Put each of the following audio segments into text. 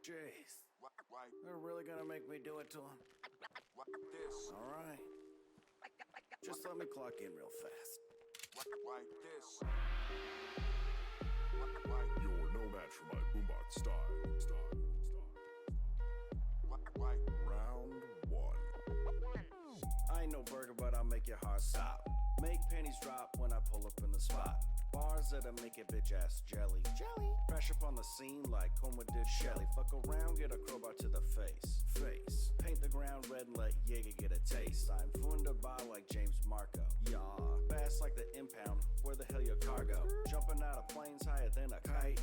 Jeez. They're really gonna make me do it to him. Alright. Just let me clock in real fast. You're no match for my boombox style. Round one. I ain't no burger, but I'll make your heart stop. Make pennies drop when I pull up in the spot. Bars that'll make it bitch ass jelly. Crash up on the scene like Homer did Shelly. Fuck around, get a crowbar to the face. Paint the ground red and let Jaeger get a taste. I'm wunderbar like James Marco. Yeah. Fast like the impound. Where the hell your cargo? Jumping out of planes higher than a kite.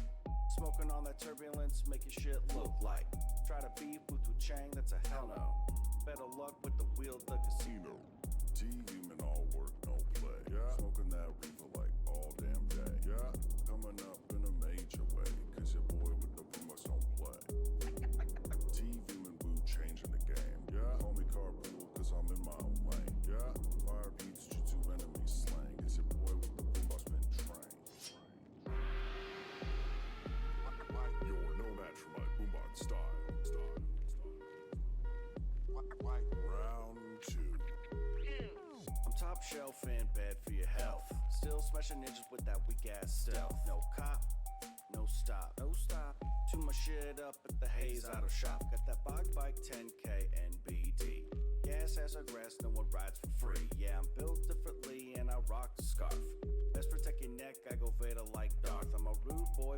Smoking on that turbulence, making shit look like. Try to beat Wutu Chang, that's a hell no. Better luck with the wheel, the casino. TV men all work, no play. Yeah. Smoking that reefer like all damn day. Yeah. Coming up in a major way. Cause your boy with the boombox don't play. TV men boo changing the game. Yeah. Call me carpool cause I'm in my own lane. Yeah. Fire beats jutsu enemies slang. Cause your boy with the boombox been trained. You're no match for my boombox style. Round two. I'm top shelf and bad for your health. Still smashing ninjas with that weak ass stealth. No cop, no stop. Too much shit up at the Hayes Auto Shop. Got that bog bike 10K and BD. Gas ass or grass, no one rides for free. Yeah, I'm built differently and I rock the scarf. Best protect your neck, I go Vader like Darth. I'm a rude boy,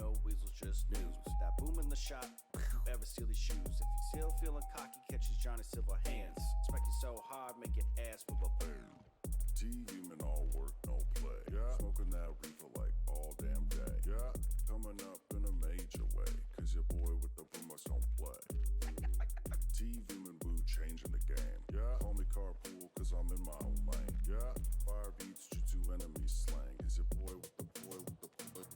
no weasels, just news. That boom in the shot, ever steal these shoes. If you still feeling cocky, catch his Johnny Silver hands. Smack you so hard, make your ass with a boom. TV men all work, no play. Yeah. Smoking that reefer like all damn day. Yeah. Coming up in a major way. Cause your boy with the boombox don't play. TV men boo changing the game. Yeah. Call me carpool cause I'm in my own lane. Yeah. Fire beats jutsu enemies slang. Cause your boy with the boombox.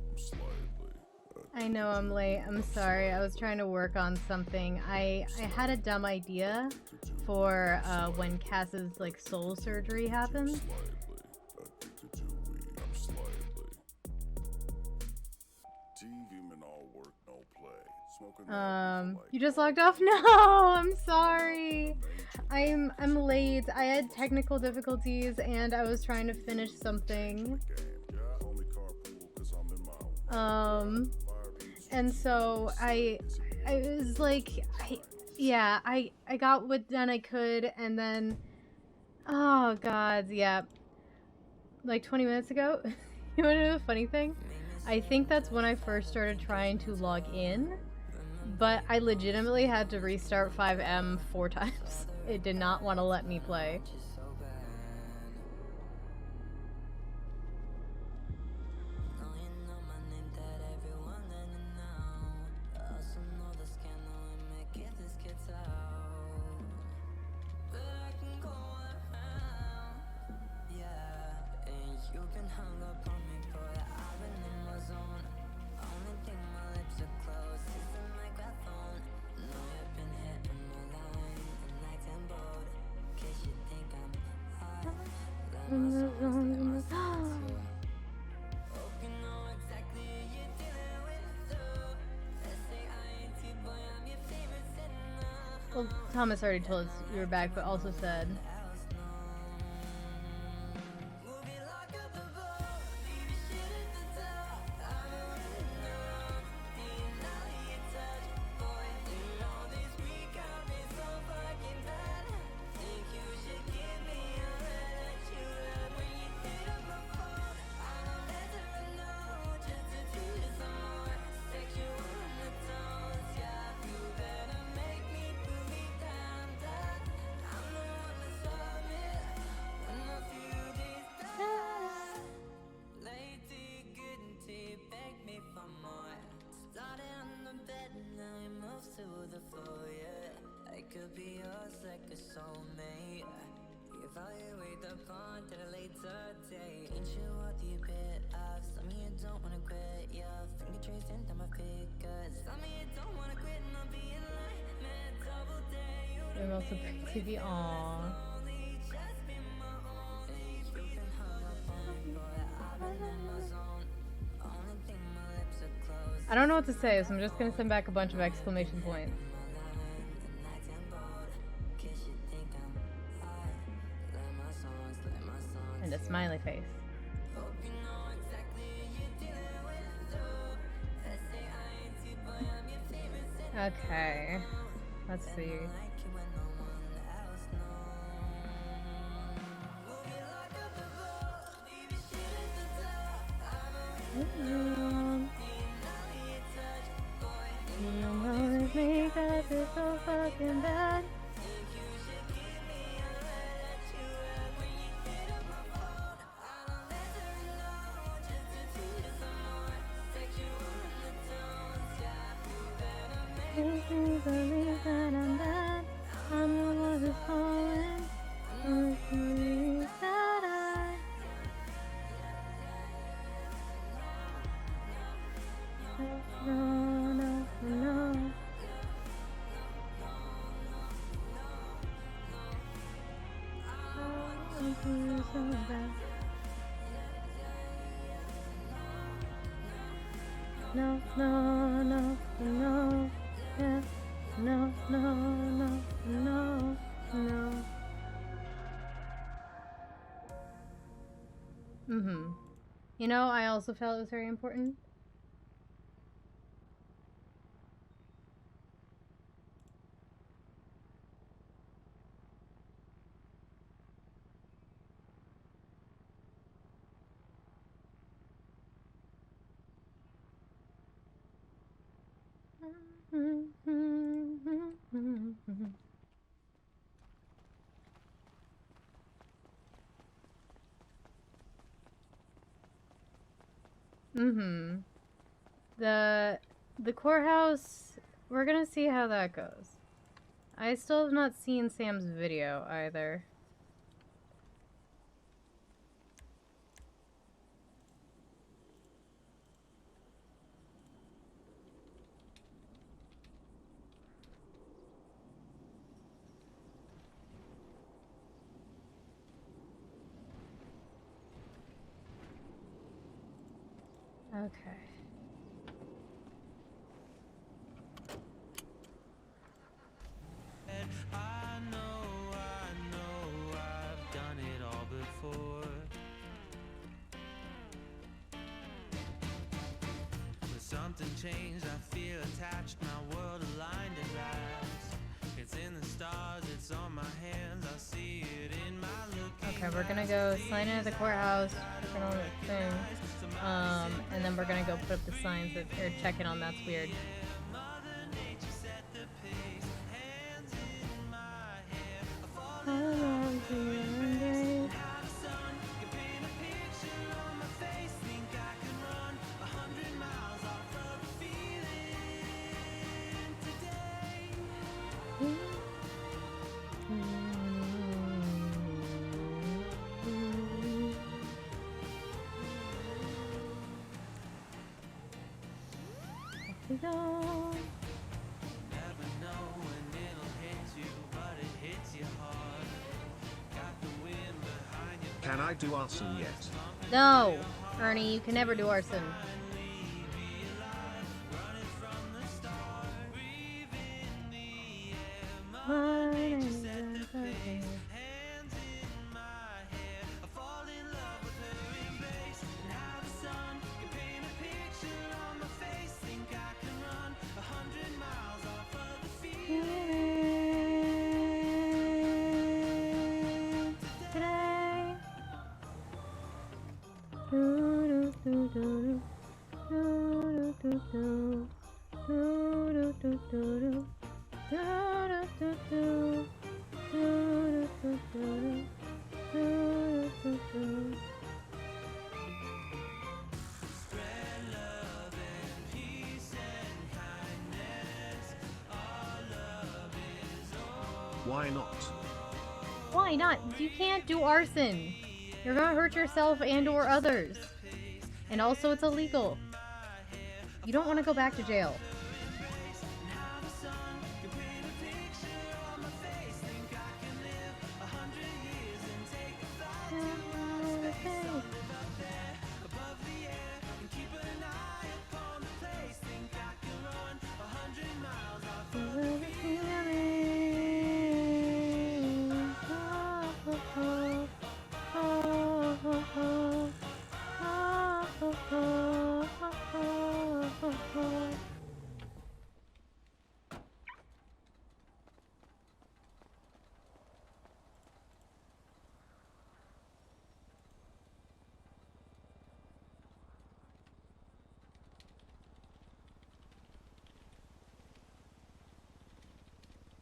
I'm slightly. I know I'm late. I'm sorry. I was trying to work on something. I had a dumb idea for when Cass's like soul surgery happens. You just logged off? No, I'm sorry. I'm late. I had technical difficulties and I was trying to finish something. And so I was like, I got what done I could, and then, oh god, yeah, like 20 minutes ago, you wanna know the funny thing? I think that's when I first started trying to log in, but I legitimately had to restart 5M 4 times. It did not want to let me play. Well, Thomas already told us you were back, but also said... I'm also pretty TV. Aww. I don't know what to say, so I'm just gonna send back a bunch of exclamation points. And a smiley face. Okay. Let's see. Me 'cause it's so fucking bad. Make me believe that I'm bad. I'm the one who's falling. Make me believe that I. No, no, no. No, no, no, no, yeah. No, no, no, no, no. You know, I also felt it was very important. The courthouse, we're gonna see how that goes. I still have not seen Sam's video either. Okay. I know I've done it all before. But something changed, I feel attached, my world aligned at last. It's in the stars, it's on my hands, I see it in my look. Okay, we're gonna go sign in at the courthouse, check on the thing. And then we're gonna go put up the signs that are checking on That's Weird. I love you and day. We go. Can I do arson yet? No, Ernie, you can never do arson. Why not? Why not? You can't do arson. You're gonna hurt yourself and or others. And also it's illegal. You don't want to go back to jail.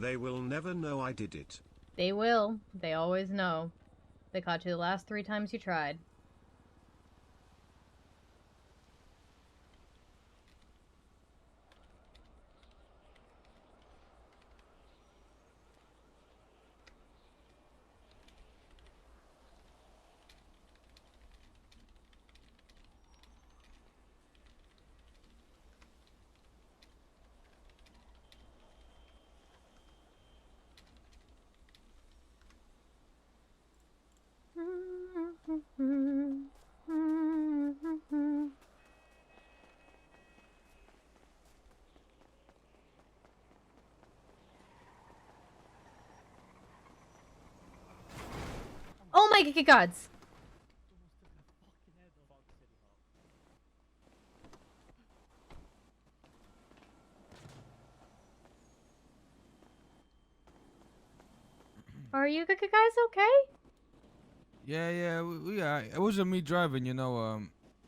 They will never know I did it. They will. They always know. They caught you the last 3 times you tried. Oh my gods! Are you guys okay? Yeah, it wasn't me driving, you know,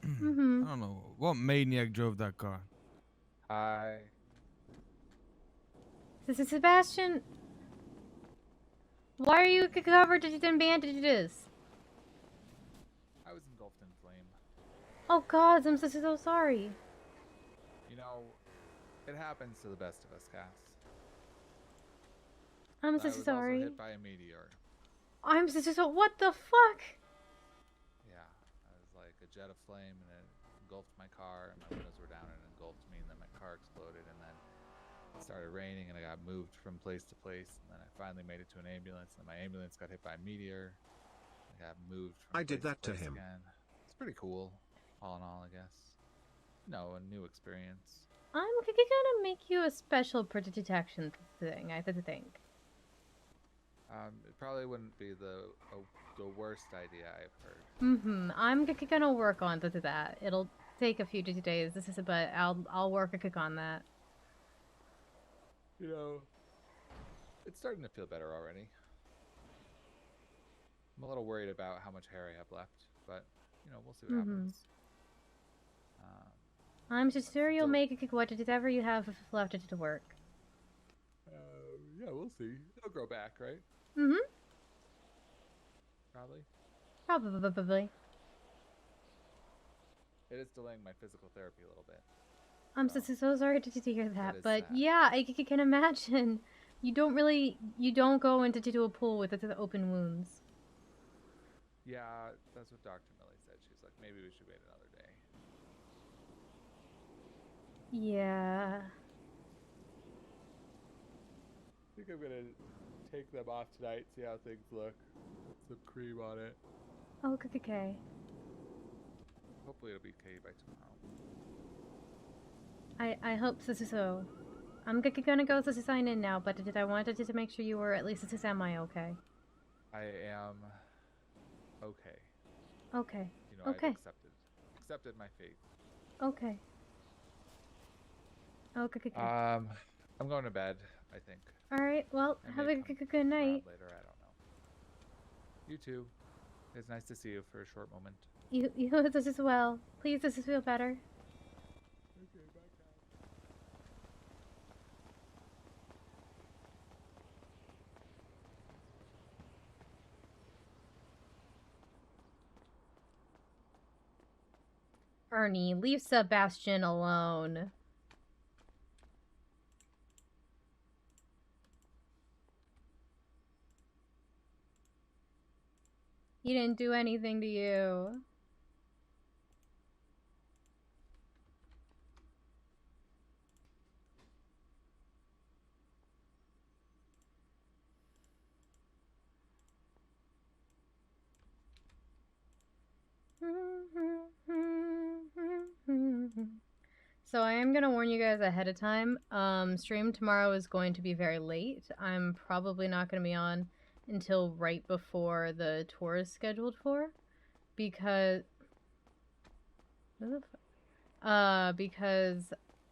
Mm-hmm. I don't know, what maniac drove that car? This is Sebastian. Why are you covered in bandages? I was engulfed in flame. Oh god, I'm so sorry. You know, it happens to the best of us, Cass. I'm But so I was sorry. also hit by a meteor. I'm so what the fuck? Yeah, I was like a jet of flame and it engulfed my car and my windows were down and it engulfed me and then my car exploded and then it started raining and I got moved from place to place and then I finally made it to an ambulance and my ambulance got hit by a meteor. I got moved from I did place that to place him. again. It's pretty cool, all in all, I guess. No, a new experience. I'm gonna make you a special detection thing, I think. It probably wouldn't be the worst idea I've heard. Mm-hmm. I'm gonna work on that. It'll take a few days. But I'll work on that. You know, it's starting to feel better already. I'm a little worried about how much hair I have left, but you know, we'll see what happens. I'm just sure you'll make whatever you have left to work. Yeah, we'll see. It'll grow back, right? Mm-hmm. Probably. Probably. It is delaying my physical therapy a little bit. I'm so sorry to hear that, but sad. yeah, I can imagine. You don't go into a pool with the open wounds. Yeah, that's what Dr. Millie said. She's like, maybe we should wait another day. Yeah. I think I'm gonna take them off tonight, see how things look. Put some cream on it. Oh, okay. Hopefully it'll be okay by tomorrow. I hope so. I'm gonna go to sign in now, but I wanted to make sure you were at least semi-okay. I am okay. Okay. You know, Okay. I've accepted my fate. Okay. Okay. I'm going to bed, I think. Alright, well, I have may a come good night. around later, I don't know. You too. It's nice to see you for a short moment. You this as well. Please, this feel better. Okay, bye, guys. Ernie, leave Sebastian alone. He didn't do anything to you. So I am gonna warn you guys ahead of time. Stream tomorrow is going to be very late. I'm probably not gonna be on until right before the tour is scheduled for, because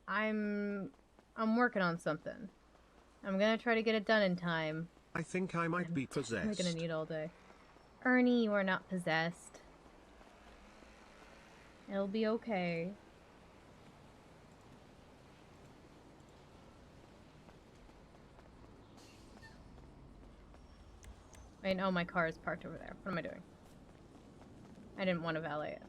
I'm working on something. I'm gonna try to get it done in time. I think I might be I'm possessed. gonna need all day. Ernie, you are not possessed. It'll be okay. Wait, no, my car is parked over there. What am I doing? I didn't want to valet it.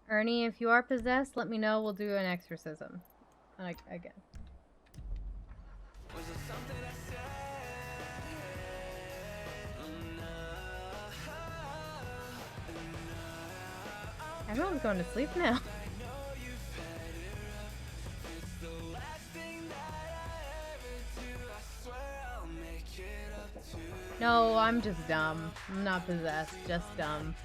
Ernie, if you are possessed, let me know. We'll do an exorcism. Again. Everyone's going to sleep now. No, I'm just dumb. I'm not possessed, just dumb.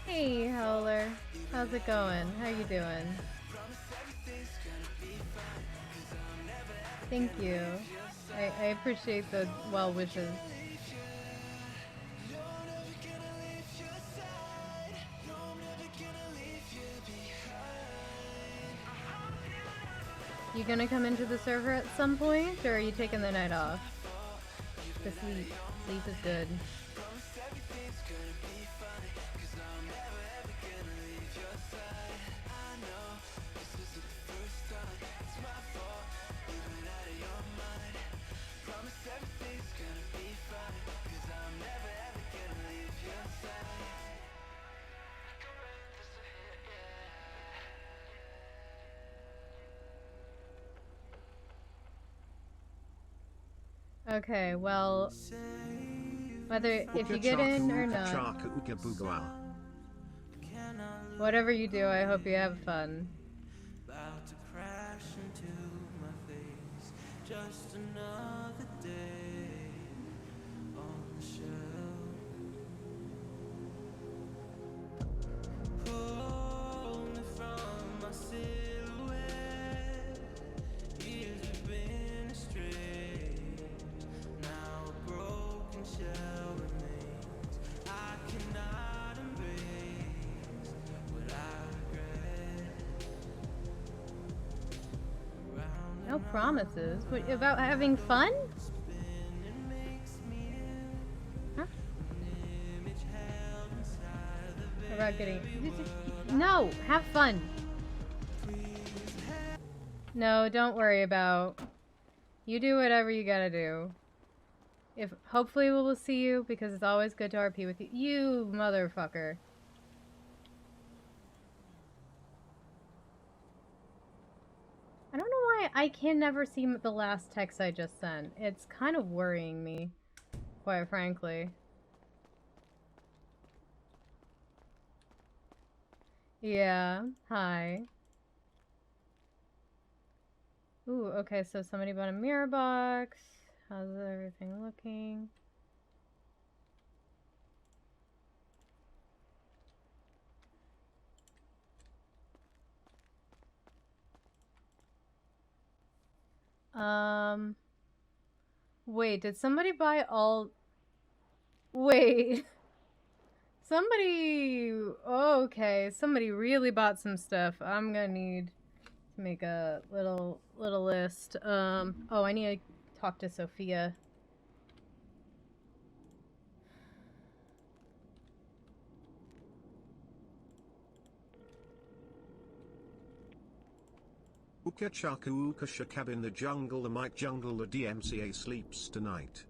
Hey, Howler. How's it going? How you doing? Thank you. I appreciate the well wishes. You gonna come into the server at some point, or are you taking the night off? To sleep. Sleep is good. Okay, well, whether if you get in or not, whatever you do, I hope you have fun. About to crash into my face. Just another day on the shelf. Pull me from my silhouette. Years have been estranged. Now a broken shell remains. I cannot embrace what I regret. No promises. What, about having fun? Huh? About getting... No! Have fun! No, don't worry about... You do whatever you gotta do. If hopefully we will see you, because it's always good to RP with you. You motherfucker. I don't know why I can never see the last text I just sent. It's kind of worrying me, quite frankly. Yeah, hi. Ooh, okay, so somebody bought a mirror box. How's everything looking? Wait, did somebody buy all... Wait. Somebody... Oh, okay, somebody really bought some stuff. I'm gonna need to make a little list. Oh, I need to talk to Sophia. Uka chaka uka shakab in the jungle, the mic jungle, the DMCA sleeps tonight.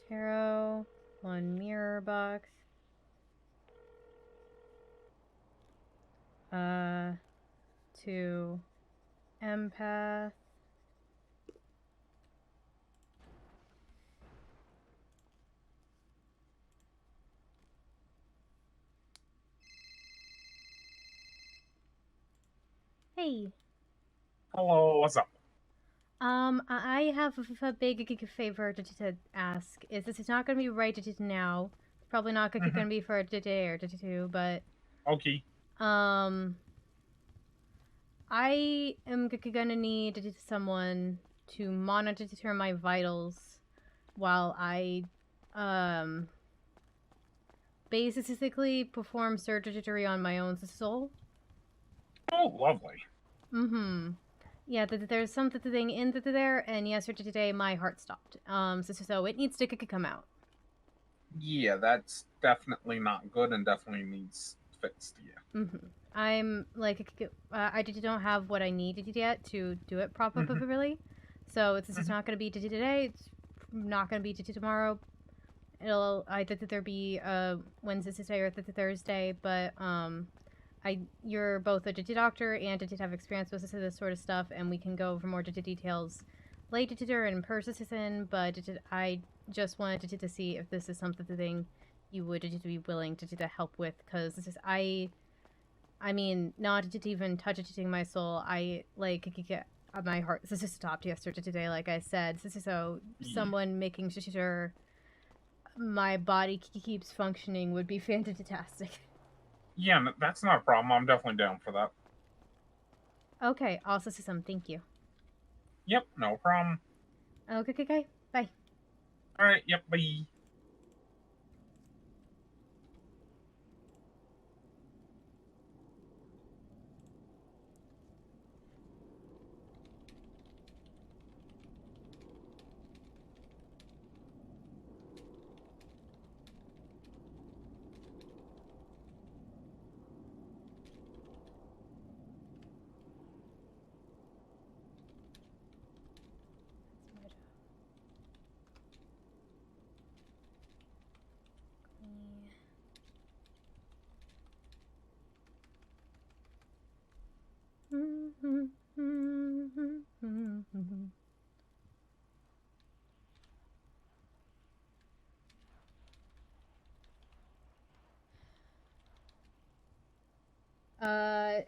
Tarot, 1 mirror box. 2 empath. Hey. Hello, what's up? I have a big favor to ask. This is not going to be right to now. It's probably not going to be for today or two, but Okay. I am going to need someone to monitor my vitals while I basically perform surgery on my own soul. Oh, lovely. Mm-hmm. Yeah, there's something in there, and yesterday today my heart stopped. So it needs to come out. Yeah, that's definitely not good and definitely needs fixed, yeah. Mm-hmm. I'm like, I don't have what I needed yet to do it properly. So it's just not going to be today. It's not going to be tomorrow. It'll either be Wednesday or Thursday, but you're both a doctor and did have experience with this sort of stuff, and we can go over more details later in person. But I just wanted to see if this is something you would be willing to help with, because this is I mean, not to even touching my soul. I like get my heart. This just stopped yesterday today, like I said. So someone making sure my body keeps functioning would be fantastic. Yeah, that's not a problem. I'm definitely down for that. Okay, awesome. Thank you. Yep, no problem. Okay. Bye. Alright, yep, bye.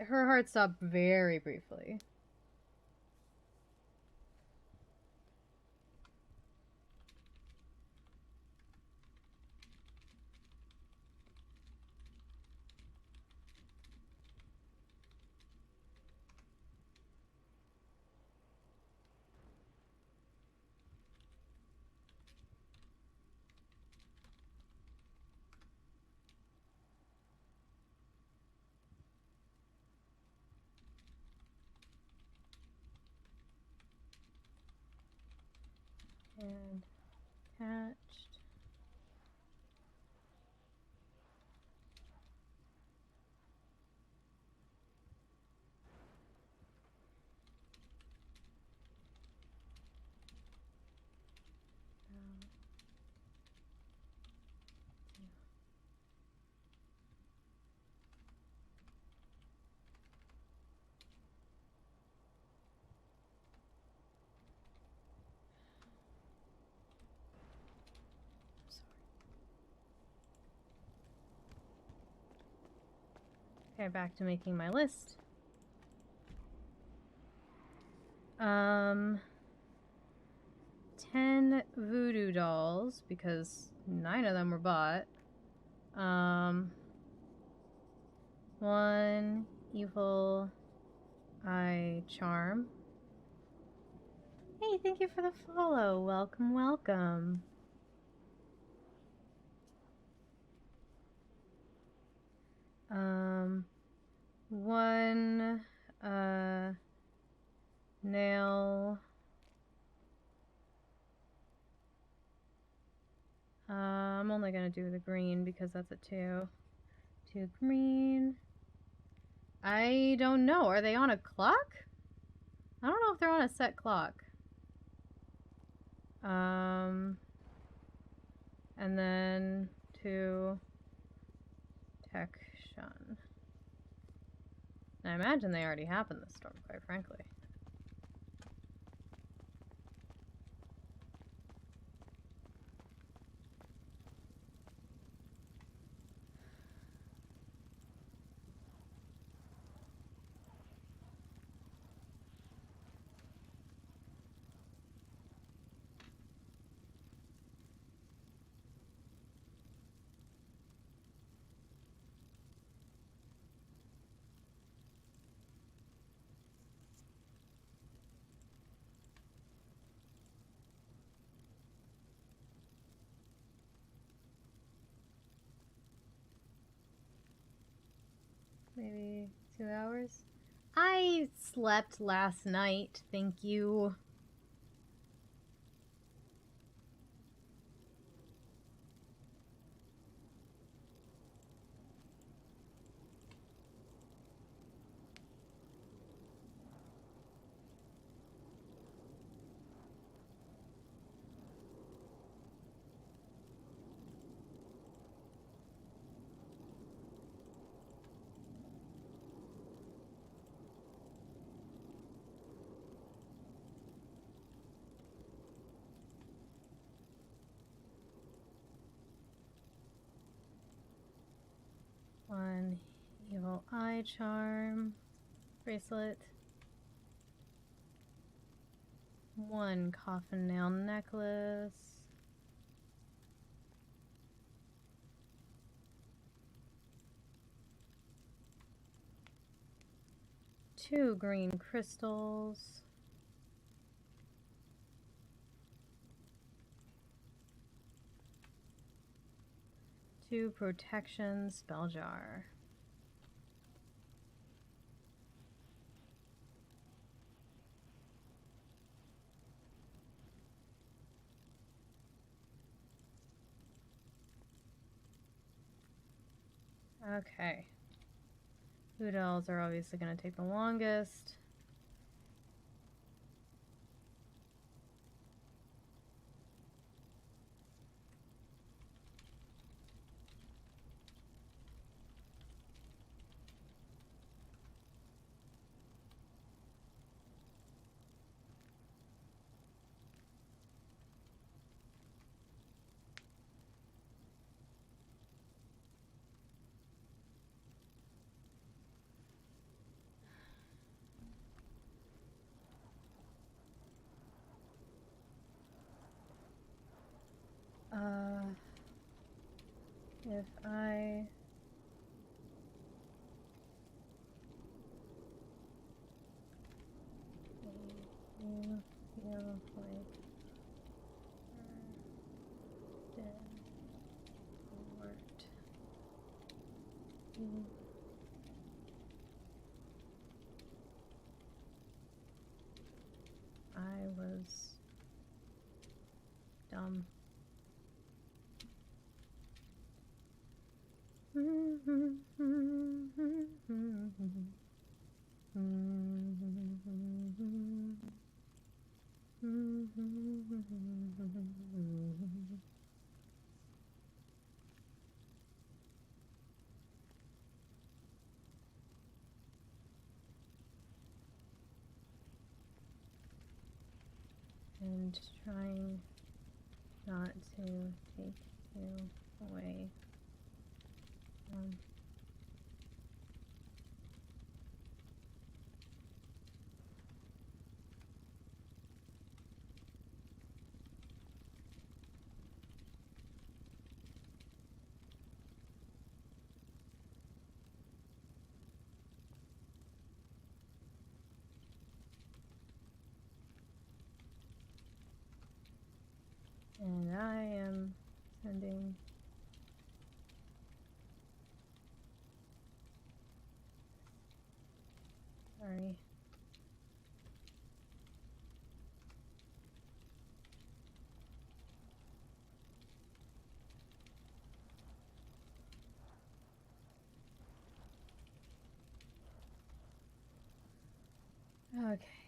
Her heart stopped very briefly. And attached. Okay, back to making my list. 10 voodoo dolls, because 9 of them were bought. 1 evil eye charm. Hey, thank you for the follow. Welcome. 1 nail. I'm only gonna do the green because that's a 2. 2 green. I don't know. Are they on a clock? I don't know if they're on a set clock. And then 2 protection. I imagine they already happened this storm, quite frankly. maybe 2 hours. I slept last night, thank you. One evil eye charm bracelet. One coffin nail necklace. Two green crystals. Two protection spell jar. Okay. Food elves are obviously going to take the longest. If I you feel like dead worked, I was dumb. And trying not to take you away. And I am sending sorry. Okay.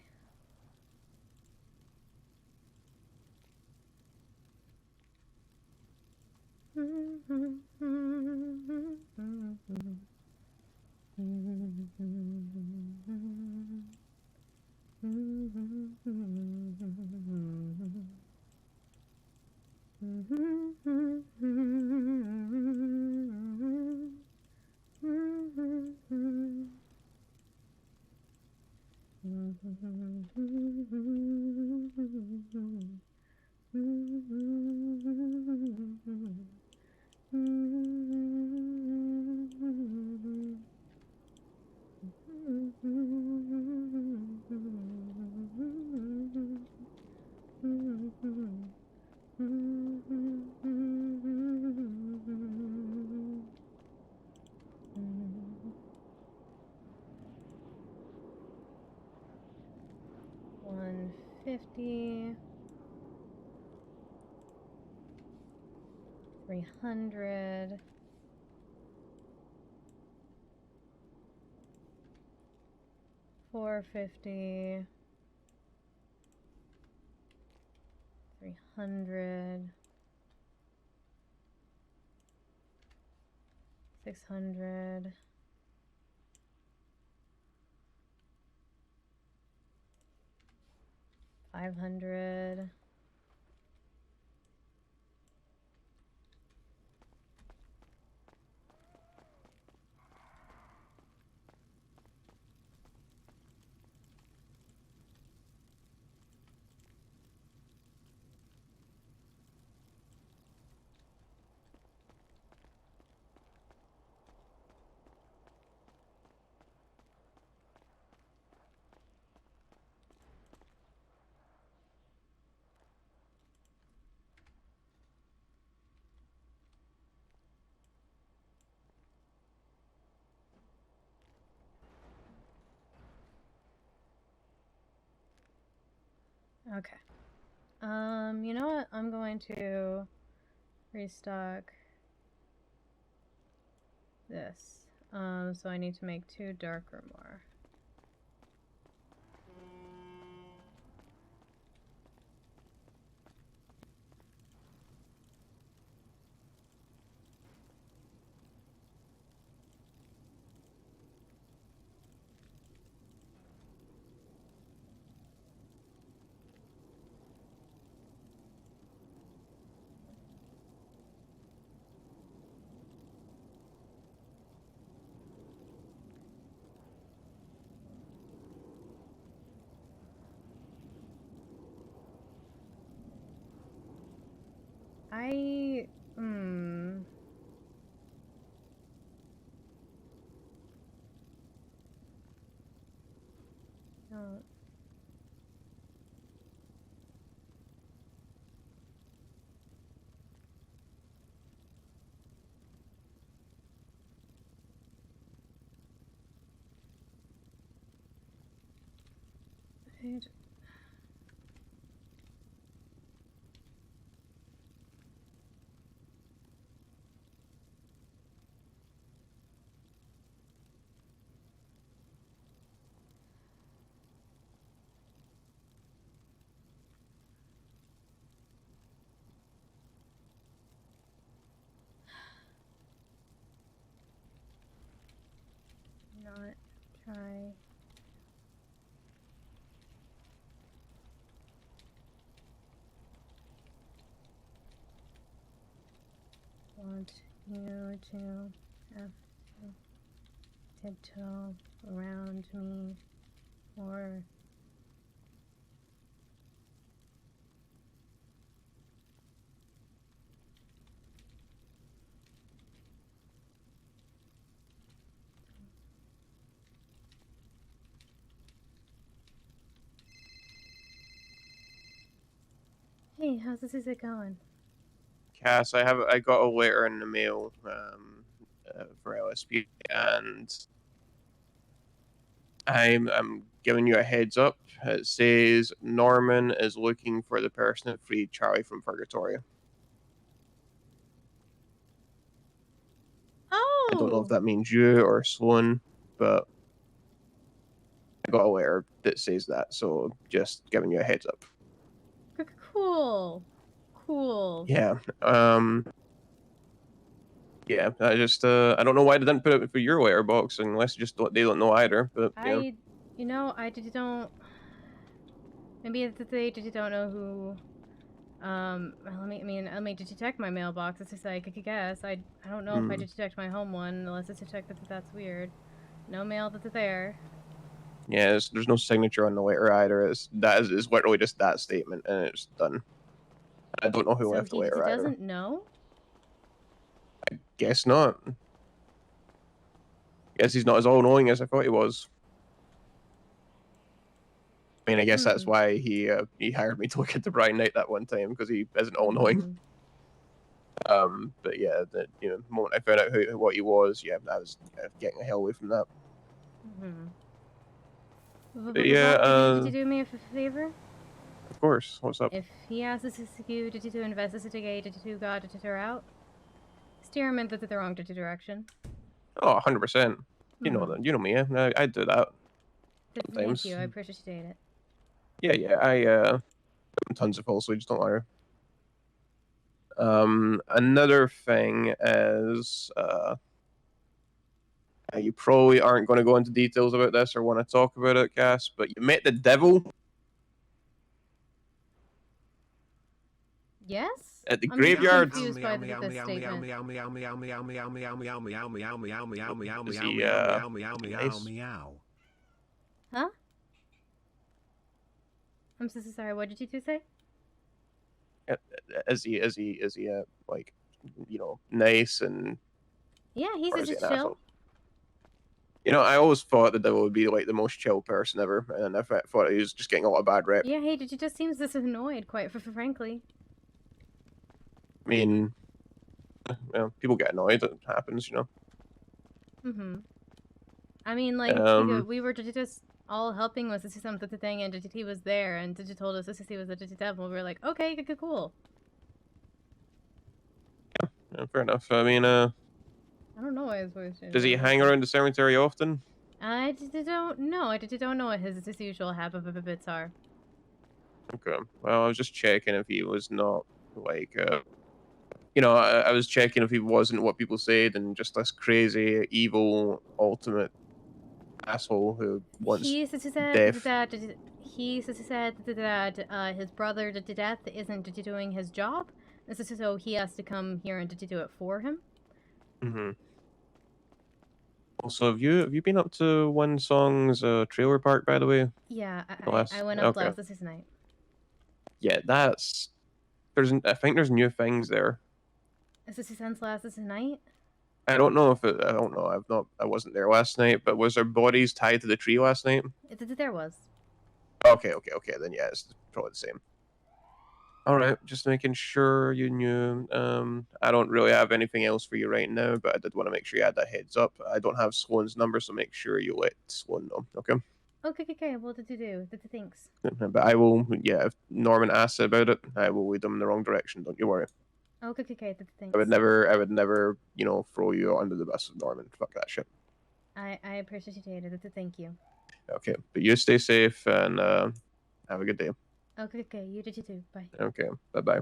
350. 300. 450. 300. 600. 500. Okay. You know what? I'm going to restock this. So I need to make 2 dark or more. No. Not try. Want you to have to tiptoe around me or hey, how's this music going? Cass, I got a letter in the mail for LSP, and I'm giving you a heads up. It says Norman is looking for the person that freed Charlie from Purgatory. Oh! I don't know if that means you or Sloan, but I got a letter that says that, so just giving you a heads up. Cool. Cool. Yeah. Yeah, I just I don't know why they didn't put it for your letterbox unless they don't know either. But I don't. Maybe they don't know who. Let me detect my mailbox. It's just like I could guess. I don't know if I detect my home one unless it's detected that's weird. No mail that's there. yeah, there's no signature on the letter either. It's literally just that statement and it's done. I don't know who left the letter he either. doesn't know? I guess not. Guess he's not as all-knowing as I thought he was. I mean, I guess that's why he hired me to look at the Bright Knight that one time, because he isn't all-knowing. But yeah, the moment I found out what he was, yeah, I was getting the hell away from that. But yeah, did you do me a favor? Of course. What's up? If he asks you to investigate, to God, to her out, steer him into the wrong direction. Oh, 100%. You know Mhm. that. You know me. I do that Thank sometimes. you. I appreciate it. Yeah. Tons of false leads. Don't worry. Another thing is, you probably aren't going to go into details about this or want to talk about it, Cass, but you met the devil Yes? at the I'm still graveyard. confused by this statement. Is he, nice? Huh? I'm so sorry. What did you two say? Is he, like, nice and, Yeah, he's or is he just an chill. asshole? I always thought the devil would be like the most chill person ever, and I thought he was just getting a lot of bad rep. Yeah, he just seems this annoyed, quite frankly. I mean, people get annoyed. It happens. Mm-hmm. I mean, like, we were just all helping with something thing, and he was there, and he told us he was the devil. We were like, okay, cool. Yeah, fair enough. I mean, I don't know why his voice changed. does he hang around the cemetery often? I don't know. I don't know what his usual habits are. Okay. Well, I was just checking if he was not like, I was checking if he wasn't what people said and just this crazy, evil, ultimate asshole who wants He said death. that his brother to death isn't doing his job, so he has to come here and to do it for him. Mm-hmm. Also, have you been up to One Song's trailer park, by the way? Yeah, I went up last this night. Yeah, I think there's new things there. Is this since last this night? I don't know. I wasn't there last night, but was there bodies tied to the tree last night? There was. Okay. Then yeah, it's probably the same. All right, just making sure you knew. I don't really have anything else for you right now, but I did want to make sure you had that heads up. I don't have Sloan's number, so make sure you let Sloan know. Okay. Okay. What did you do? Thanks. But I will. Yeah, if Norman asks about it, I will lead them in the wrong direction. Don't you worry. Okay. Thanks. I would never, throw you under the bus with Norman. Fuck that shit. I appreciate it. Thank you. Okay, but you stay safe and have a good day. Okay. You too. Bye. Okay, bye.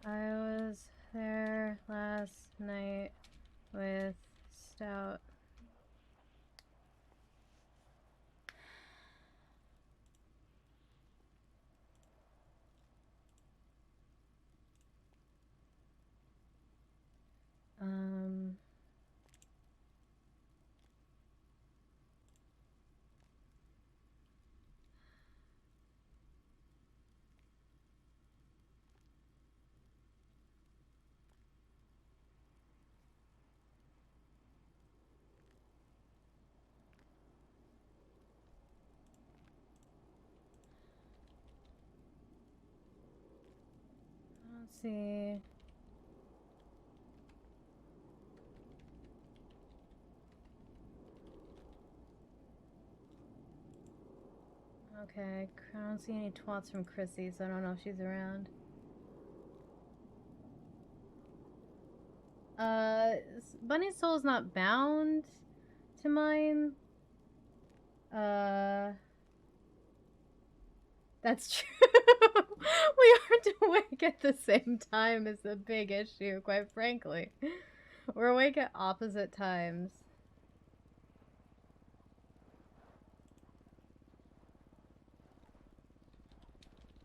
I was there last night with Stout. Let's see. Okay, I don't see any twats from Chrissy, so I don't know if she's around. Bunny's soul's not bound to mine. That's true. We aren't awake at the same time is a big issue, quite frankly. We're awake at opposite times.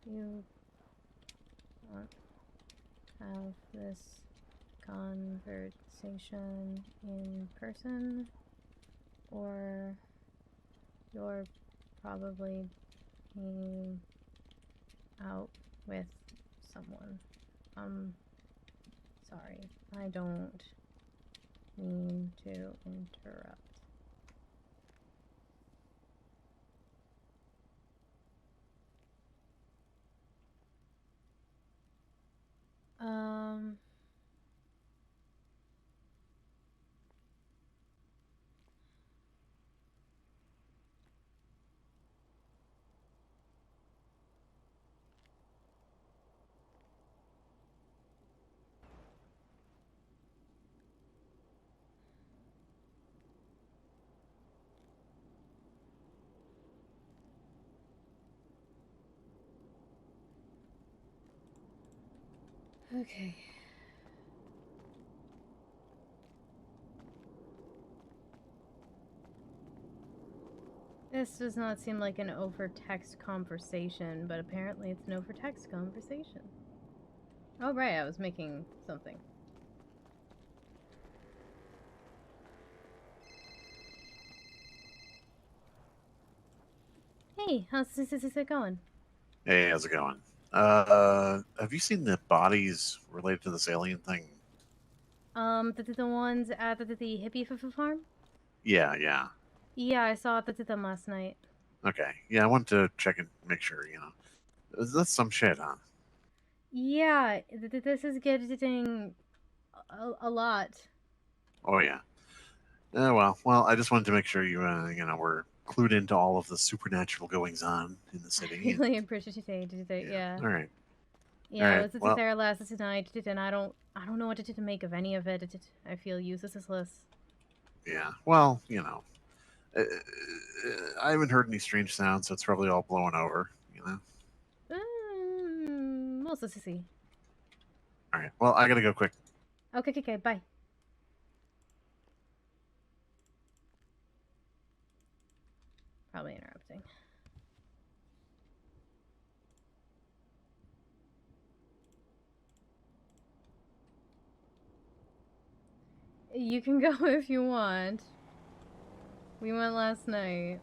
You want to have this conversation in person, or you're probably hanging out with someone. Sorry, I don't mean to interrupt. Okay. This does not seem like an over-text conversation, but apparently it's an over-text conversation. Oh, right, I was making something. Hey, how's it going? Hey, how's it going? Have you seen the bodies related to this alien thing? The ones at the hippie farm? Yeah, yeah. Yeah, I saw them last night. Okay. Yeah, I wanted to check and make sure, That's some shit, huh? Yeah, this is getting a lot. Oh, yeah. Well, I just wanted to make sure were clued into all of the supernatural goings on in the city. Really appreciate it. Yeah. All right. Yeah, All I right. was there last night, and I don't know what to make of any of it. I feel useless. Yeah. Well, I haven't heard any strange sounds, so it's probably all blowing over. Also, sissy. All right. Well, I gotta go quick. Okay, bye. Probably interrupting. You can go if you want. We went last night.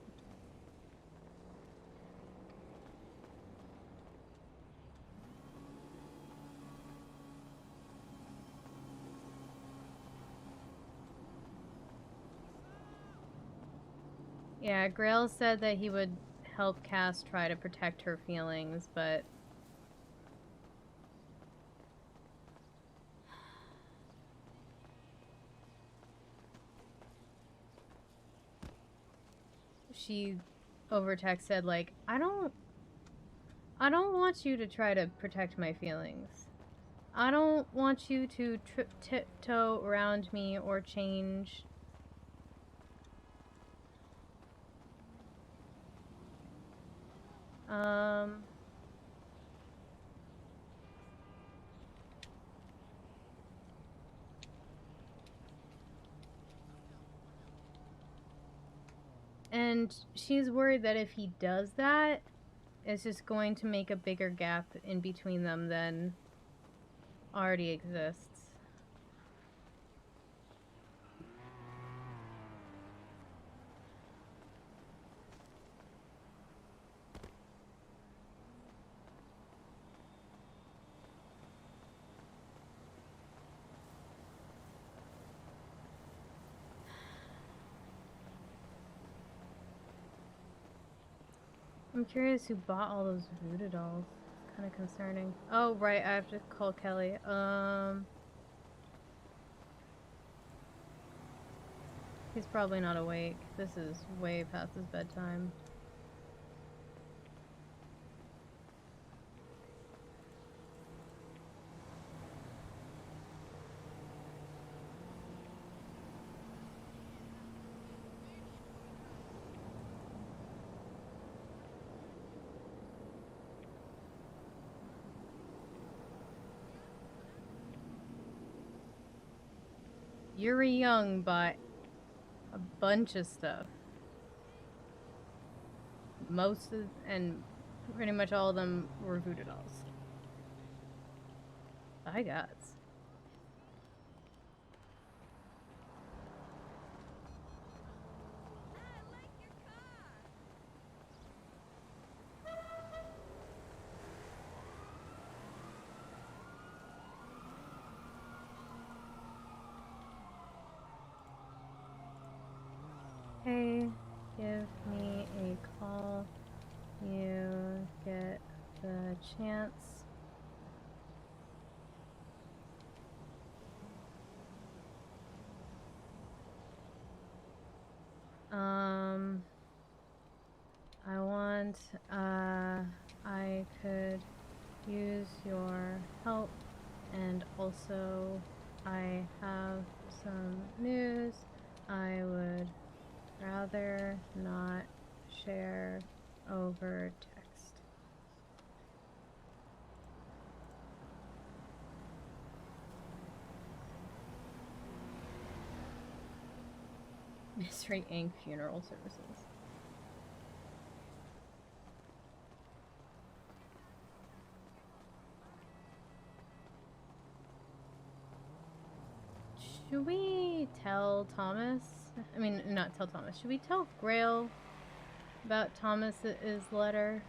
Yeah, Grail said that he would help Cass try to protect her feelings, but she over text said, like, I don't want you to try to protect my feelings. I don't want you to tiptoe around me or change. And she's worried that if he does that, it's just going to make a bigger gap in between them than already exists. I'm curious who bought all those voodoo dolls. It's kind of concerning. Oh, right, I have to call Kelly. He's probably not awake. This is way past his bedtime. Yuri Young bought a bunch of stuff. And pretty much all of them were voodoo dolls. By gods. Hey, give me a call. You get the chance. I could use your help, and also I have some news I would rather not share over text. Mystery Inc. Funeral Services. Should we tell Thomas? I mean, not tell Thomas. Should we tell Grail about Thomas's letter?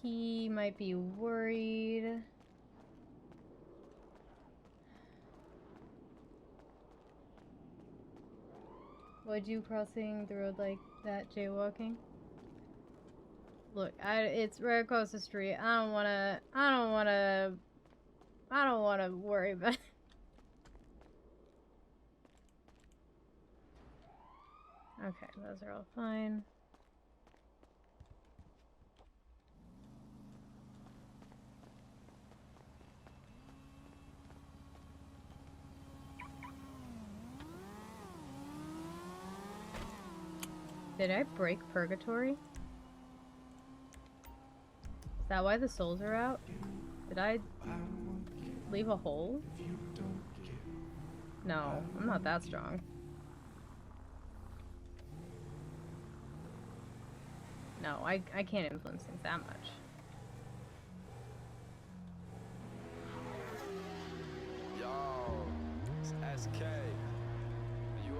He might be worried. Would you crossing the road like that, jaywalking? Look, it's right across the street. I don't wanna worry about it. Okay, those are all fine. Did I break purgatory? Is that why the souls are out? Did I leave a hole? No, I'm not that strong. No, I can't influence things that much. Yo, it's SK.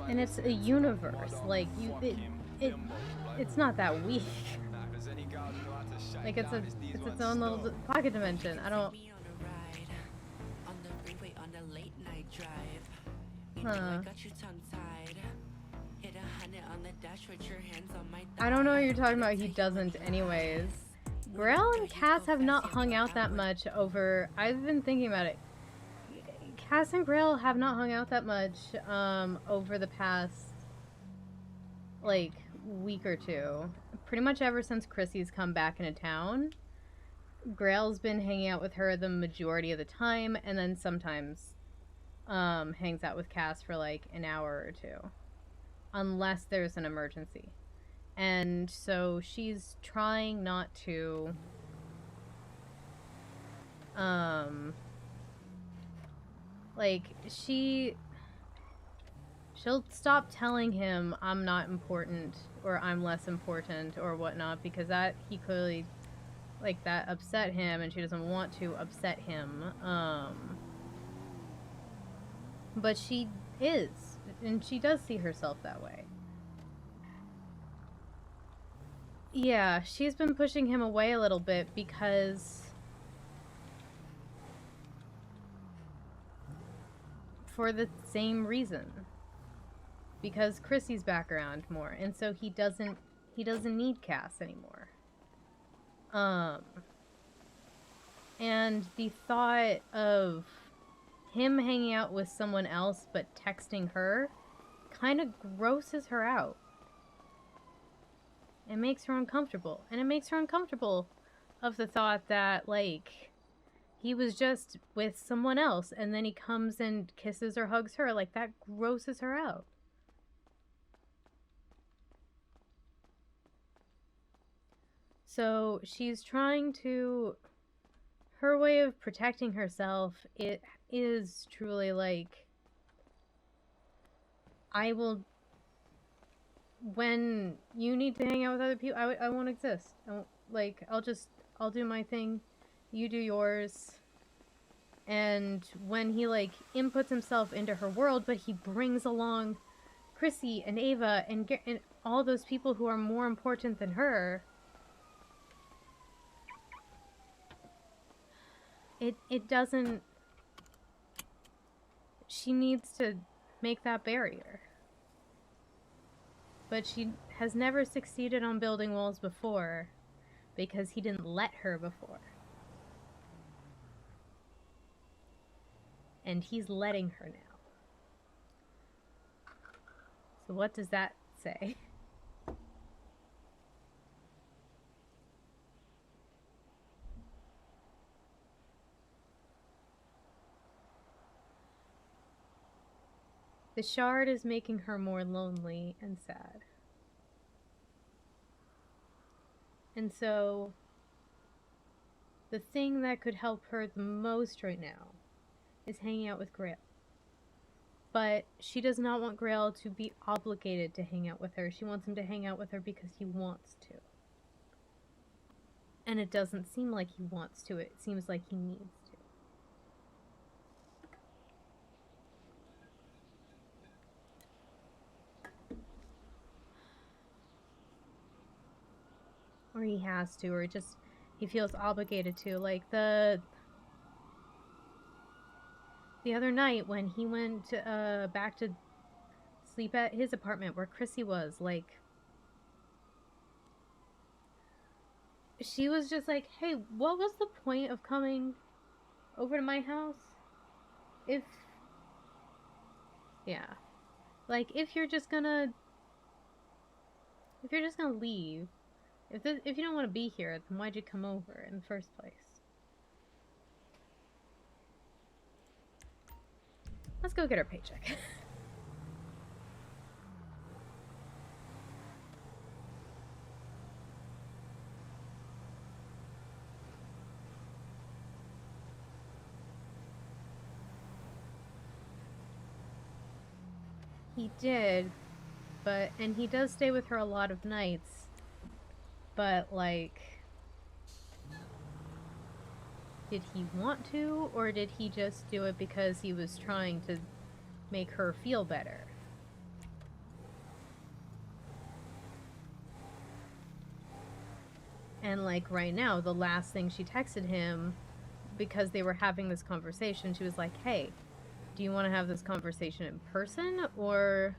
And it's a universe, like it's not that weak. Like it's its own little pocket dimension. I don't. Huh. I don't know what you're talking about. He doesn't, anyways. Grail and Cass have not hung out that much over. I've been thinking about it. Cass and Grail have not hung out that much over the past like week or two. Pretty much ever since Chrissy's come back into town. Grail's been hanging out with her the majority of the time, and then sometimes hangs out with Cass for like an hour or two, unless there's an emergency. And so she's trying not to like she'll stop telling him I'm not important or I'm less important or whatnot, because that he clearly like that upset him, and she doesn't want to upset him. But she is, and she does see herself that way. Yeah, she's been pushing him away a little bit because for the same reason. Because Chrissy's back around more, and so he doesn't need Cass anymore. And the thought of him hanging out with someone else but texting her kind of grosses her out. It makes her uncomfortable. And it makes her uncomfortable of the thought that, like, he was just with someone else and then he comes and kisses or hugs her. Like, that grosses her out. So she's trying to... Her way of protecting herself, it is truly like, I will, when you need to hang out with other people, I won't exist. I'll do my thing, you do yours. And when he like inputs himself into her world, but he brings along Chrissy and Ava and all those people who are more important than her, it doesn't... She needs to make that barrier. But she has never succeeded on building walls before because he didn't let her before. And he's letting her now. So what does that say? The shard is making her more lonely and sad. And so, the thing that could help her the most right now is hanging out with Grail. But she does not want Grail to be obligated to hang out with her. She wants him to hang out with her because he wants to. And it doesn't seem like he wants to. It seems like he needs to. Or he has to, or just he feels obligated to. Like the other night when he went back to sleep at his apartment where Chrissy was, like, she was just like, hey, what was the point of coming over to my house? If you're just gonna leave, if you don't want to be here, then why'd you come over in the first place? Let's go get our paycheck. He did, and he does stay with her a lot of nights, but, like, did he want to, or did he just do it because he was trying to make her feel better? And, like, right now, the last thing she texted him, because they were having this conversation, she was like, hey, do you want to have this conversation in person, or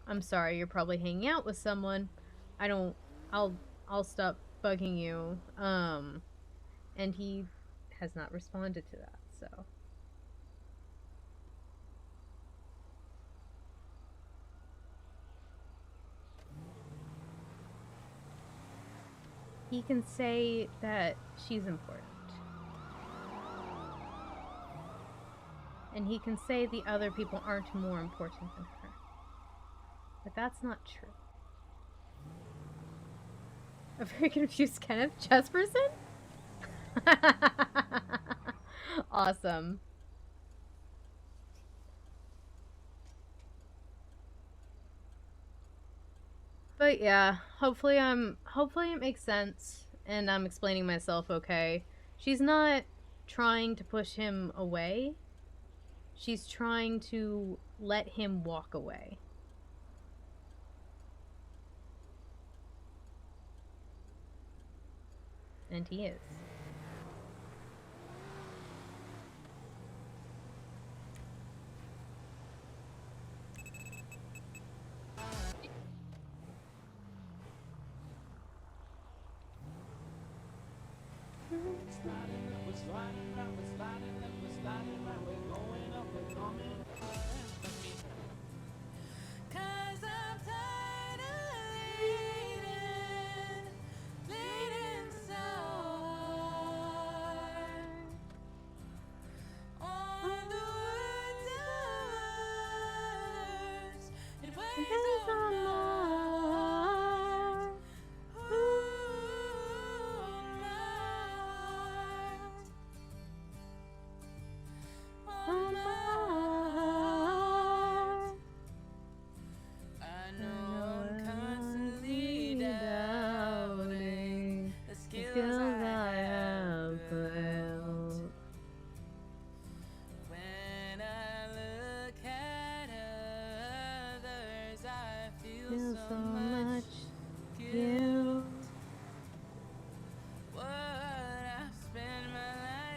I'm sorry, you're probably hanging out with someone. I'll stop bugging you. And he has not responded to that, so. He can say that she's important. And he can say the other people aren't more important than her. But that's not true. A very confused Kenneth Jesperson? Awesome. But yeah, hopefully it makes sense and I'm explaining myself okay. She's not trying to push him away. She's trying to let him walk away. And he is.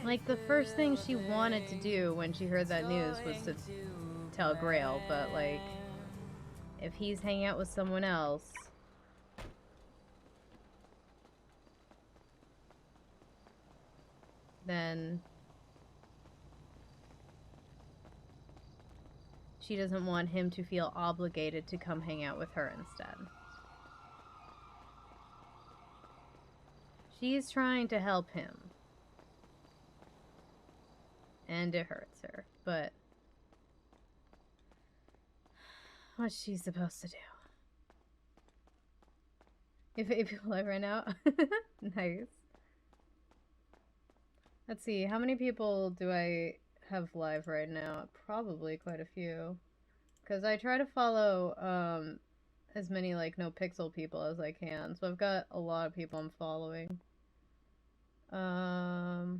Like, the first thing she wanted to do when she heard that news was to tell Grail, but, like, if he's hanging out with someone else, then she doesn't want him to feel obligated to come hang out with her instead. She's trying to help him. And it hurts her, but What's she supposed to do? If you're live right now? Nice. Let's see, how many people do I have live right now? Probably quite a few. Because I try to follow as many like NoPixel people as I can. So I've got a lot of people I'm following. Oh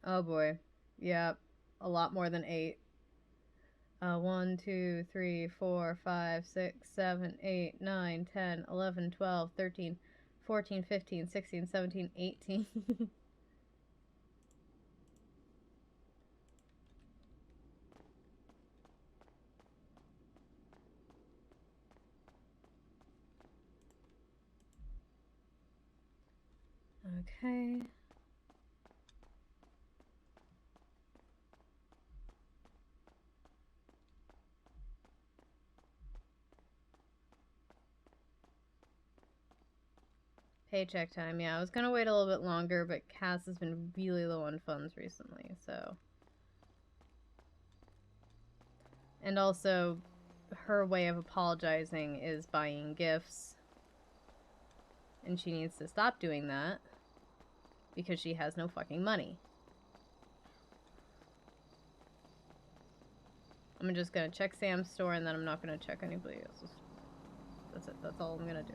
boy. Yeah, a lot more than 8. 1, 2, 3, 4, 5, 6, 7, 8, 9, 10, 11, 12, 13, 14, 15, 16, 17, 18. Okay. Paycheck time, yeah. I was gonna wait a little bit longer, but Cass has been really low on funds recently, so. And also, her way of apologizing is buying gifts. And she needs to stop doing that. Because she has no fucking money. I'm just gonna check Sam's store and then I'm not gonna check anybody else's. That's it. That's all I'm gonna do.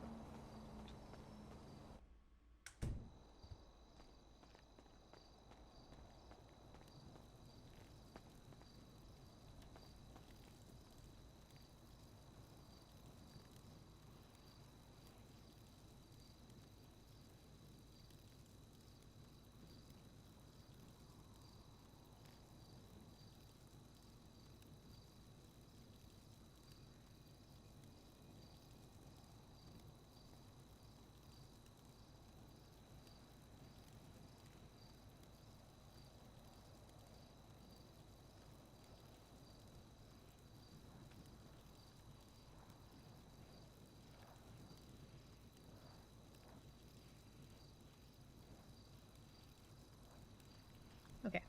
Okay.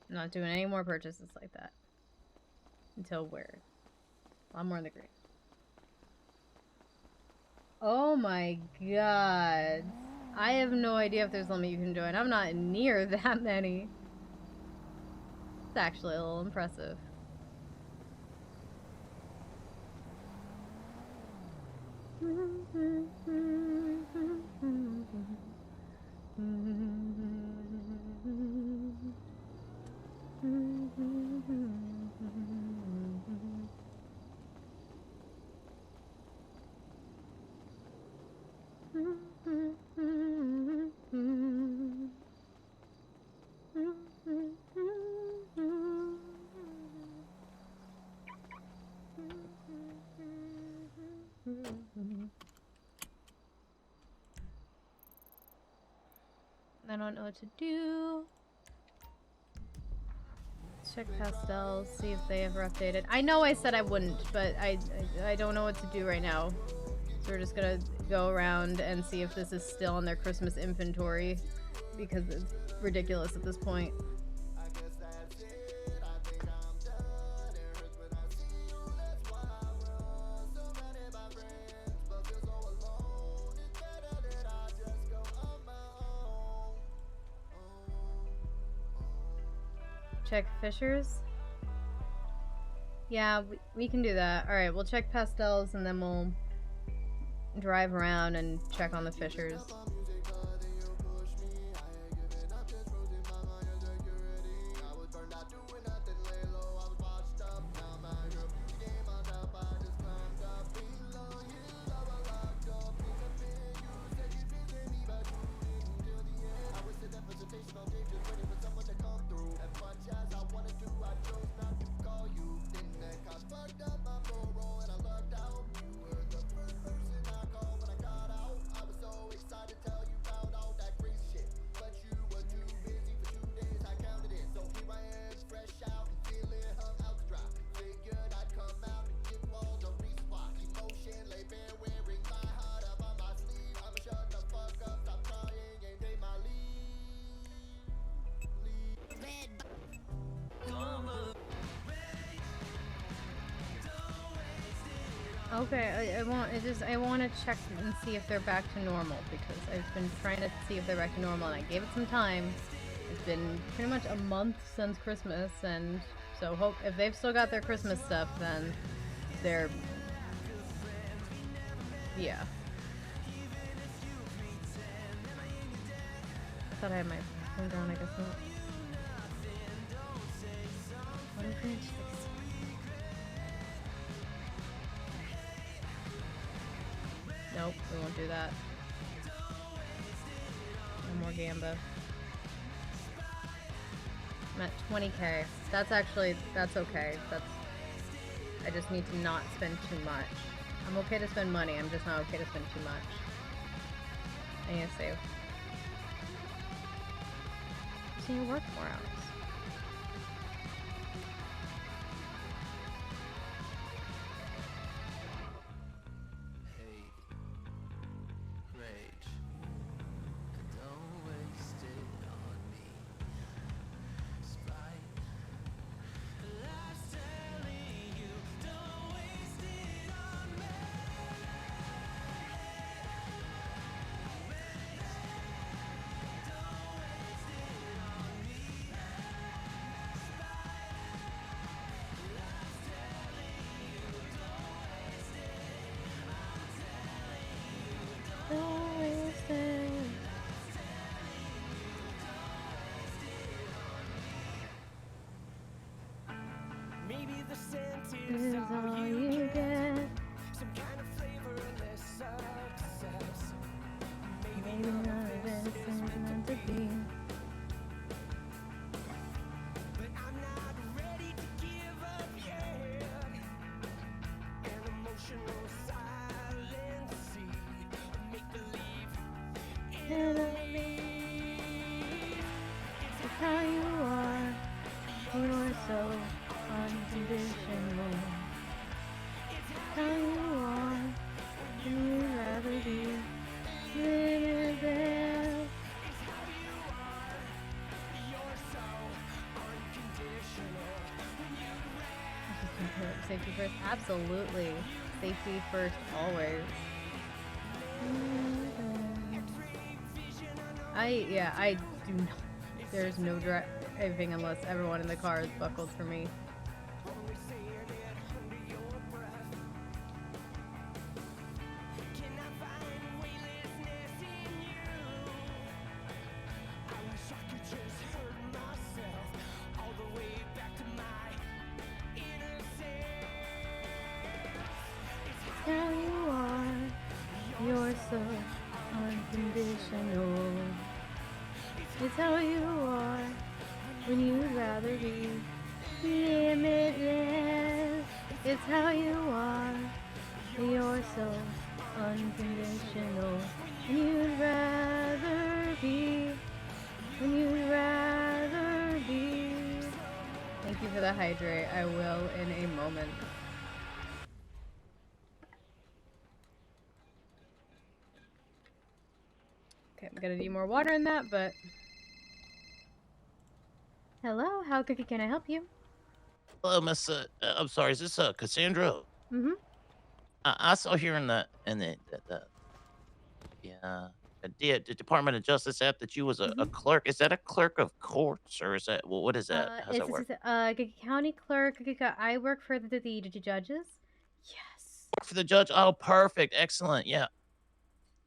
Not doing any more purchases like that. Until we're a lot more in the green. Oh my god. I have no idea if there's a limit you can join. I'm not near that many. It's actually a little impressive. I don't know what to do. Check pastels, see if they ever updated. I know I said I wouldn't, but I don't know what to do right now. So we're just gonna go around and see if this is still on their Christmas inventory, because it's ridiculous at this point. Check Fishers? Yeah, we can do that. Alright, we'll check pastels and then we'll drive around and check on the Fishers. Okay, I want. I want to check and see if they're back to normal because I've been trying to see if they're back to normal, and I gave it some time. It's been pretty much a month since Christmas, and so hope if they've still got their Christmas stuff, then they're yeah. I thought I had my phone down. I guess not. What if we just nope, we won't do that. No more Gamba. I'm at 20k. That's okay. I just need to not spend too much. I'm okay to spend money, I'm just not okay to spend too much. I need to save. Just need to work more hours. Maybe the scent Is is all you get. some kind of flavorless success. Maybe none of this is meant to be. But I'm not ready to give up yet. An emotional silence, make believe Enemies. It's how you are. You're so unconditional. It's how you are. You'd rather be limited. Safety first, absolutely. Safety first, always. I do not. There's no driving unless everyone in the car is buckled for me. How you are, you're so unconditional. It's how you are when you'd rather be limitless. It's how you are, you're so unconditional. When you'd rather be, when you'd rather be. Thank you for the hydrate. I will in a moment. Okay, I'm gonna need more water in that, but... Hello, how can I help you? Hello, Miss. I'm sorry. Is this Cassandra? Mm-hmm. I saw here in the Department of Justice app that you was a clerk. Is that a clerk of courts or is that what is that? How's that work? County clerk. I work for the judges. Yes. Work for the judge. Oh, perfect, excellent. Yeah.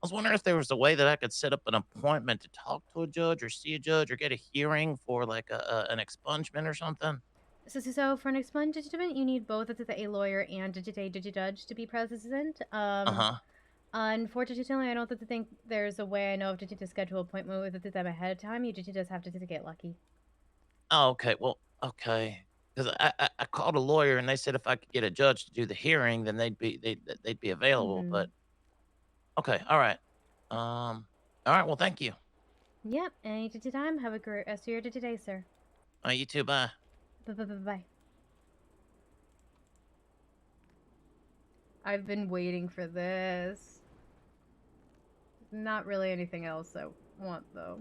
I was wondering if there was a way that I could set up an appointment to talk to a judge or see a judge or get a hearing for like an expungement or something. So for an expungement, you need both a lawyer and a judge to be present. Unfortunately, I don't think there's a way I know of to schedule an appointment with them ahead of time. You just have to get lucky. Oh, okay. Well, okay. Because I called a lawyer and they said if I could get a judge to do the hearing, then they'd be available. But okay, all right. All right. Well, thank you. Yep. Any time. Have a great rest of your day, sir. You too. Bye. Bye. I've been waiting for this. Not really anything else I want, though.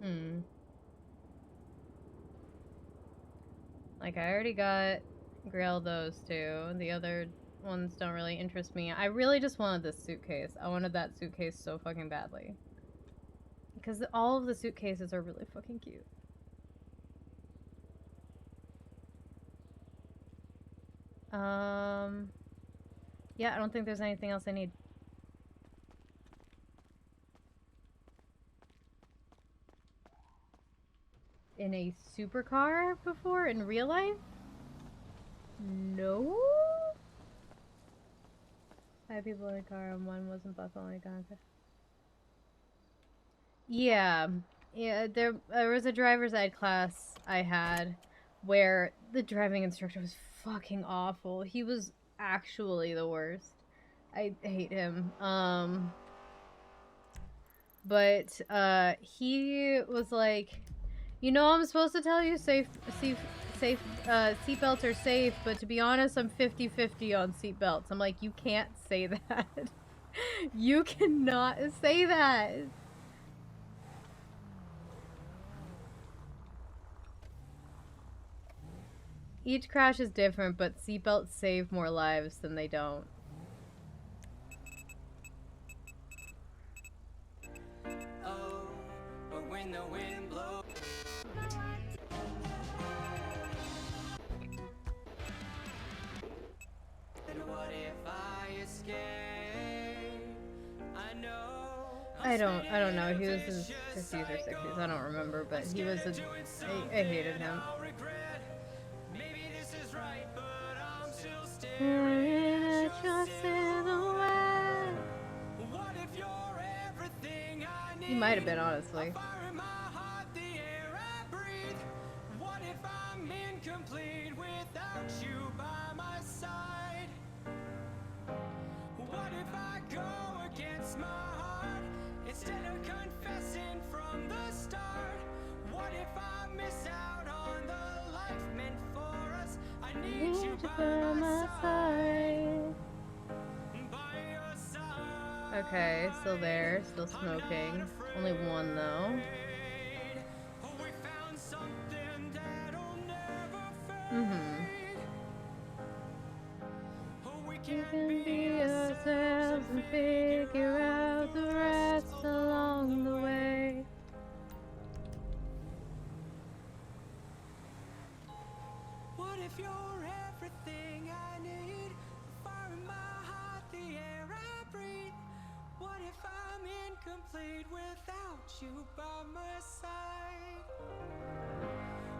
Hmm. Like, I already got Grail those two. The other ones don't really interest me. I really just wanted this suitcase. I wanted that suitcase so fucking badly. Because all of the suitcases are really fucking cute. Yeah, I don't think there's anything else I need. In a supercar before in real life? No? 5 people in a car and one wasn't buffaloing gone. Yeah. Yeah, there was a driver's ed class I had where the driving instructor was fucking awful. He was actually the worst. I hate him. But he was like, you know, I'm supposed to tell you seatbelts are safe, but to be honest, I'm 50-50 on seatbelts. I'm like, you can't say that. You cannot say that. Each crash is different, but seatbelts save more lives than they don't. Oh, but when the wind blows. And what if I escape? I don't know. He was in his 50s or 60s. I don't remember, but he was a. I hated him. He might have been, honestly. What if I'm incomplete without you by my side? What if I go against my heart instead of confessing from the start? What if I miss out on the life meant for us? I need you by my side. By your side. Okay, still there, still smoking. Only one though. We found something that'll never Mm-hmm. We can be ourselves and figure out the rest along the way. What if you're everything I need? The fire in my heart, the air I breathe. What if I'm incomplete without you by my side?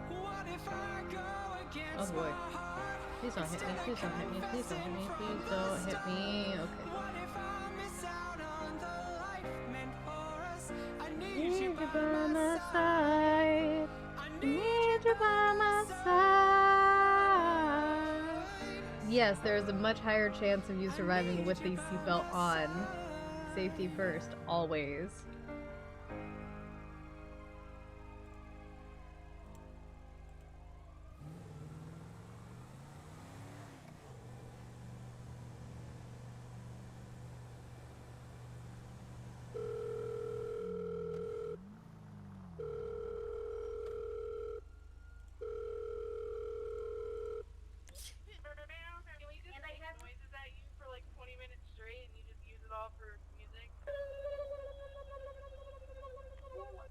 What if I go against my heart? Please don't hit me, please don't hit me, please don't hit me, please don't hit me. Okay. What if I miss out on the life meant for us? I Need need you you by my side. Need you by my side. Yes, there is a much higher chance of you surviving with the seatbelt on. Safety first, always.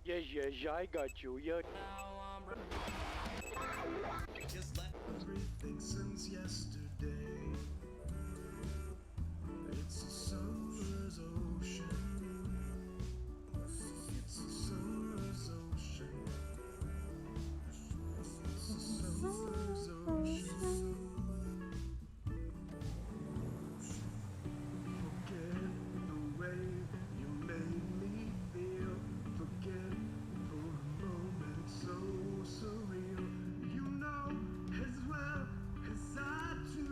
Yes, I got you. Yeah. Everything since yesterday. It's a summer's ocean. It's a summer's ocean. It's a summer's ocean. Forget the way you made me feel. Forget for a moment so surreal. You know as well as I do,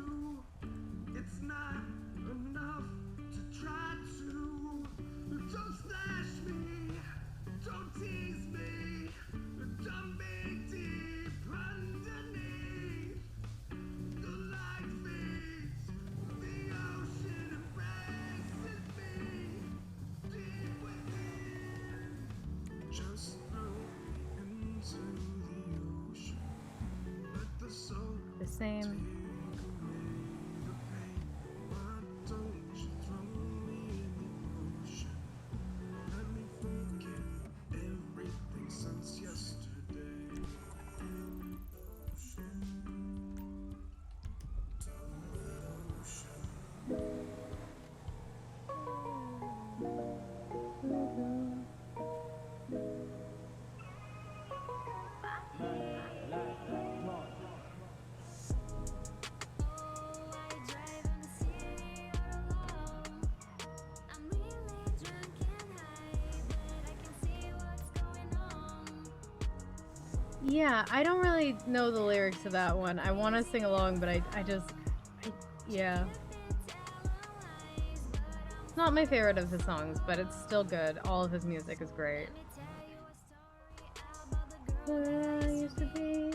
it's not enough to try to. Don't slash me, don't tease me, dump me deep underneath. same. Yeah, I don't really know the lyrics to that one. I want to sing along, but yeah. It's not my favorite of his songs, but it's still good. All of his music is great. Where I used to be.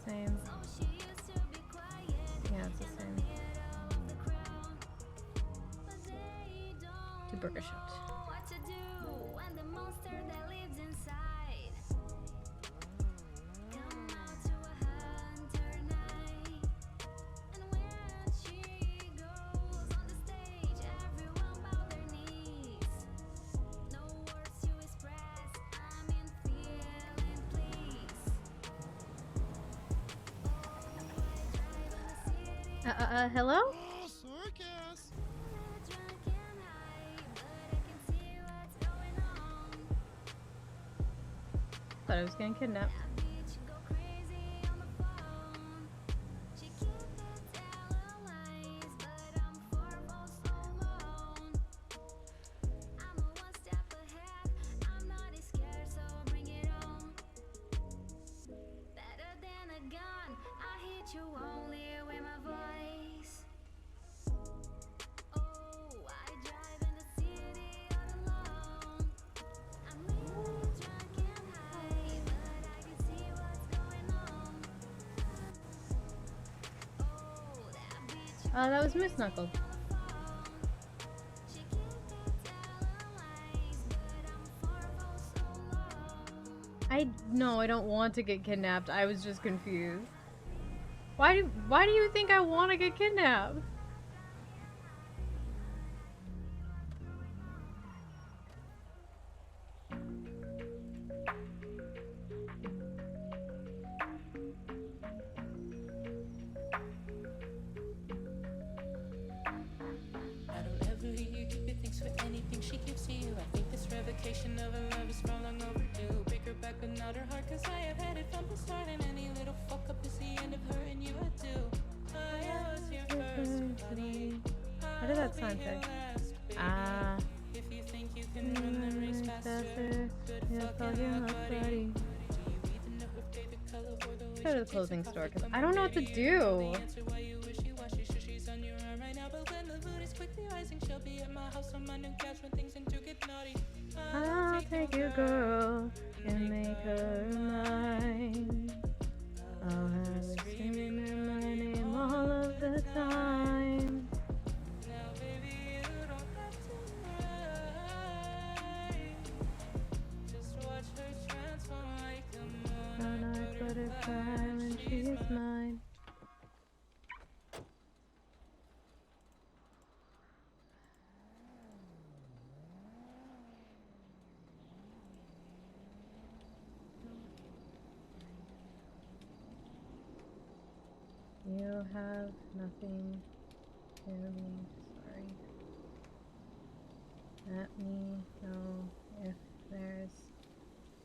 Same. Yeah, it's the same. To British it. Hello? Oh, circus! Thought I was getting kidnapped. That was Moose Knuckle. No, I don't want to get kidnapped. I was just confused. Why do you think I want to get kidnapped? What did that sign say? Go to the clothing store because I don't know what to do. I'll take your girl and make her mine. I'll have her screaming my name all of the time. And I put her cry when she's mine. You have nothing to be sorry. Let me know if there's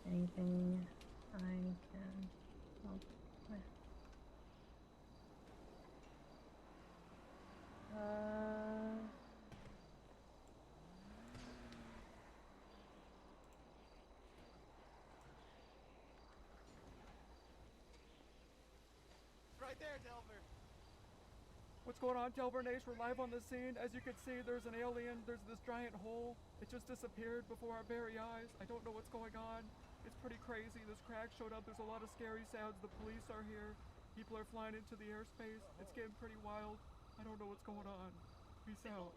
anything I can help with. Right there, Delver. What's going on, Delver Nation? We're live on the scene. As you can see, there's an alien. There's this giant hole. It just disappeared before our very eyes. I don't know what's going on. It's pretty crazy. This crack showed up. There's a lot of scary sounds. The police are here. People are flying into the airspace. It's getting pretty wild. I don't know what's going on. Peace out.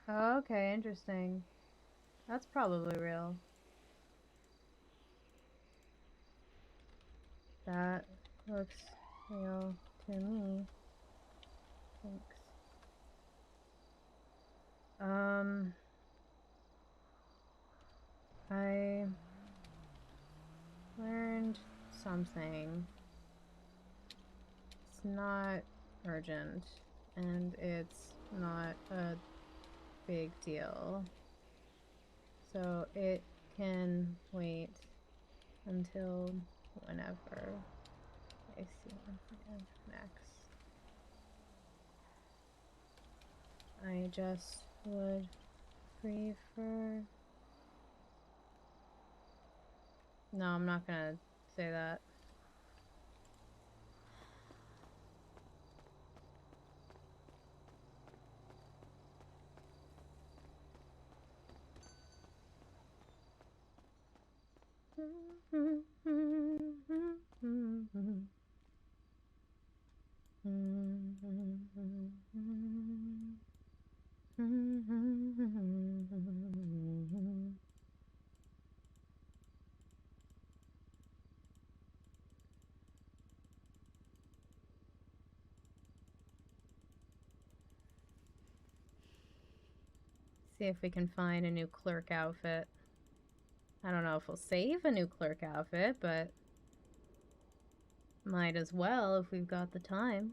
Oh, okay, interesting. That's probably real. That looks real to me. Thanks. I learned something. It's not urgent, and it's not a big deal. So it can wait until whenever I see him next. I just would prefer... No, I'm not gonna say that. See if we can find a new clerk outfit. I don't know if we'll save a new clerk outfit, but might as well if we've got the time.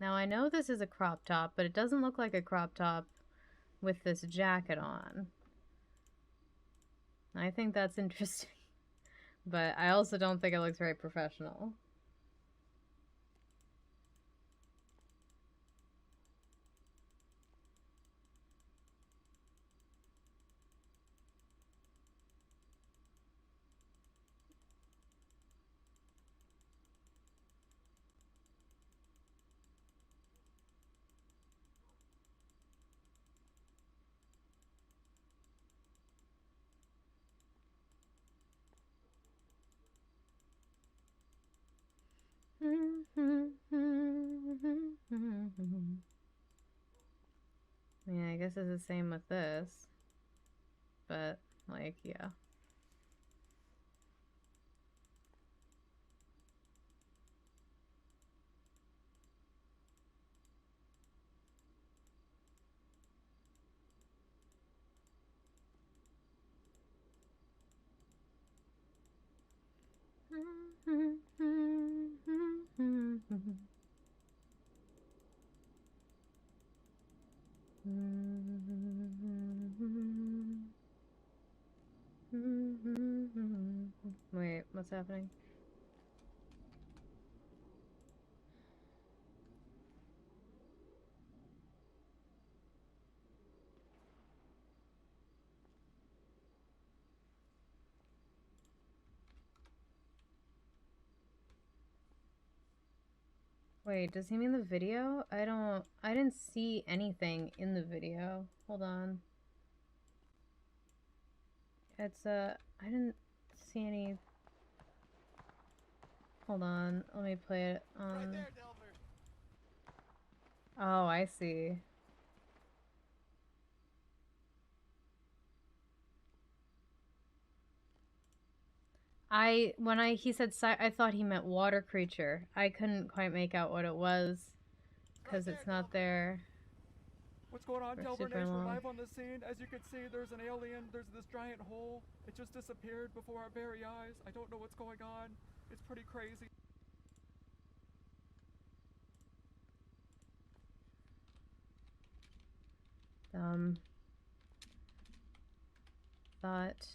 Now I know this is a crop top, but it doesn't look like a crop top with this jacket on. I think that's interesting. But I also don't think it looks very professional. Yeah, I guess it's the same with this. But, like, yeah. Wait, what's happening? Wait, does he mean the video? I didn't see anything in the video. Hold on. It's, I didn't see any... Hold on, let me play it on... Right there, Delver. Oh, I see. He said I thought he meant water creature. I couldn't quite make out what it was because it's not there. What's going on, Delver Nation? We're live on the scene. As you can see, there's an alien. There's this giant hole. It just disappeared before our very eyes. I don't know what's going on. It's pretty crazy. Thought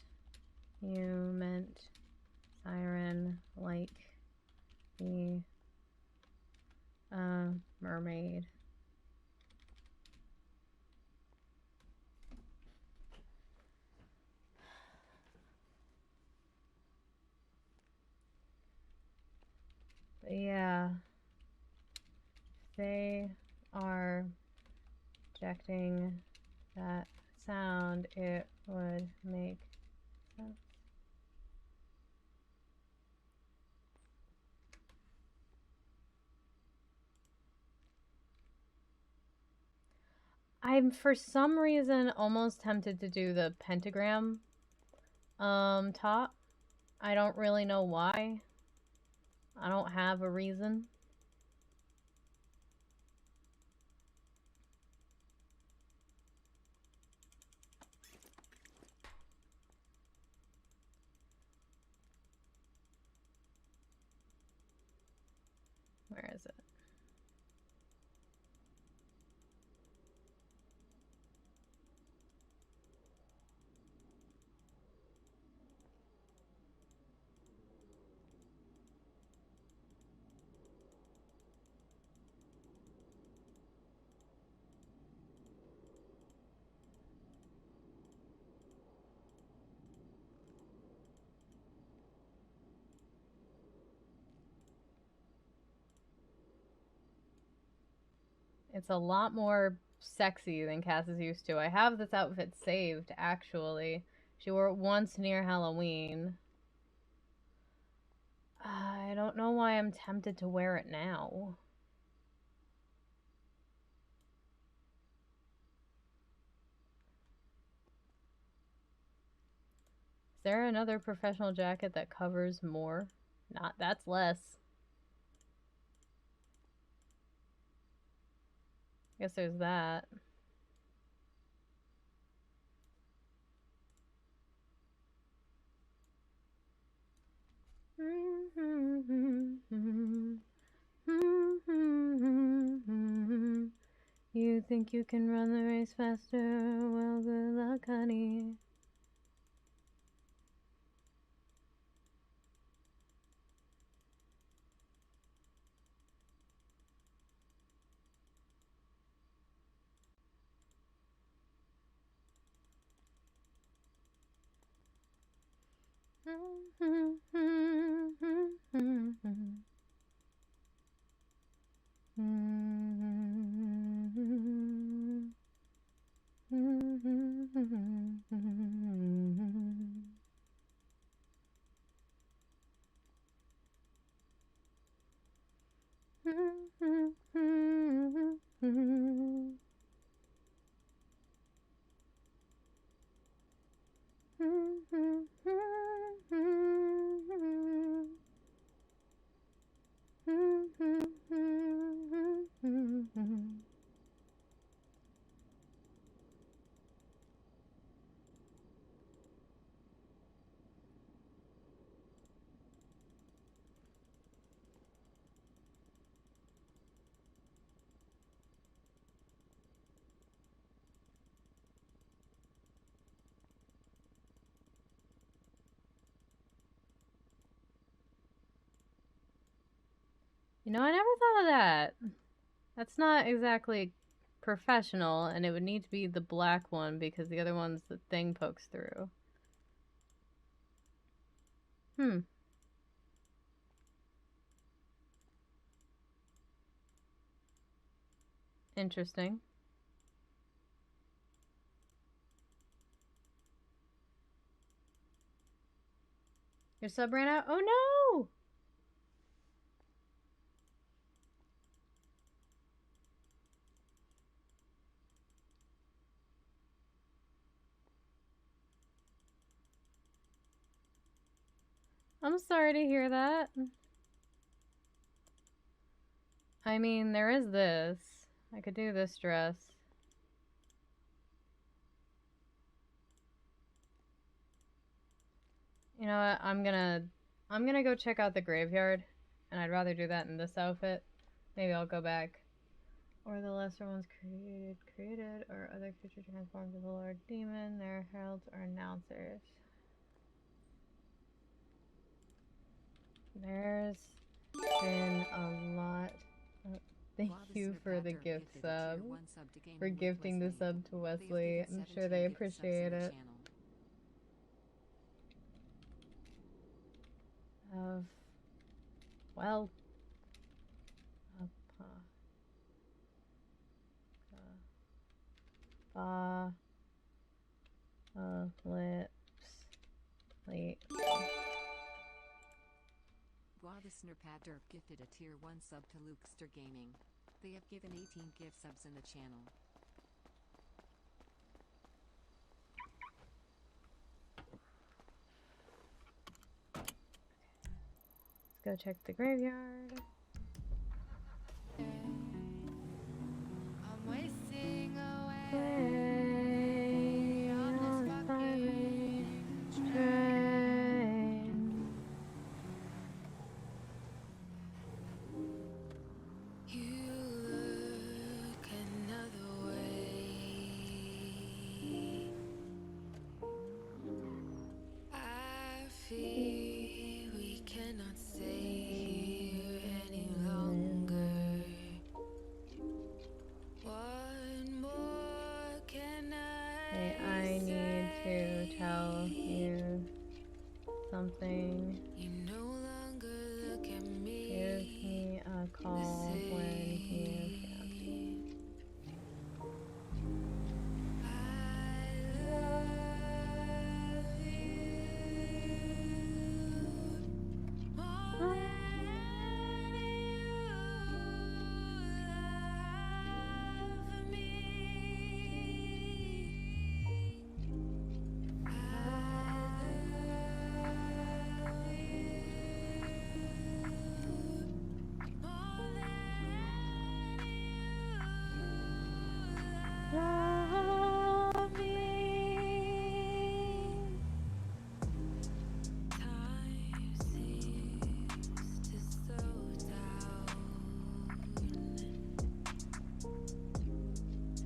you meant siren like the mermaid. they are projecting that sound, it would make sense. I'm for some reason almost tempted to do the pentagram top. I don't really know why. I don't have a reason. Where is it? It's a lot more sexy than Cass is used to. I have this outfit saved, actually. She wore it once near Halloween. I don't know why I'm tempted to wear it now. Is there another professional jacket that covers more? Not, that's less. Guess there's that. You think you can run the race faster? Well, good luck, honey. You know, I never thought of that. That's not exactly professional, and it would need to be the black one because the other one's the thing pokes through. Interesting. Your sub ran out? Oh no! I'm sorry to hear that. I mean, there is this. I could do this dress. You know what? I'm gonna go check out the graveyard, and I'd rather do that in this outfit. Maybe I'll go back. Or the lesser ones created, or other creature transformed to the Lord Demon, their heralds or announcers. There's been a lot. Thank you for the gift sub. For gifting the sub to Wesley. I'm sure they appreciate it. Well, Lips. Wait. Listener Pat Derp gifted a tier 1 sub to Lukester Gaming. They have given 18 gift subs in the channel. Let's go check the graveyard. I'm wasting away on this fucking train. You look another way. I fear we cannot stay here any longer. What more can Hey, I need to tell you something. You no longer look at me. Give me a call when you can. Love me. Time seems to slow down.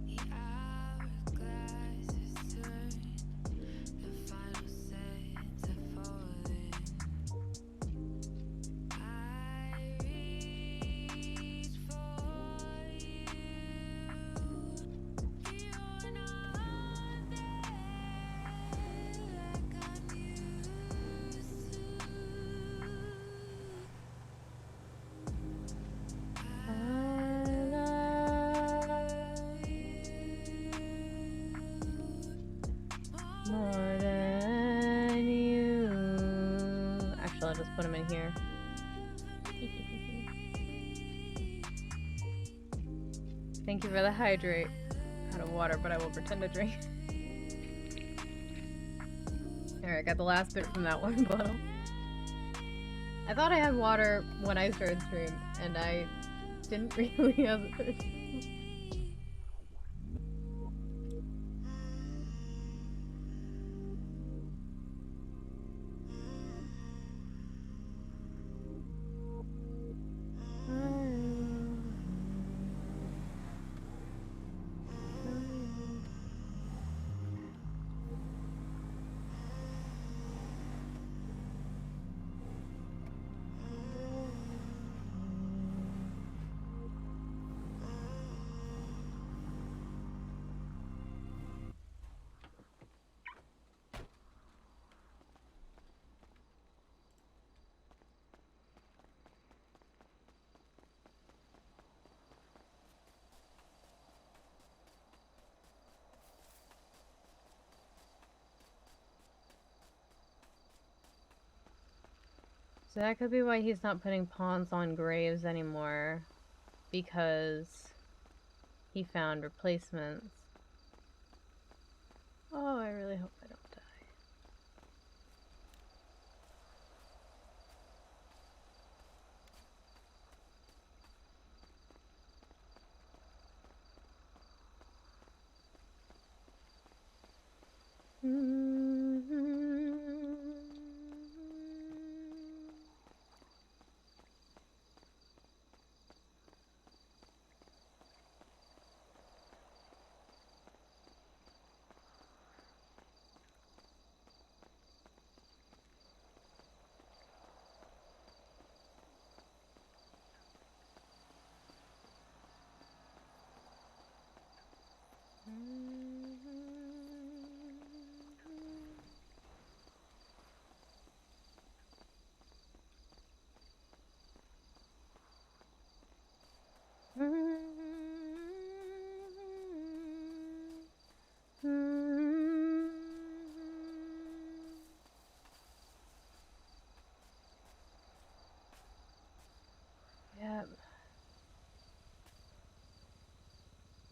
The hourglass has turned. The final sands have fallen. I reach for you. You're not there like I'm used to. I love more than you. Actually, I'll just put him in here. Thank you for the hydrate. Out of water, but I will pretend to drink. Alright, got the last bit from that one bottle. I thought I had water when I started stream, and I didn't really have it. So that could be why he's not putting pawns on graves anymore, because he found replacements. Oh, I really hope I don't die.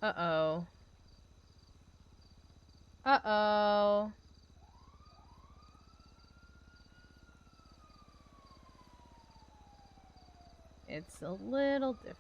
Uh-oh. Uh-oh. It's a little different.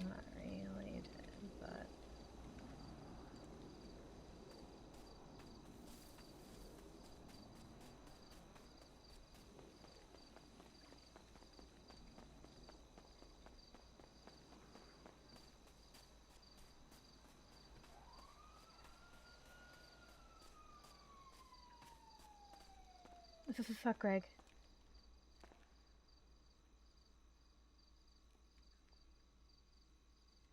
Not related, but... Fuck, Greg.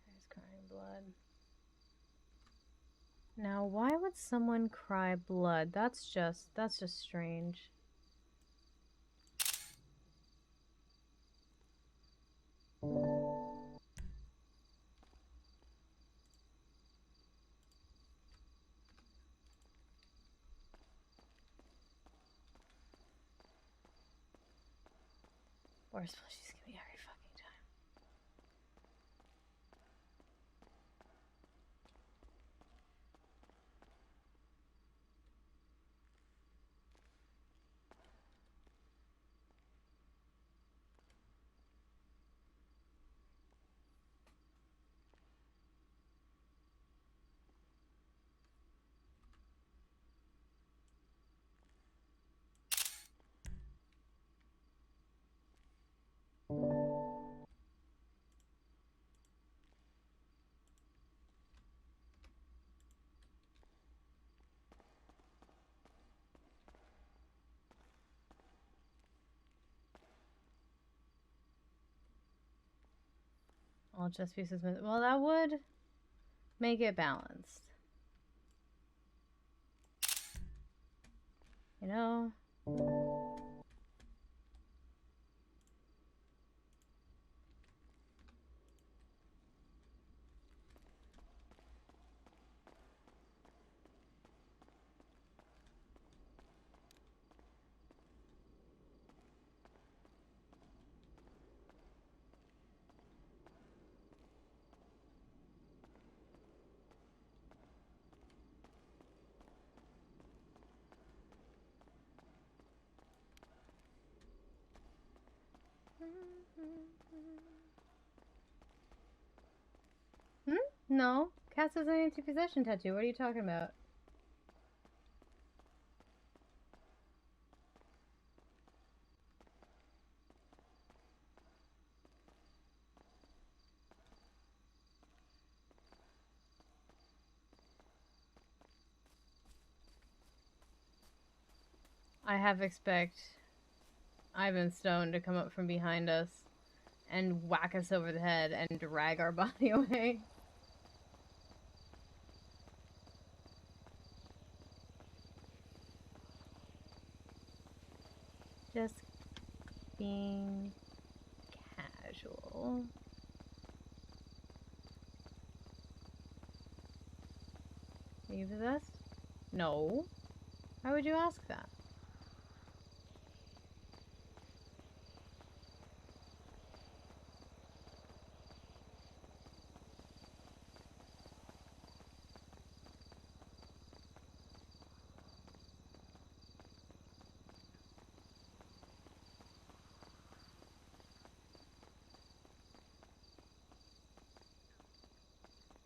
There's crying blood. Now, why would someone cry blood? That's just strange. Or she's gonna be every fucking time. All chess pieces. Well, that would make it balanced. You know? Hmm? No. Cass has an anti-possession tattoo. What are you talking about? I have expect Ivan Stone to come up from behind us and whack us over the head and drag our body away. Just being casual. Are you possessed? No. Why would you ask that?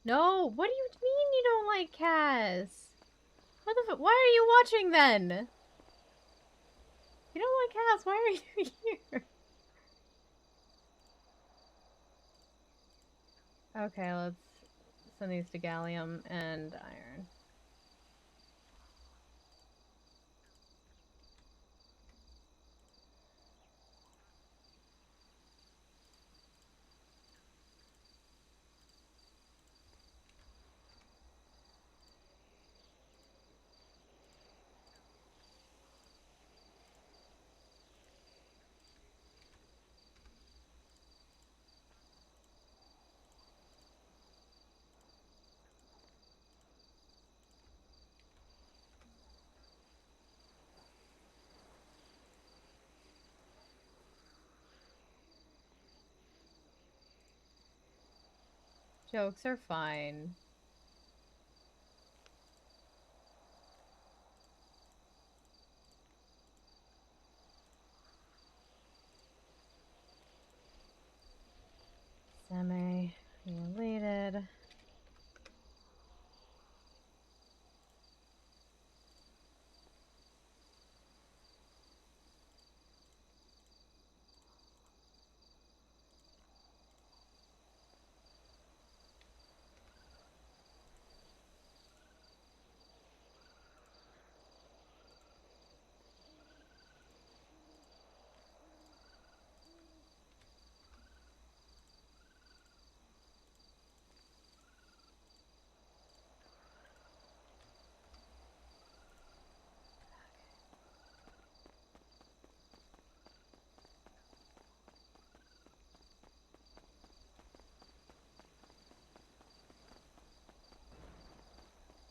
No, what do you mean you don't like Cass? What the why are you watching then? You don't like Cass, why are you here? Okay, let's send these to gallium and iron. Jokes are fine. Semi-related.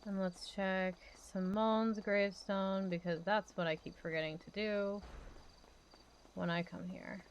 And let's check Simone's gravestone, because that's what I keep forgetting to do when I come here.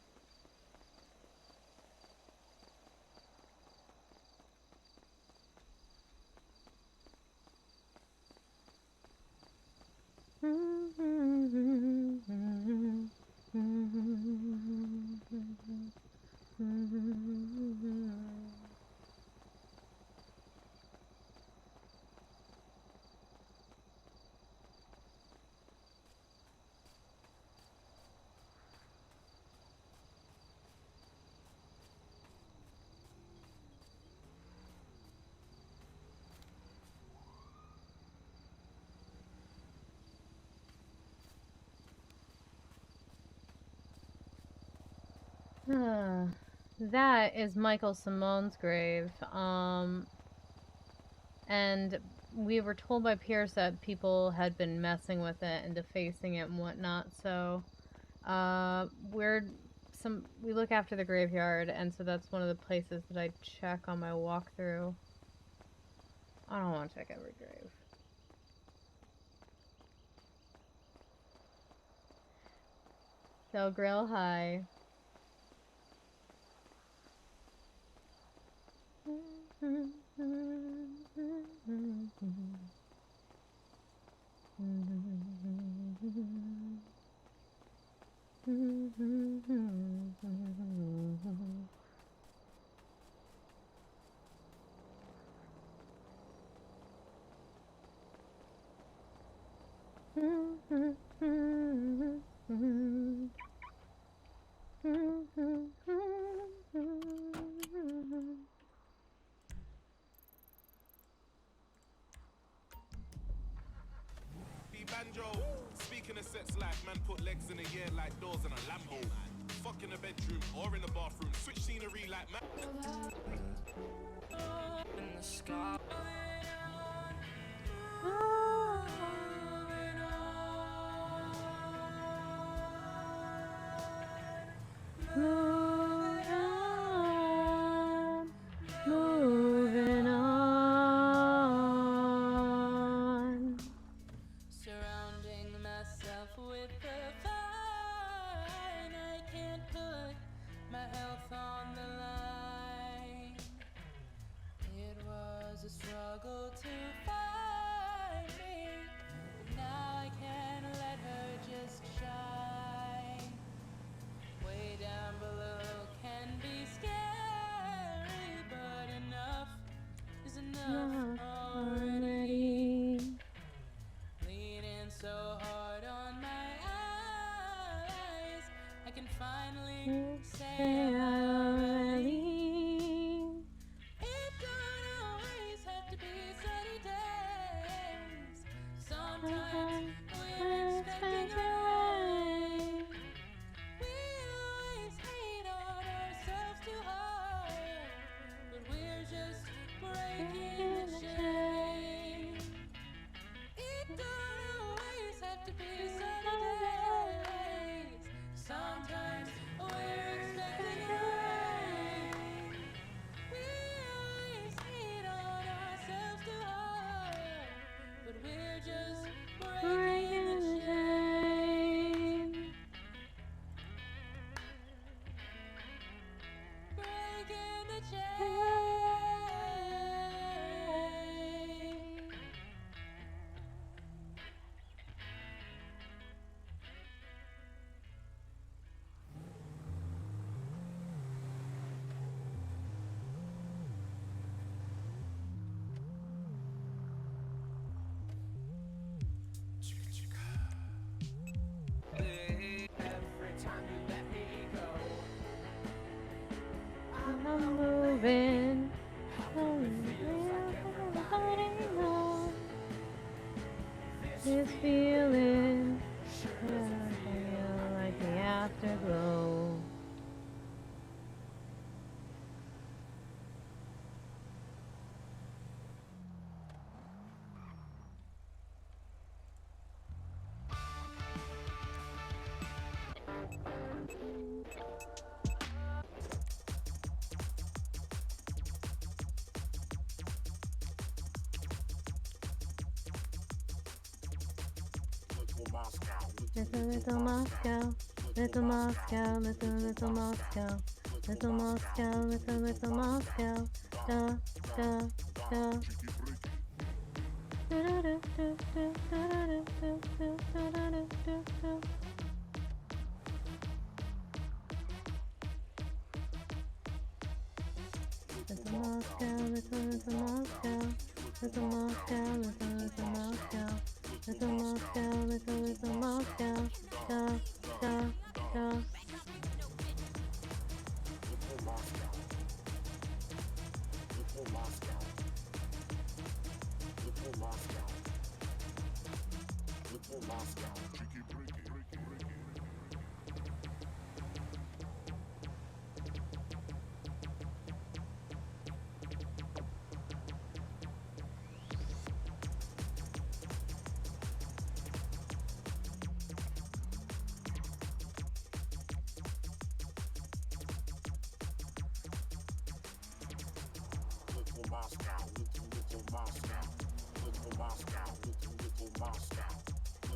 That is Michael Simone's grave. And we were told by Pierce that people had been messing with it and defacing it and whatnot. So, we look after the graveyard, and so that's one of the places that I check on my walkthrough. I don't want to check every grave. So, Grill, hi. Banjo, speaking of sex life, man put legs in the air like doors in a Lambo. Fuck in the bedroom or in the bathroom, switch scenery like man. In the sky. Moving on. Surrounding myself with the fine. I can't put my health on the line. It was a struggle to find me. Now I can't let her just shine. Way down below can be scary, but enough is enough already. Leaning so hard on my eyes, I can finally say I already. It don't always have to be sunny days. Sometimes we're expecting rain. We always hate on ourselves too hard, but we're just breaking the chain. It don't always have to be sunny days. Sometimes we're expecting little Moscow, little Moscow, little Moscow, little Moscow, little Moscow, da da da. Little Moscow, little Moscow, little Moscow, little Moscow, little Moscow, little Moscow, da da da.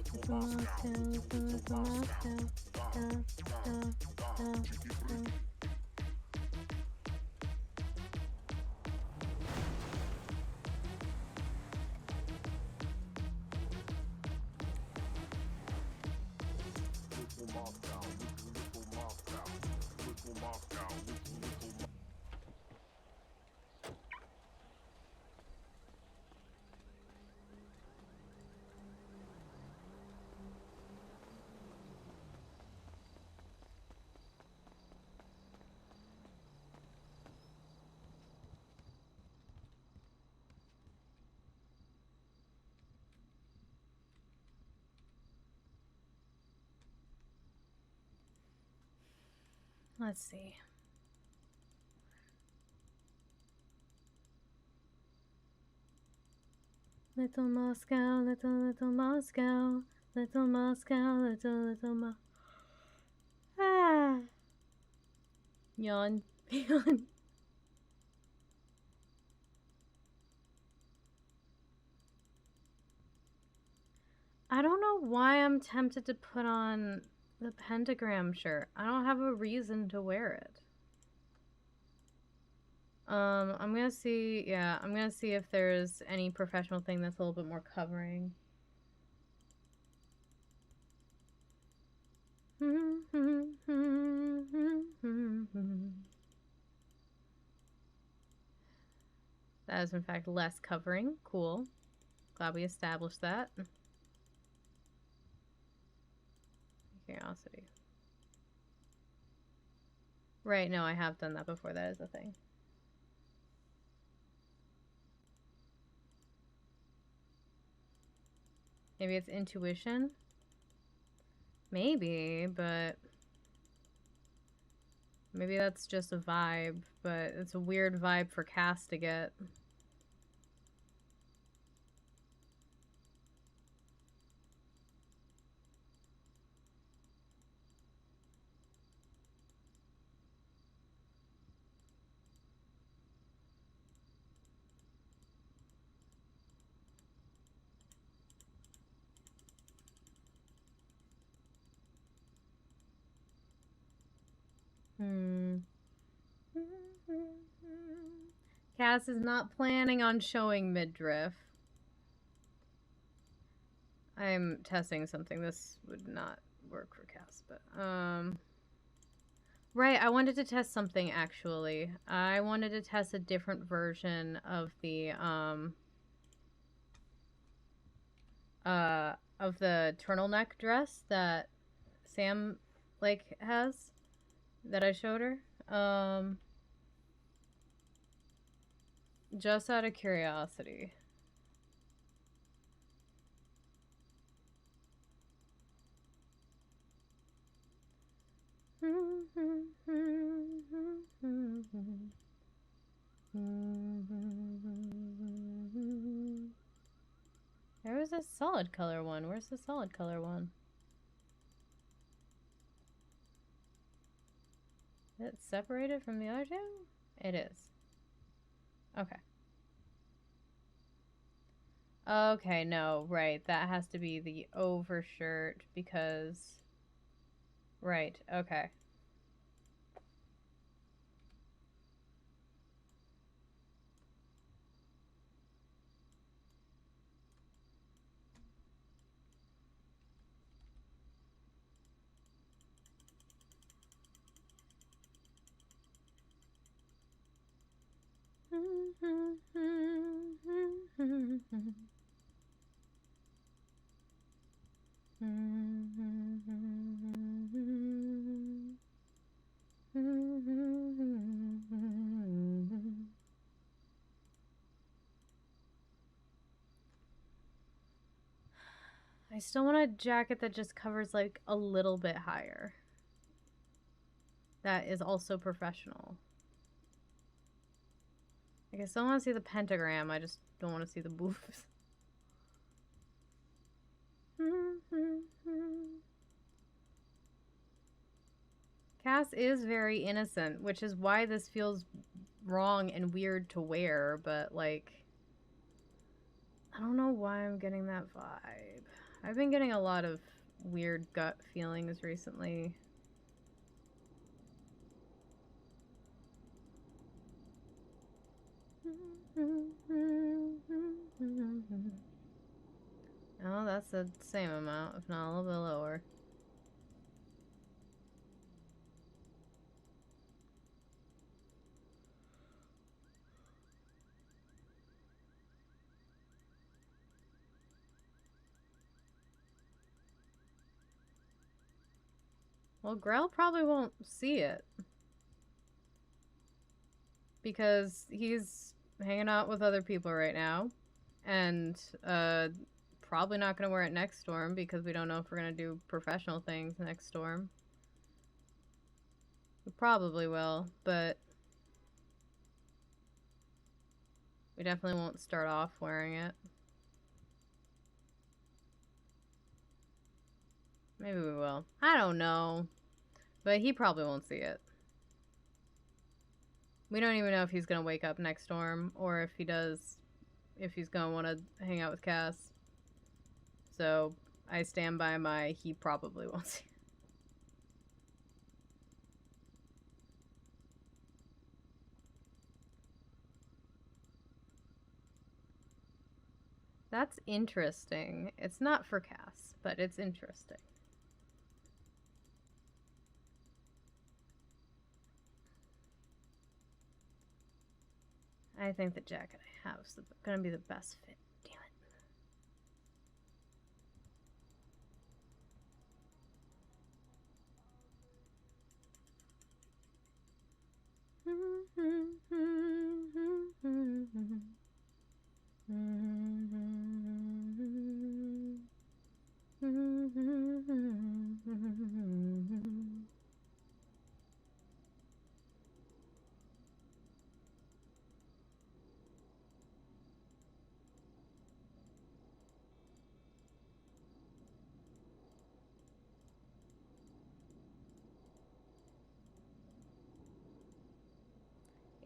Little Moscow, little Moscow, da da da da. Let's see. Little Moscow, little Moscow, little Moscow, little Mo. Ah. Yawn. Yawn. I don't know why I'm tempted to put on the pentagram shirt. I don't have a reason to wear it. I'm gonna see, yeah, I'm gonna see if there's any professional thing that's a little bit more covering. That is in fact less covering. Cool. Glad we established that. Curiosity. Right, no, I have done that before. That is a thing. Maybe it's intuition? Maybe, but maybe that's just a vibe, but it's a weird vibe for Cass to get. Cass is not planning on showing midriff. I'm testing something. This would not work for Cass, but right, I wanted to test something actually. I wanted to test a different version of the turtleneck dress that Sam like has that I showed her. Just out of curiosity. There was a solid color one. Where's the solid color one? Is it separated from the other two? It is. Okay. Okay, no, right. That has to be the overshirt because... Right, okay. I still want a jacket that just covers like a little bit higher. That is also professional. Like, I still want to see the pentagram, I just don't want to see the boobs. Cass is very innocent, which is why this feels wrong and weird to wear, but like... I don't know why I'm getting that vibe. I've been getting a lot of weird gut feelings recently. Oh, that's the same amount, if not a little bit lower. Well, Grell probably won't see it. Because he's hanging out with other people right now. And, probably not going to wear it next storm because we don't know if we're going to do professional things next storm. We probably will, but we definitely won't start off wearing it. Maybe we will. I don't know. But he probably won't see it. We don't even know if he's going to wake up next storm or if he does, if he's going to want to hang out with Cass. So I stand by my he probably won't see it. That's interesting. It's not for Cass, but it's interesting. I think the jacket I have is going to be the best fit. Damn it.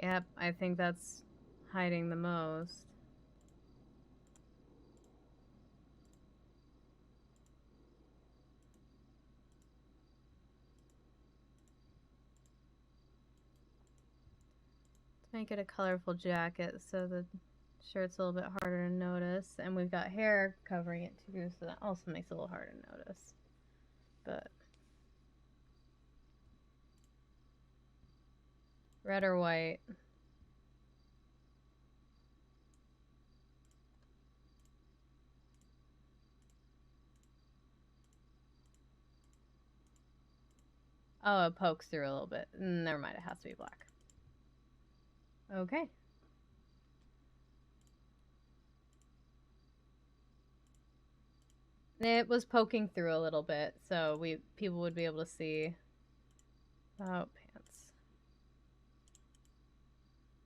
Yep, I think that's hiding the most. Let's make it a colorful jacket so the shirt's a little bit harder to notice. And we've got hair covering it too, so that also makes it a little harder to notice. But red or white? Oh, it pokes through a little bit. Never mind, it has to be black. Okay. It was poking through a little bit, so people would be able to see. Oh, pants.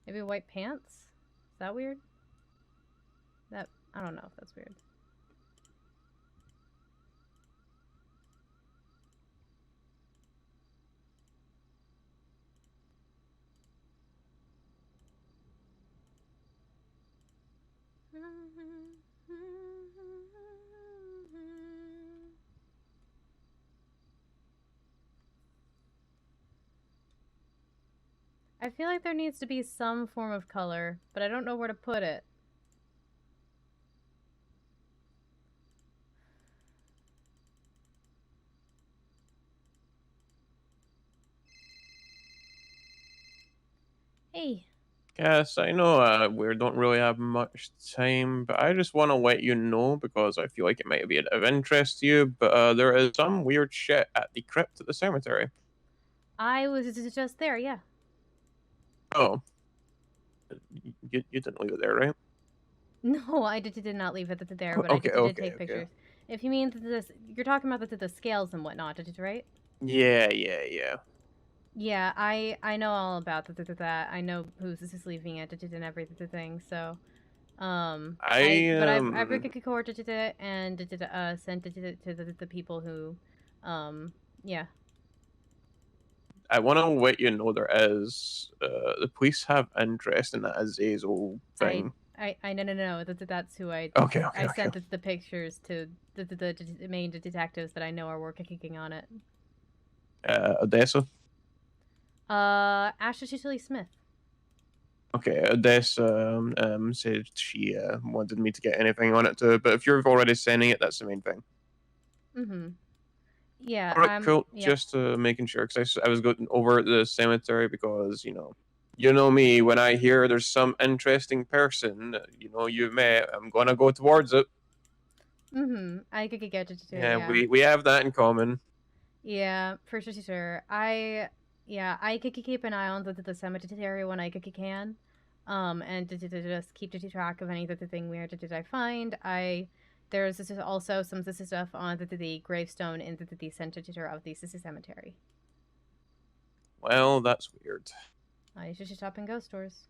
Maybe white pants? Is that weird? I don't know if that's weird. I feel like there needs to be some form of color, but I don't know where to put it. Hey. Yes, I know we don't really have much time, but I just want to let you know because I feel like it might be of interest to you. But there is some weird shit at the crypt at the cemetery. I was just there, yeah. Oh, you didn't leave it there, right? No, I did not leave it there, but Okay, I did okay, take okay. pictures. If you mean this, you're talking about the scales and whatnot, right? Yeah, yeah, yeah. Yeah, I know all about that. I know who's leaving it and everything. So, I've recorded it and sent it to the people who, yeah. I want to let you know there is the police have interest in that Azazel thing. No. That's who I. Okay, I sent the pictures to the main detectives that I know are working on it. Odessa. Ashley Cicely Smith. Okay, Odessa said she wanted me to get anything on it too, but if you're already sending it, that's the main thing. Mm-hmm. Yeah. All right, cool. Yep. Just making sure, because I was going over at the cemetery because you know me. When I hear there's some interesting person you've met, I'm gonna go towards it. Mm-hmm. I could get it too. Yeah, Yeah. we have that in common. Yeah, for sure. I could keep an eye on the cemetery when I can, and to just keep track of any thing weird that I find. There's also some stuff on the gravestone in the center of the cemetery. Well, that's weird. I should shop in ghost stores.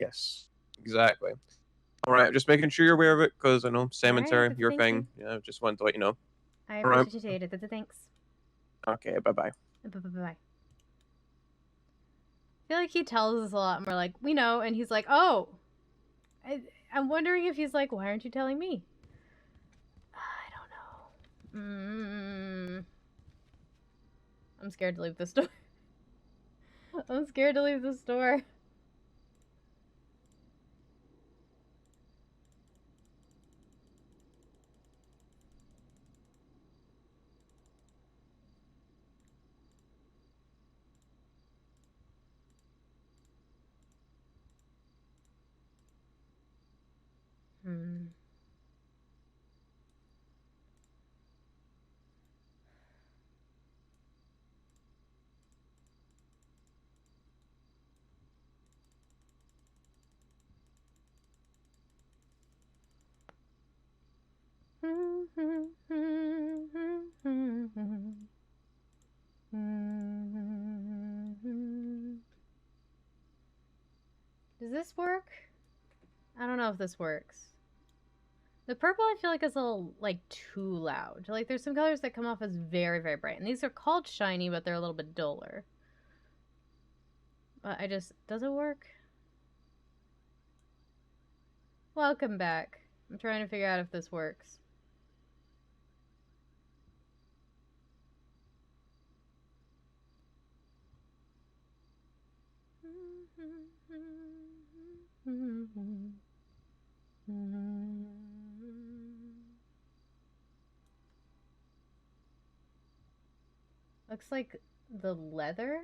Yes, exactly. All right, just making sure you're aware of it because I know cemetery, Alright, your thank thing. you. Yeah, just wanted to let you know. I All right. appreciate it. Thanks. Okay, bye bye. Bye. I feel like he tells us a lot more like, we know, and he's like, oh. I'm wondering if he's like, why aren't you telling me? I don't know. I'm scared to leave the store. I'm scared to leave the store. Does this work? I don't know if this works. The purple I feel like is a little, like, too loud. Like, there's some colors that come off as very, very bright. And these are called shiny, but they're a little bit duller. But does it work? Welcome back. I'm trying to figure out if this works. Looks like the leather?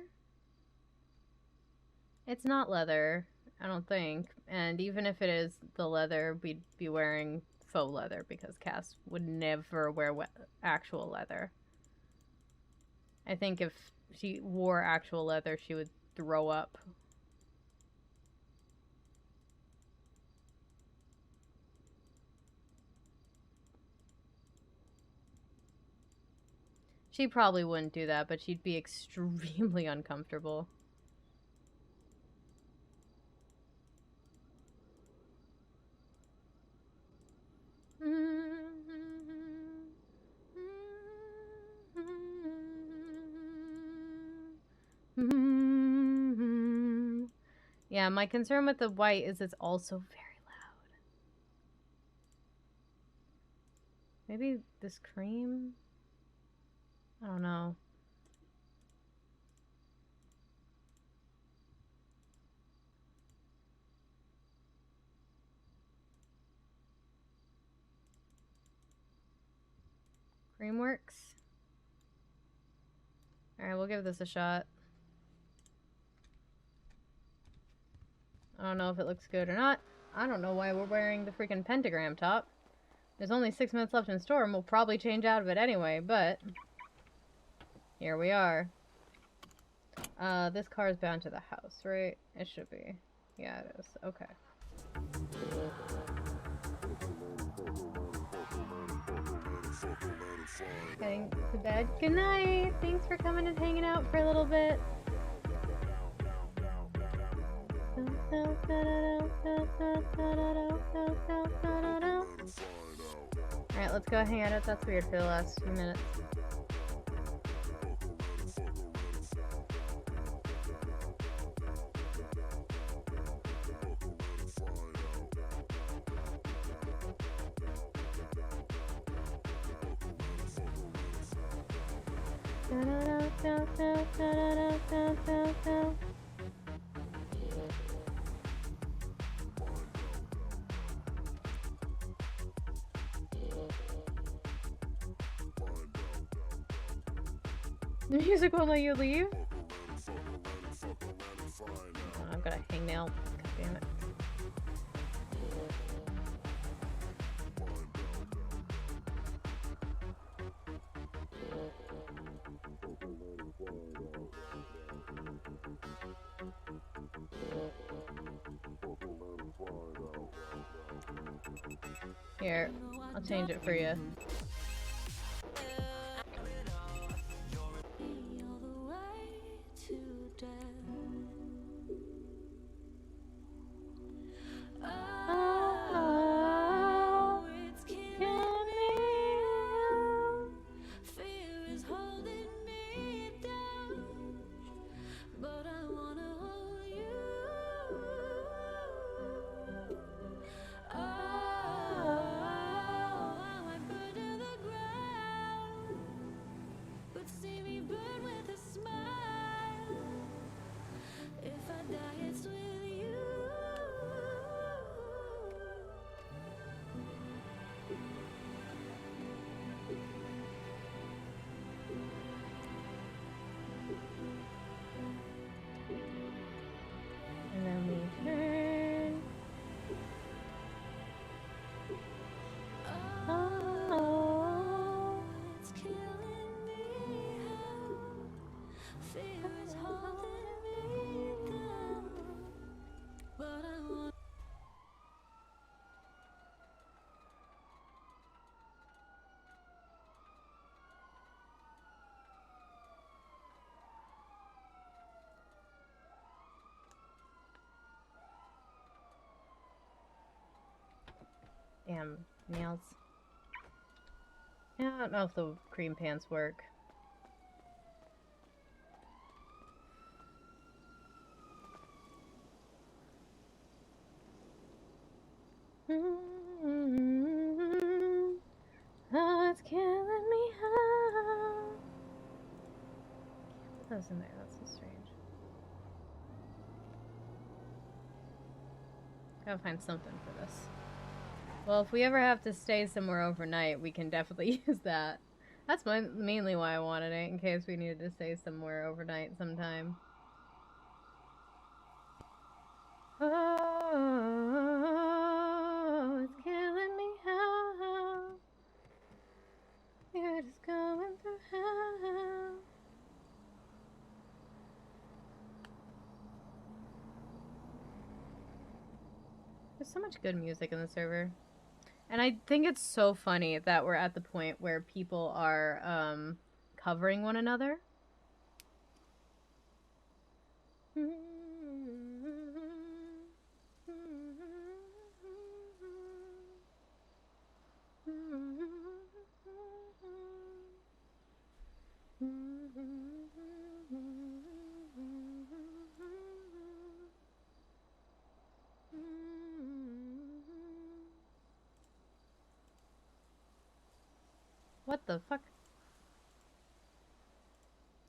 It's not leather, I don't think. And even if it is the leather, we'd be wearing faux leather because Cass would never wear actual leather. I think if she wore actual leather, she would throw up. She probably wouldn't do that, but she'd be extremely uncomfortable. Yeah, my concern with the white is it's also very loud. Maybe this cream? I don't know. Frameworks. Alright, we'll give this a shot. I don't know if it looks good or not. I don't know why we're wearing the freaking pentagram top. There's only 6 minutes left in store, and we'll probably change out of it anyway, but... here we are. This car is bound to the house, right? It should be. Yeah, it is. Okay. Heading to bed. Good night! Thanks for coming and hanging out for a little bit. Alright, let's go hang out. That's weird for the last few minutes. The music won't let you leave? Oh, I've got a hangnail. God damn it. Here, I'll change it for you. And then we turn. Oh, it's killing me how fear is holding me down. But I want. Damn, nails. Yeah, I don't know if the cream pants work. Oh, it's killing me how. Put those in there, that's so strange. Gotta find something for this. Well, if we ever have to stay somewhere overnight, we can definitely use that. That's mainly why I wanted it, in case we needed to stay somewhere overnight sometime. Oh, it's killing me how you're just going through hell. There's so much good music in the server. And I think it's so funny that we're at the point where people are covering one another. What the fuck?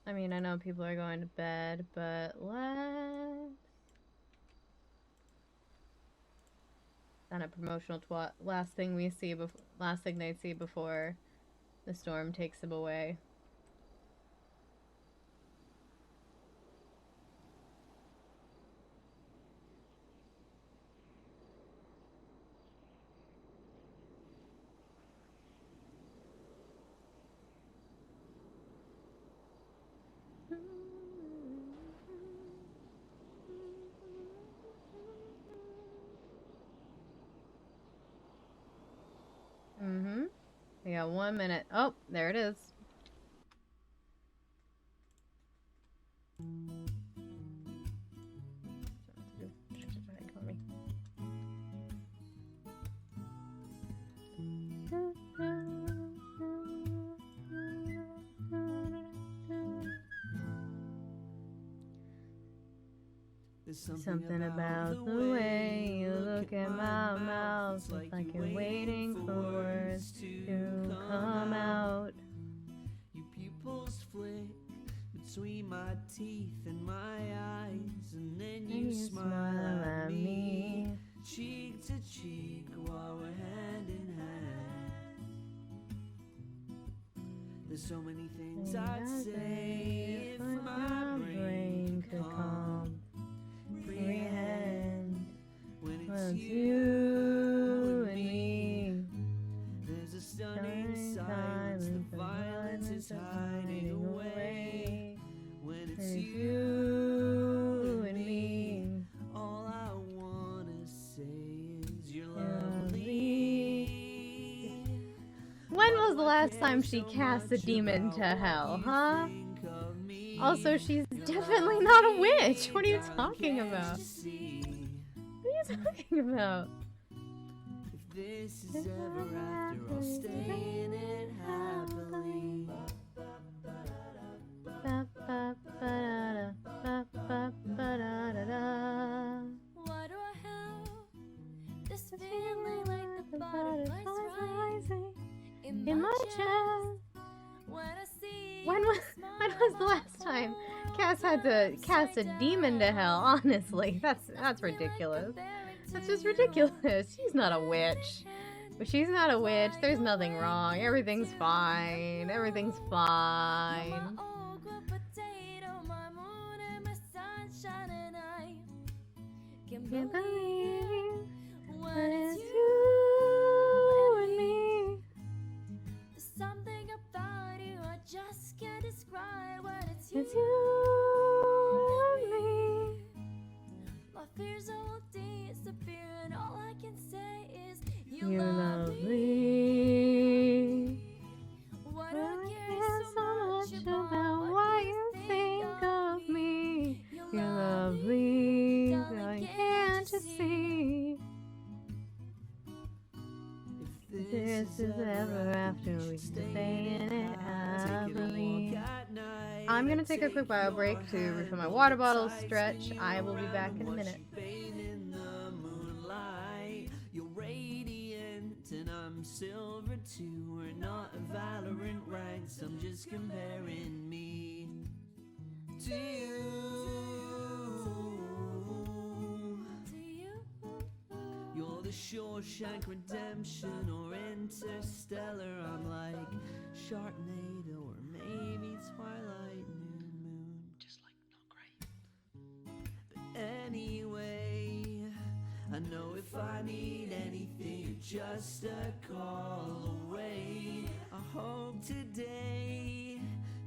I mean, I know people are going to bed, but let's... Not a promotional twat. Last thing we see before... Last thing they see before the storm takes him away. Mm-hmm. We got 1 minute. Oh, there it is. Something about the way you look at my mouth. It's like you're waiting for words to come out. Your pupils flick between my teeth and my eyes, and then you smile at me, cheek to cheek, while we're hand in hand. There's so many things I'd say if my brain could comprehend. When it's you and me, there's a stunning silence, the violence is hiding away. When it's you and me, all I wanna say is you're lovely. When was the last time she cast a demon to hell, huh? Also, she's definitely not a witch. What are you talking about? What are you talking about? If this is ever after, I'll stay in it happily. Why do I have this feeling like the butterflies rising in my chest? When was the last time Cass had to cast a demon to hell? Honestly, that's ridiculous. That's just ridiculous. She's not a witch. But she's not a witch. There's nothing wrong. Everything's fine. Everything's fine. Can't believe when it's you and me. There's something about you I just can't describe. When it's It's you you and me. my fears all disappear, and all I can say is You're lovely. Why do I care so much about what you think of me? You're lovely. I can't you see? If this is ever after, we can stay in it happily. I'm gonna take a quick bio break to refill my water bottle, stretch. I will be back in a minute. You're radiant and I'm silver too. We're not Valorant ranks, I'm just comparing me to you. You're the Shawshank Redemption or Interstellar. I'm like Sharknado or maybe Twilight New Moon. Just like not great. But anyway, I know if I need anything, you're just a call away. I hope today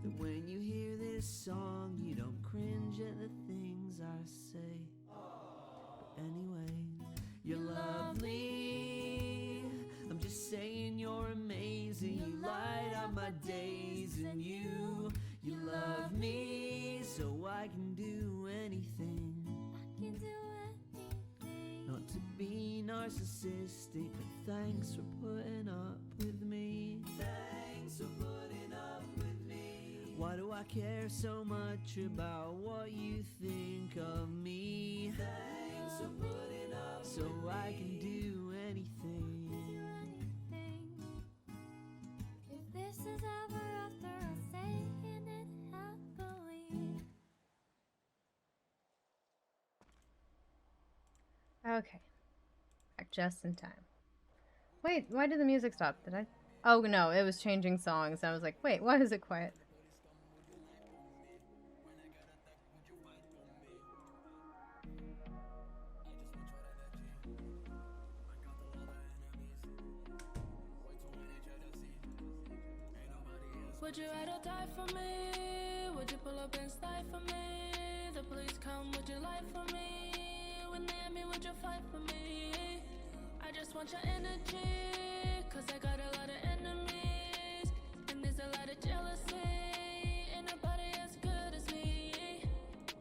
that when you hear this song, you don't cringe at the things I say. But anyway, you're lovely. I'm just saying you're amazing. You light up my days, and you love me, so I can do anything. Not to be narcissistic, but thanks for putting up with me. Thanks for putting up with me. Why do I care so much about what you think of me? Thanks for putting up so I can do anything. If this is ever after, I'll stay in it happily. Okay. Back just in time. Wait, why did the music stop? Did I? Oh no, it was changing songs. I was like, wait, why is it quiet? Would you ride or die for me? Would you pull up and slide for me? The police come, would you lie for me? When they at me, would you fight for me? I just want your energy, cause I got a lot of enemies. And there's a lot of jealousy. Ain't nobody as good as me.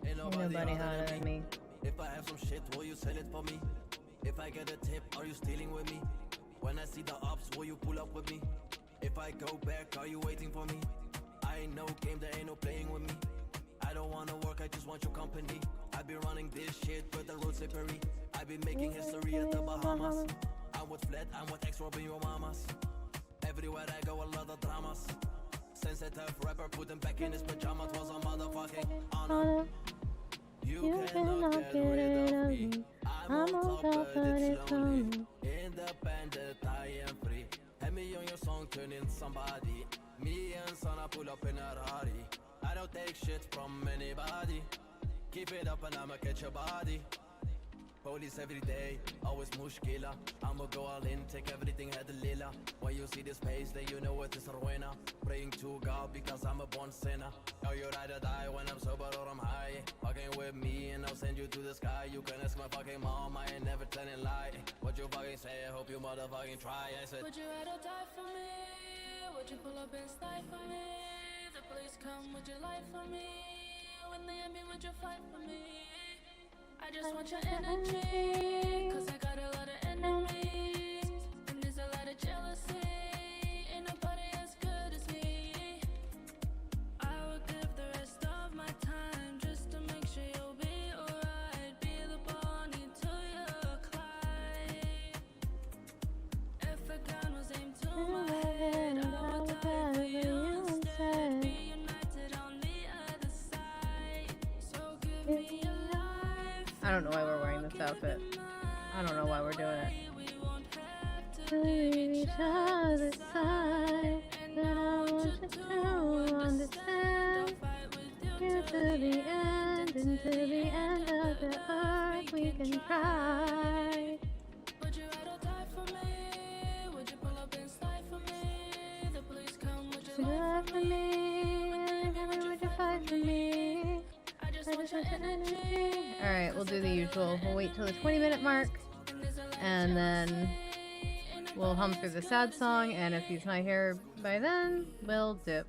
Ain't nobody hotter than me. If I have some shit, will you sell it for me? If I get a tip, are you stealing with me? When I see the ops, will you pull up with me? If I go back, are you waiting for me? I ain't no game, there ain't no playing with me. I don't wanna work, I just want your company. I be running this shit, but the road slippery. I be making history at the Bahamas. I'm with Flat, I'm with X robbing your mamas. Everywhere I go, a lot of dramas. Sensitive rapper, put him back in his pajamas. Was a motherfucking honor. You cannot get rid of me. I'm on top, but it's lonely. Independent, I am free. Have me on your song, turn in somebody. Me and Sana pull up in a Rari. I don't take shit from anybody. Keep it up and I'ma catch your body. Police every day, always mushkila. I'ma go all in, take everything, had the lila. When you see this face, then you know it is ruina. Praying to God because I'm a born sinner. Now you ride or die when I'm sober or I'm high. Fucking with me and I'll send you to the sky. You can ask my fucking mom, I ain't never telling lie. What you fucking say, I hope you motherfucking try. I said, Would you ride or die for me? Would you pull up and slide for me? The police come, would you lie for me? When they at me, would you fight for me? I just want your energy, cause I got a lot of enemies. And there's a lot of jealousy. Ain't nobody as good as me. I would give the rest of my time just to make sure you'll be alright. Be the Bonnie to your Clyde. If a gun was aimed to my head, I would die for you instead. Be united on the other side. So give me your life. I don't know why we're wearing this outfit. I don't know why we're doing it. To leave each other's side, and I want you to understand. Here to the end, and to the end of the earth we can try. Would you ride or die for me? Would you pull up and slide for me? The police come, would you lie for me? Would you fight for me? I just want your energy. Alright, we'll do the usual. We'll wait till the 20-minute mark, and then we'll hum through the sad song, and if he's not here by then, we'll dip.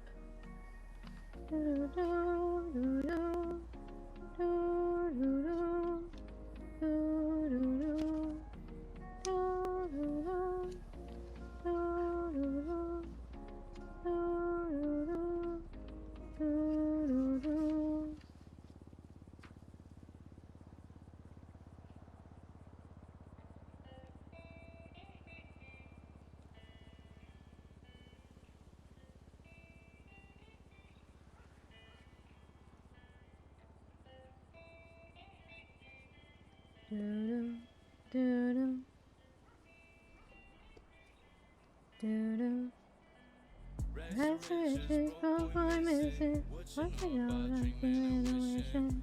That's what it is, oh boy, missing. What you know about generation?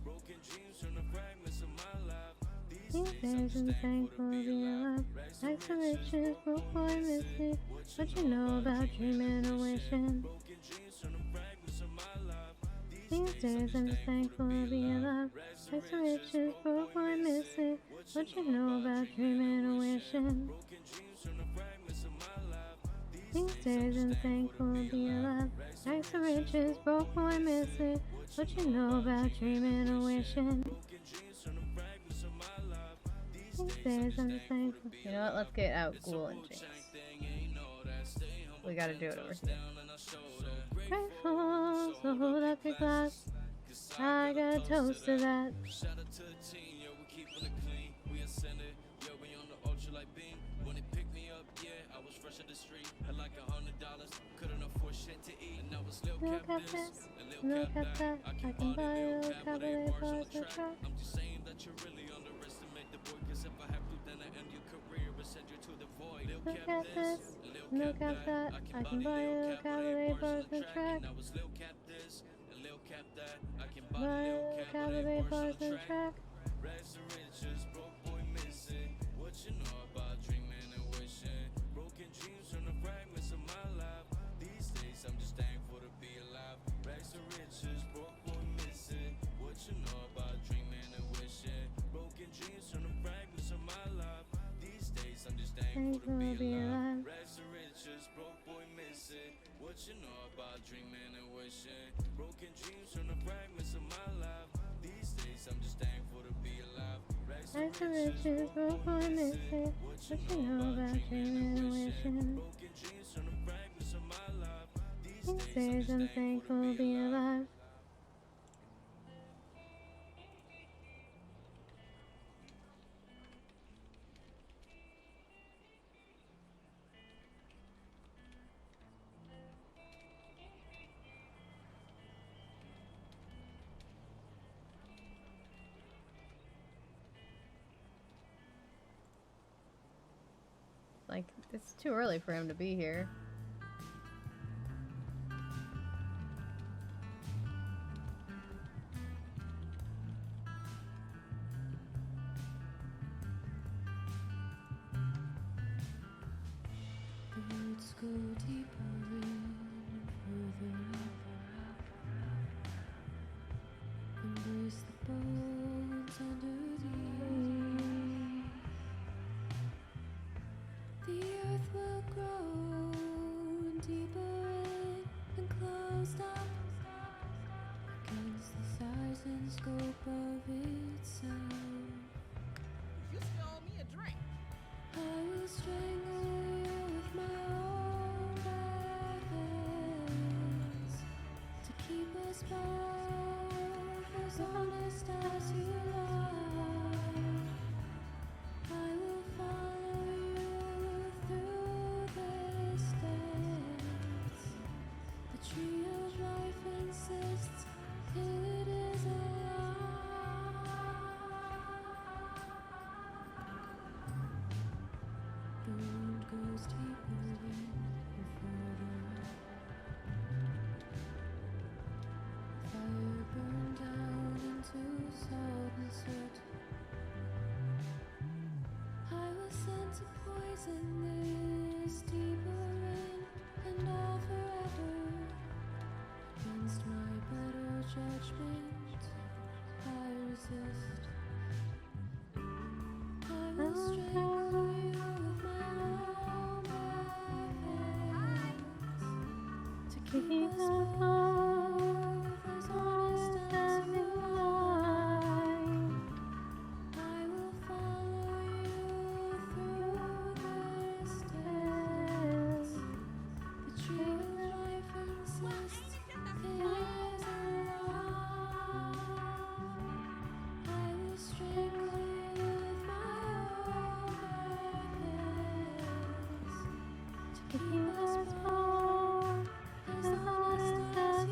These days I'm thankful to be alive. Life's the riches, broke boy, missing. What you know about dreaming or wishing? These days I'm thankful to be alive. Life's the riches, broke boy, missing. What you know about dreaming or wishing? These days I'm thankful to be alive. Life's the riches, broke boy, missing. What you know about dreaming or wishing? These days I'm thankful. You know what? Let's get out Ghoul and Jinx. We gotta do it over here. Grateful, so hold up your glass. I got a toast to that. Look at this, look at that. I can buy a little cabaret bars to try. I'm just saying that you really underestimate the boy. Cause if I have to, then I end your career and send you to the void. Look at this, No cap that. I can buy a little cabaret bars and track. Buy a little cabaret bars and track. Rags to riches, broke boy missing. What you know about dreaming and wishing? Broken dreams from the fragments of my life. These days I'm just thankful to be alive. Rags to riches, broke boy missing. What you know about dreaming and wishing? Broken dreams from the fragments of my life. These days I'm just thankful to be alive. Rags to riches, broke boy missing. What you know about dreaming and wishing? Broken dreams from the fragments of my life. These days I'm just thankful to be alive. Rags to riches, broke boy missing. What you know about dreaming and wishing? Broken dreams from the fragments of my life. These days I'm thankful to be alive. Like, it's too early for him to be here. Roots go deeper in, further up. Embrace the bones underneath. The earth will grow deeper in and closed up against the size and scope of itself. You stole me a drink. I will strangle you with my own bare hands to keep us both as honest as you like. I will follow you through this dance. The tree of life insists it is alive. The wound goes deeper in and further up. Fire burned down into salt and soot. I will send to poison this deeper in and all forever. Against my better judgment, I resist. I will strangle you with my own bare hands to keep us both as honest as you like. I will follow you through this dance. The tree of life insists it is alive. I will strangle you with my own bare hands to keep us both as honest as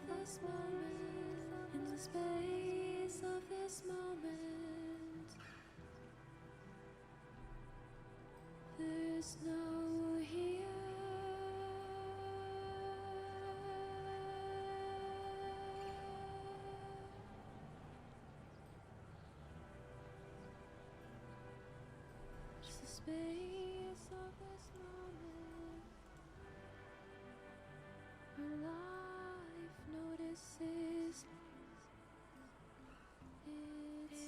this moment, in the space of this moment, there's no here. Just the space of this moment, where life notices it's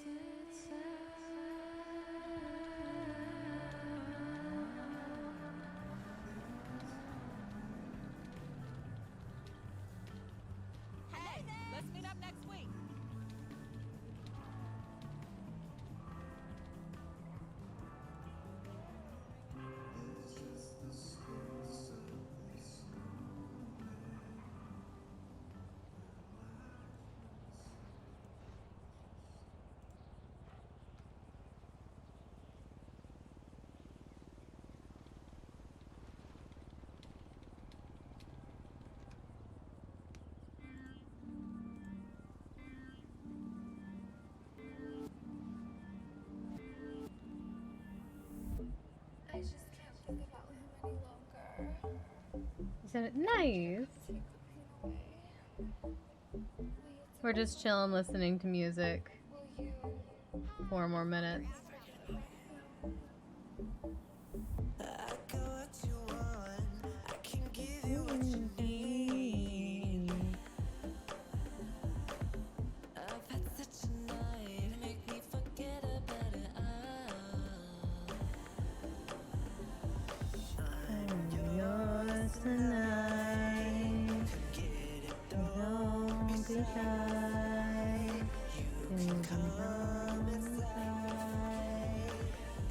Hey, let's meet up next week. I just can't think about him any longer. Is that nice? Take the pain away. We're just chilling, listening to music. 4 more minutes. I got what you want. I can give you what you need. I've had such a night, make me forget about it all. I'm yours tonight. Don't be shy. You can come inside.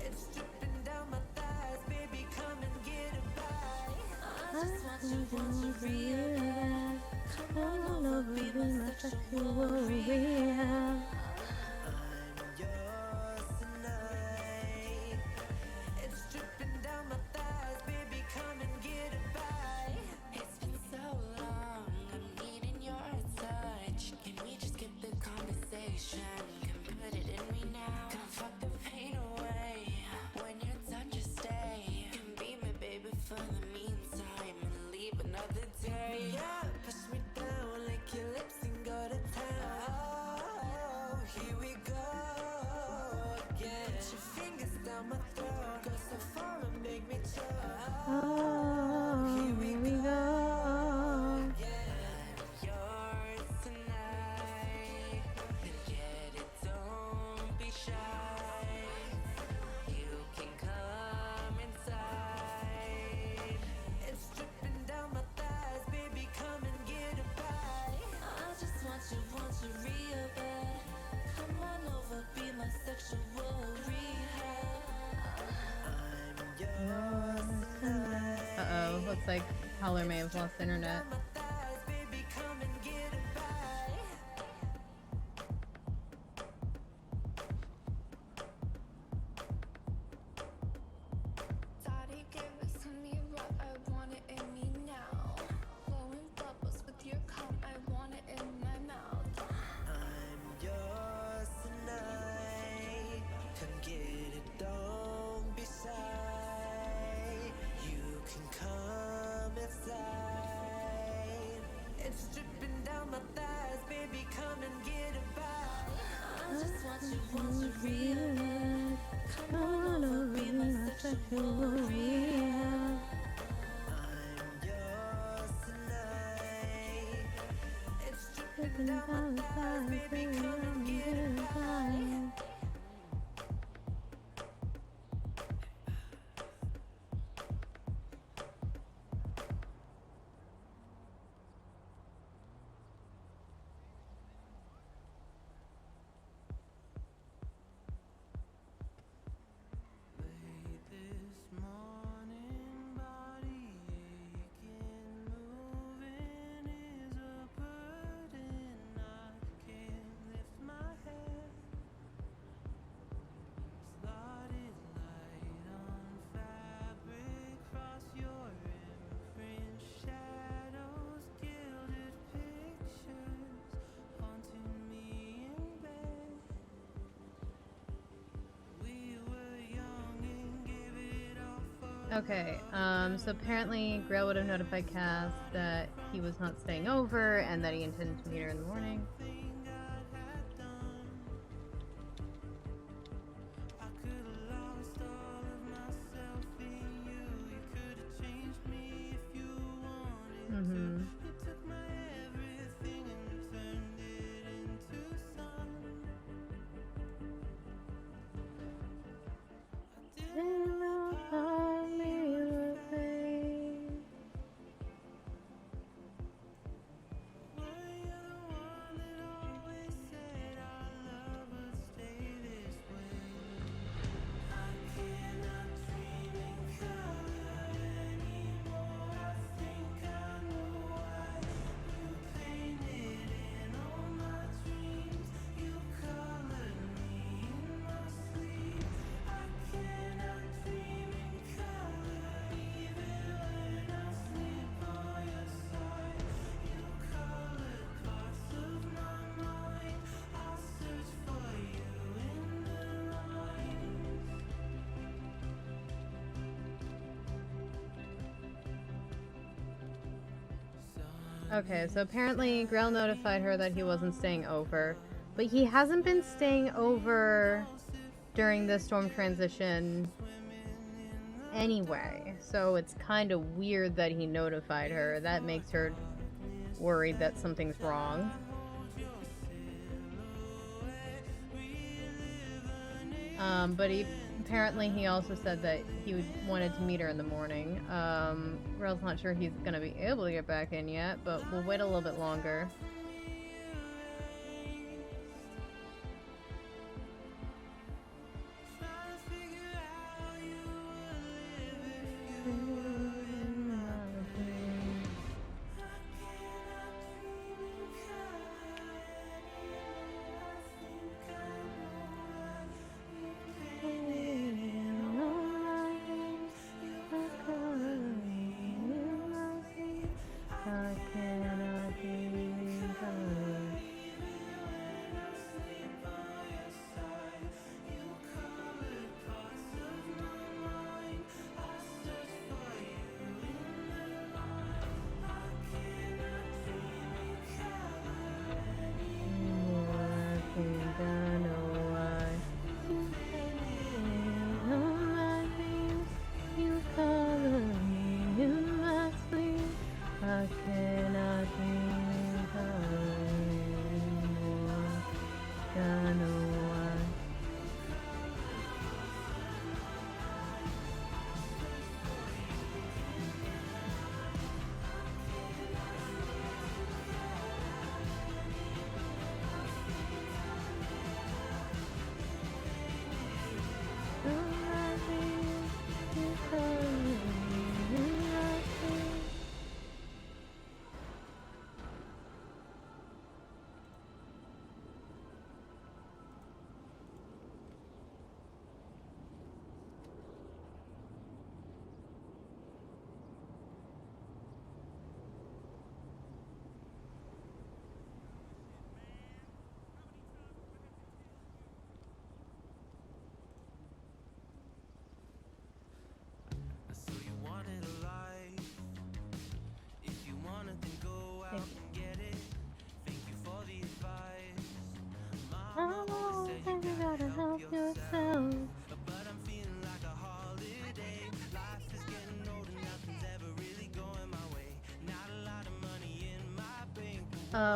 It's dripping down my thighs, baby, come and get it by. I just want you real bad. Come on over, be my sexual rehab. I'm yours tonight. It's dripping down my thighs, baby, come and get it by. It's been so long, I'm needing your touch. Can we just get the conversation? Can put it in me now. Can fuck the pain away. When you're done, just stay. Can be my baby for the meantime and leave another day. Pick me up, push me down, lick your lips and go to town. Oh, here we go again. Put your fingers down my throat, go so far and make me choke. Oh, here we go. Yours tonight. Then get it, don't be shy. You can come inside. It's dripping down my thighs, baby, come and get it by. I just want you real bad. Come on over, be my sexual rehab. I'm yours tonight. Uh-oh, looks like Howler may have lost internet. Baby, come and get it by. Daddy, give it to me rough. I want it in me now. Blowing bubbles with your cum. I want it in my mouth. I'm yours tonight. Come get it, don't be shy. You can come inside. It's dripping down my thighs, baby, come and get it by. I just want you real bad. Come on over, be my sexual rehab. I'm yours tonight. It's dripping down my thighs, baby, come and get it by. This morning, body aching, moving is a burden. I can't lift my head. Okay, so apparently Grail would have notified Cass that he was not staying over and that he intended to meet her in the morning. Mm-hmm. Okay, so apparently Grail notified her that he wasn't staying over, but he hasn't been staying over during the storm transition anyway, so it's kind of weird that he notified her. That makes her worried that something's wrong. But apparently he also said that he wanted to meet her in the morning. Grail's not sure he's gonna be able to get back in yet, but we'll wait a little bit longer.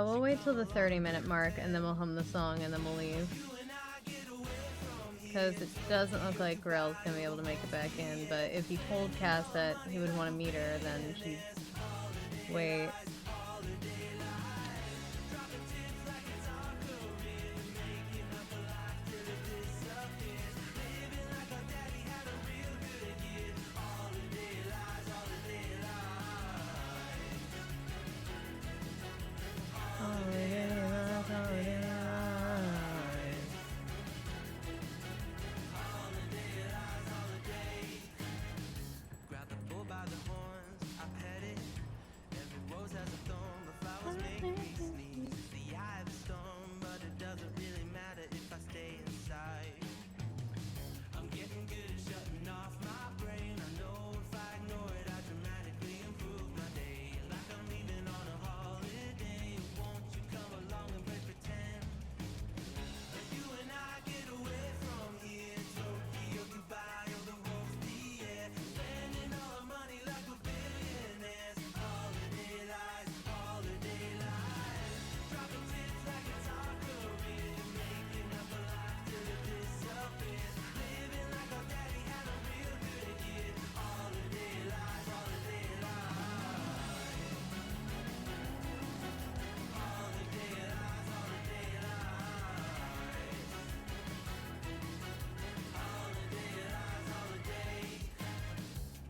We'll wait till the 30-minute mark and then we'll hum the song and then we'll leave. Because it doesn't look like Grail's gonna be able to make it back in, but if he told Cass that he would want to meet her, then she'd wait. Grab the bull by the horns, I pet it. Every rose has a thorn, but flowers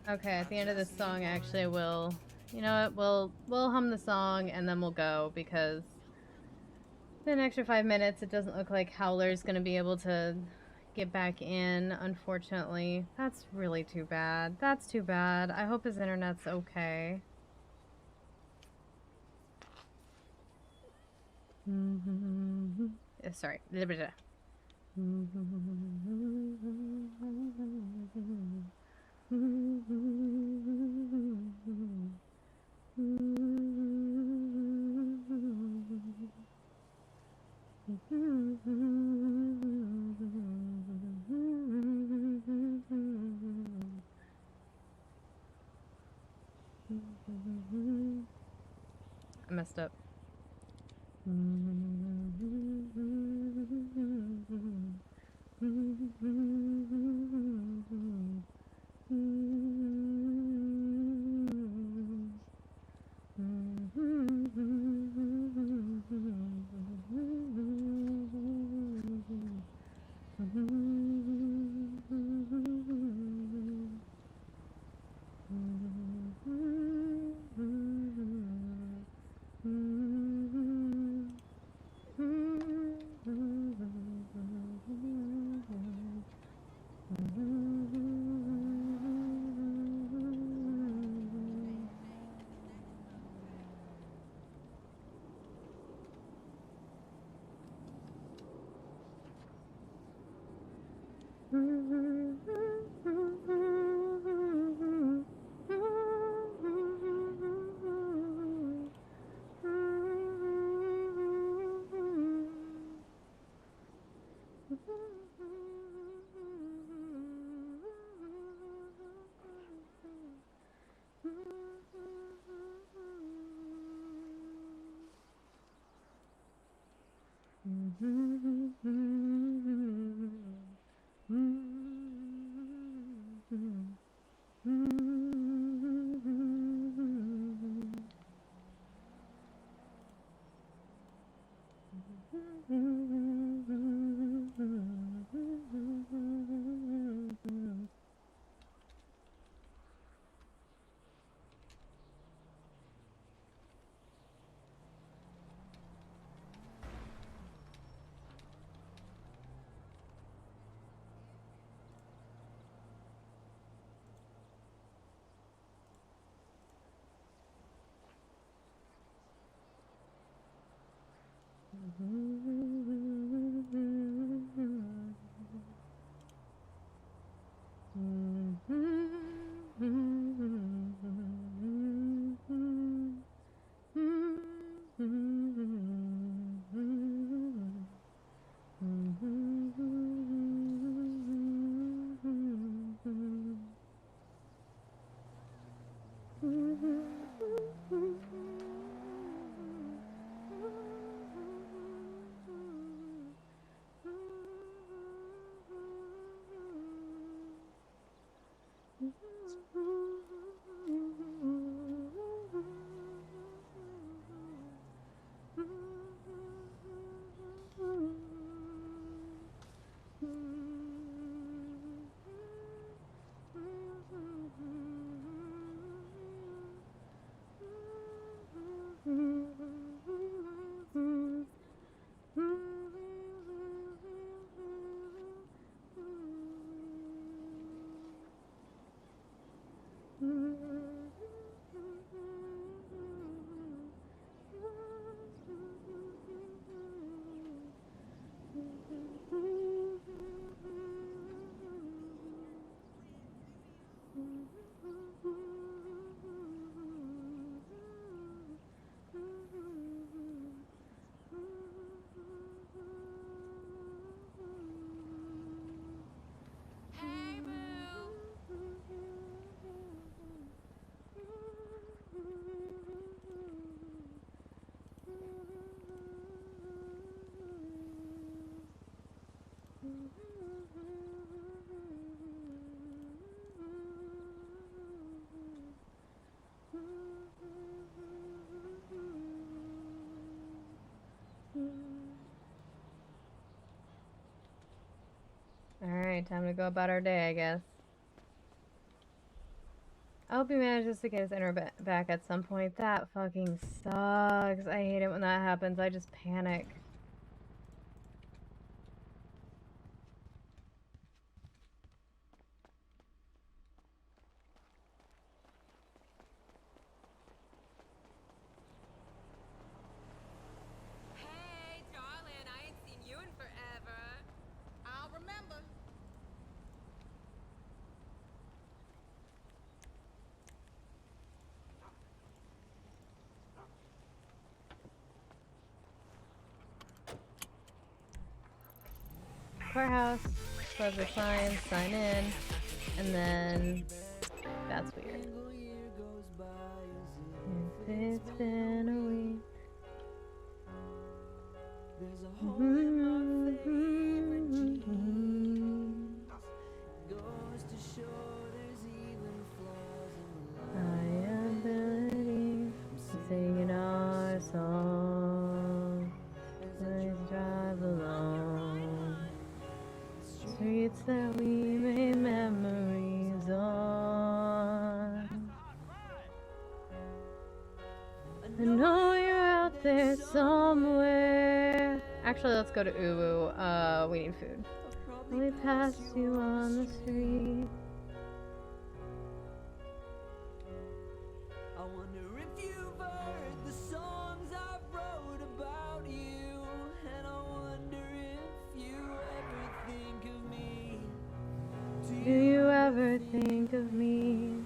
Okay, at the end of this song, actually, I will. You know what? We'll hum the song and then we'll go because in an extra 5 minutes, it doesn't look like Howler's gonna be able to get back in. Unfortunately, that's really too bad. That's too bad. I hope his internet's okay. Sorry. I messed up. Alright, time to go about our day, I guess. I hope he manages to get his internet back at some point. That fucking sucks. I hate it when that happens. I just panic. Hey, darling, I ain't seen you in forever. I'll remember. Courthouse, close the sign, sign in, and then that's weird. If it's been a week. There's a hole in my favorite jeans. Goes to show there's even flaws in the Ability to sing our song. Let's drive along streets that we made memories on. I know you're out there somewhere. Actually, let's go to Uwu. We need food. We passed you on the street. I wonder if you've heard the songs I wrote about you. And I wonder if you ever think of me. Do you ever think of me?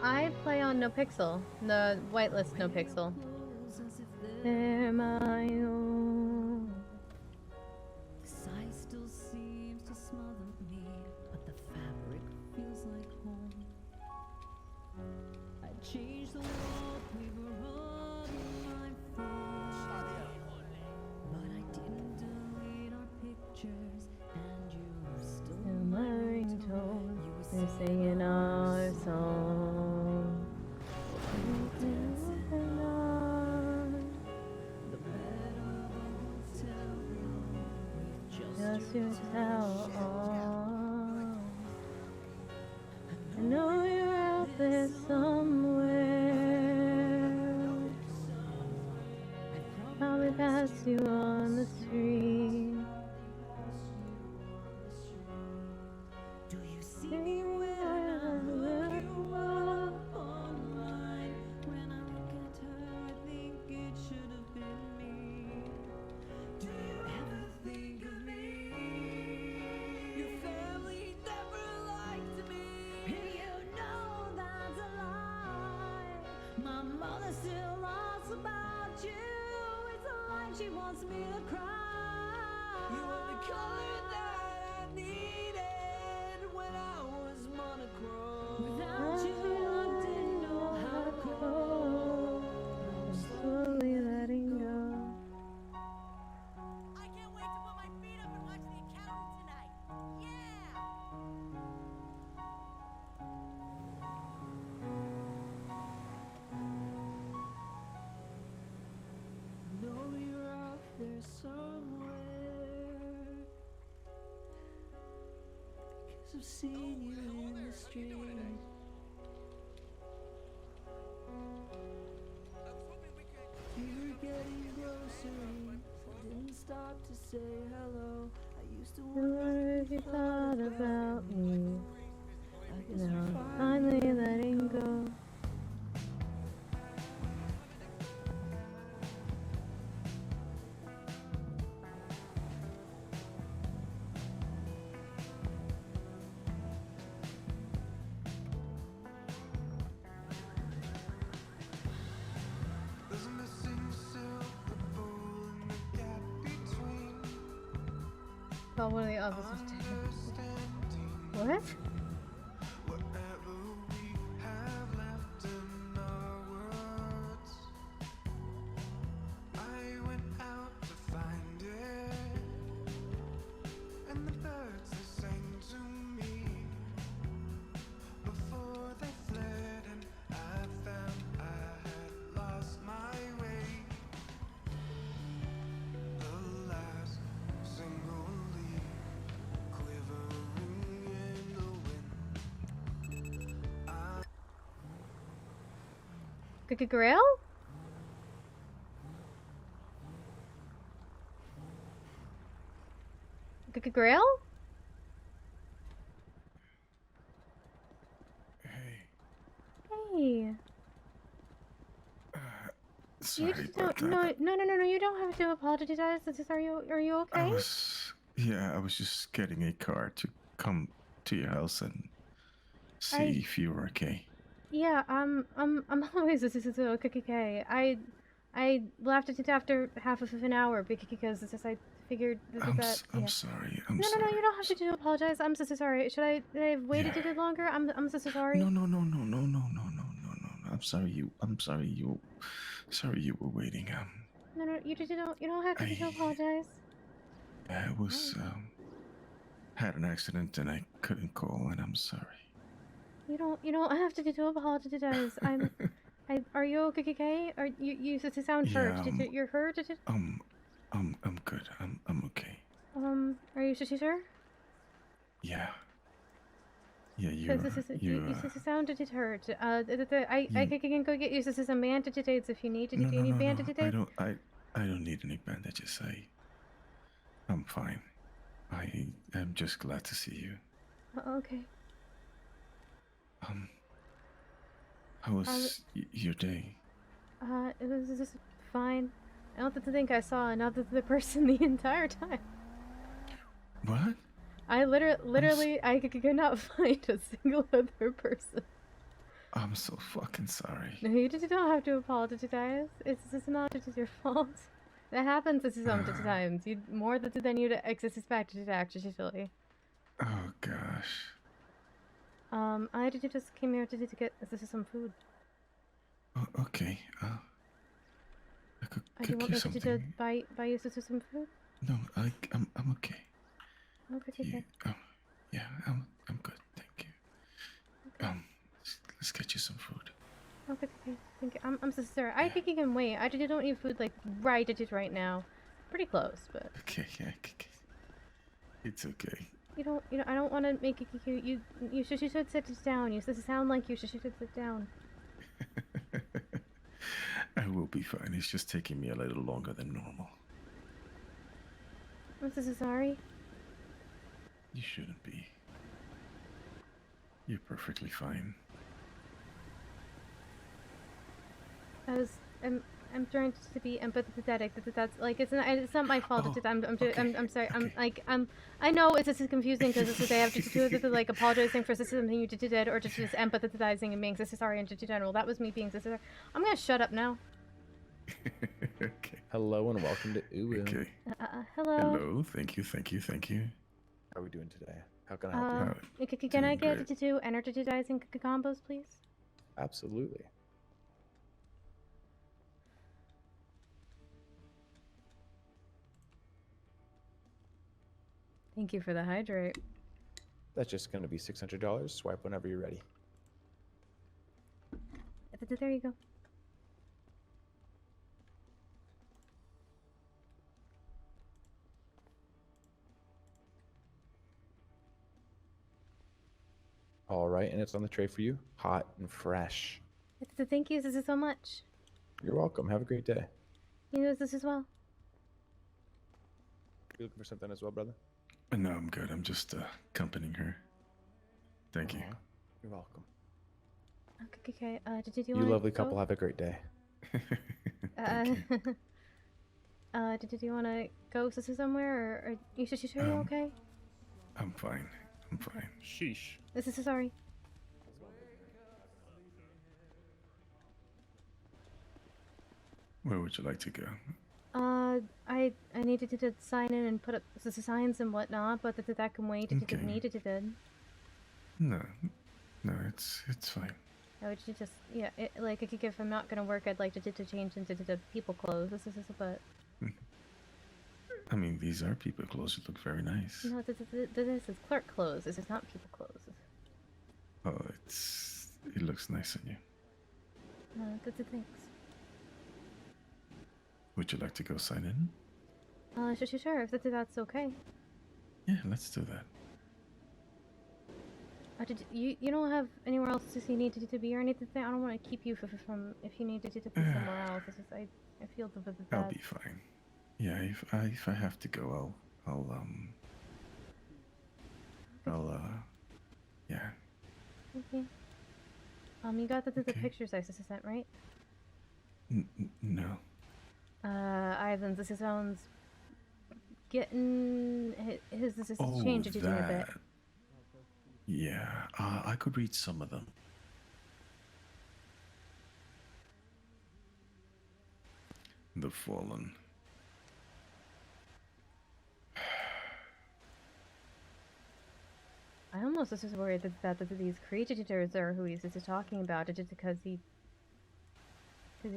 I play on NoPixel, the whitelist NoPixel. They're my own. The sight still seems to smother me, but the fabric feels like home. I changed the wallpaper on my phone, but I didn't delete our pictures, and you're still In my ringtone, they're singing our song. Dancing on the bed of a hotel room with just your towel on. I know you're out there somewhere. Probably pass you on the street. Do you see me when I look you up online? When I look at her, I think it should have been me. Do you ever think of me? Your family never liked me, and you know that's a lie. My mother still laughs about you. It's a lie she wants me to cry. You were the color that I needed when I was monochrome. Without you, I didn't know how to cope. I'm slowly letting go. I can't wait to put my feet up and watch The Accountant tonight. Yeah! Know you're out there somewhere, 'cause I've seen you in the street. We were getting groceries. I didn't stop to say hello. I used to I wonder if you thought about me. Now I'm finally letting go. There's a missing silver bowl in the gap between. Thought one of the officers did. What? Whatever we have left in our words. I went out to find it, and the birds they sang to me before they fled, and I found I had lost my way. Grail? Grail? Hey. Sorry You just about don't. that. No. You don't have to apologize. Are you okay? I was just getting a car to come to your house and see I- if you were okay. Yeah. I'm always okay. I left it after half of an hour because it's just I figured I'm that. I'm sorry. I'm No, sorry. you don't have to apologize. I'm so sorry. Should I have waited a bit longer? I'm so sorry. No. I'm sorry you were waiting. No, you don't have to apologize. I was had an accident and I couldn't call, and I'm sorry. You don't have to apologize. Are you okay? Are you sound hurt? Yeah, You're hurt? I'm good. I'm okay. Are you sure? Yeah. Yeah, You sounded hurt. I can go get you some bandages if you need it. No, Do you need bandages? I don't need any bandages. I'm fine. I am just glad to see you. Okay. How was your day? It was just fine. I don't think I saw another person the entire time. What? I literally I could not find a single other person. I'm so fucking sorry. No, you just don't have to apologize. It's not just your fault. That happens sometimes. You more than you expected actually. Oh gosh. I just came here to get some food. Oh, okay. I could Do you cook want you me something. to buy you some food? No, I'm okay. Okay. Yeah, I'm good. Thank you. Let's get you some food. Okay. Thank you. I'm so sorry. I think you can wait. I just don't need food like right now. Pretty close, but. Okay. It's okay. You don't. I don't want to make it. You should sit down. You sound like you should sit down. I will be fine. It's just taking me a little longer than normal. I'm so sorry. You shouldn't be. You're perfectly fine. I'm trying to be empathetic. That's like it's not my fault. I'm sorry. I know it's just confusing because they have to do this like apologizing for something you did or just empathizing and being sorry in general. That was me being sorry. I'm gonna shut up now. Okay. Hello and welcome to Uwu. Okay. Hello. Hello. Thank you. How are we doing today? How can I help you? Can I get to do energizing combos, please? Absolutely. Thank you for the hydrate. That's just going to be $600. Swipe whenever you're ready. There you go. All right, and it's on the tray for you, hot and fresh. Thank you so much. You're welcome. Have a great day. You know this as well. You looking for something as well, brother? No, I'm good. I'm just accompanying her. Thank you. You're welcome. Okay. Did you You lovely couple have a great day. Did you want to go somewhere or you sure you're okay? I'm fine. Sheesh. This is sorry. Where would you like to go? I needed to sign in and put up the signs and whatnot, but that can wait. It didn't need it. No, it's fine. I would just like if I'm not gonna work, I'd like to change into the people clothes. This is but. I mean, these are people clothes. You look very nice. No, this is clerk clothes. This is not people clothes. Oh, it looks nice on you. No, thanks. Would you like to go sign in? Sure, if that's okay. Yeah, let's do that. You don't have anywhere else to see needed to be or anything? I don't want to keep you from if you needed to be somewhere else. It's just I feel the bad. I'll be fine. Yeah, if I have to go, yeah. Okay. You got the pictures I sent, right? No. Ivan, this sounds getting his this is changed it a bit. That. Yeah, I could read some of them. The Fallen. I almost was worried that these creatures are who he's talking about. Just because he's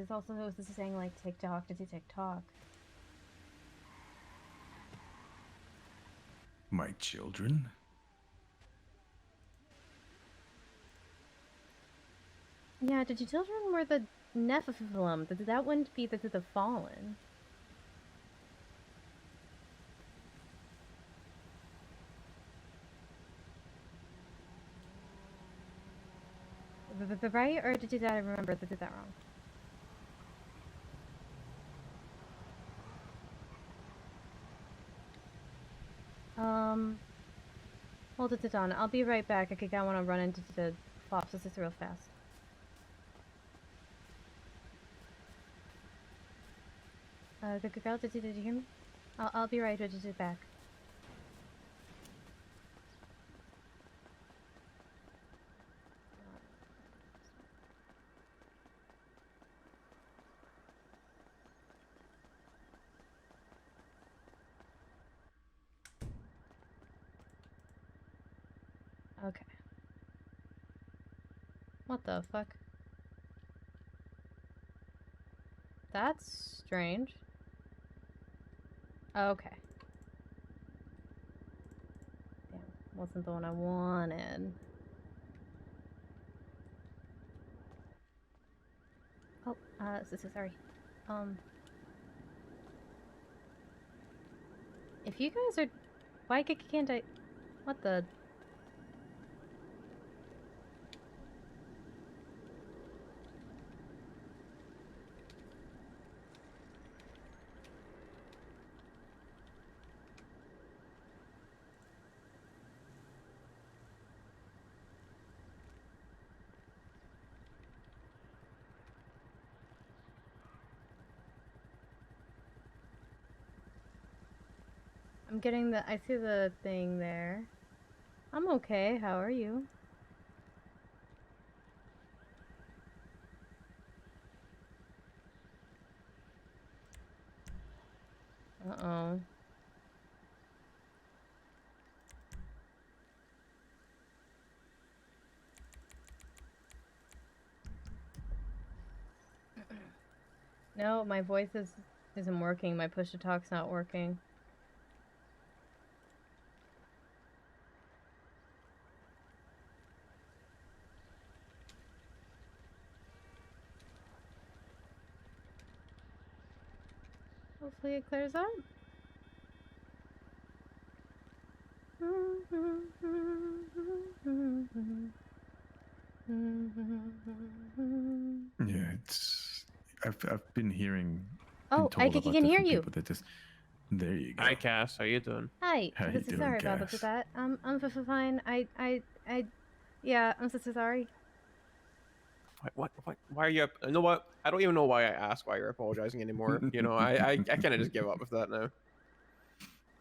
also saying like TikTok to TikTok. My children? Yeah, did your children were the Nephilim? That wouldn't be the Fallen. The right, or did I remember that did that wrong? Hold it on. I'll be right back. I want to run into the flops. This is real fast. Girl, did you hear me? I'll be right back. Okay. What the fuck? That's strange. Okay. Damn, wasn't the one I wanted. Oh, so sorry. If you guys are... Why can't I... What the... I'm getting the... I see the thing there. I'm okay. How are you? Uh-oh. No, my voice isn't working. My push to talk's not working. Hopefully it clears up. Yeah, it's. I've been hearing. Oh, I can hear you. That just, there you go. Hi, Cass. How you doing? Hi. How you doing, Sorry Cass? about that. I'm fine. Yeah, I'm so sorry. What? Why are you? You know what? I don't even know why I ask why you're apologizing anymore. You know, I kind of just give up with that now.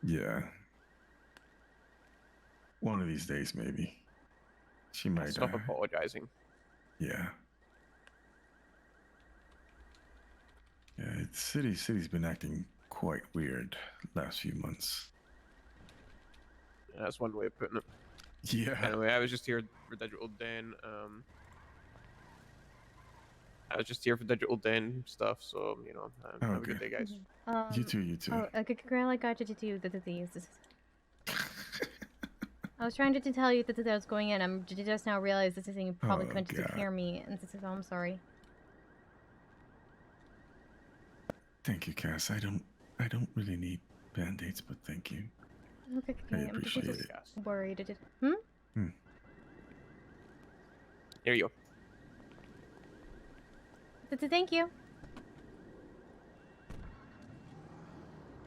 Yeah. One of these days, maybe. She might Stop apologizing. Yeah. Yeah, city's been acting quite weird last few months. Yeah, that's one way of putting it. Yeah. Anyway, I was just here for Digital Den. I was just here for Digital Den stuff, so you know, have a good day, guys. You too. Oh, girl, I got you to do these. I was trying to tell you that I was going in. I'm just now realized this thing probably couldn't just hear me, and this is I'm sorry. Thank you, Cass. I don't really need band-aids, but thank you. Okay, I I'm appreciate just it. worried. Here you go. Thank you.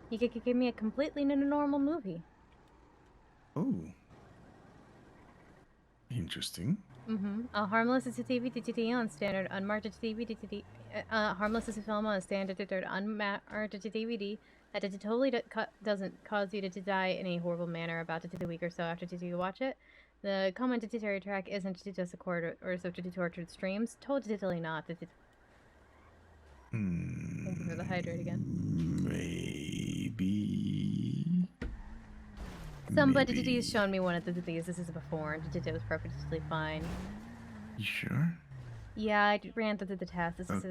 You could give me a completely normal movie. Oh. Interesting. Harmless is a TV DTD on standard unmarked TV DTD. Harmless is a film on standard unmarked DVD that totally doesn't cause you to die in a horrible manner about a week or so after you watch it. The commentary track isn't just a chord or subject to tortured streams. Totally not. Thank you for the hydrate again. Maybe. Somebody has shown me one of these. This is before, and it was perfectly fine. You sure? Yeah, I ran through the test. This is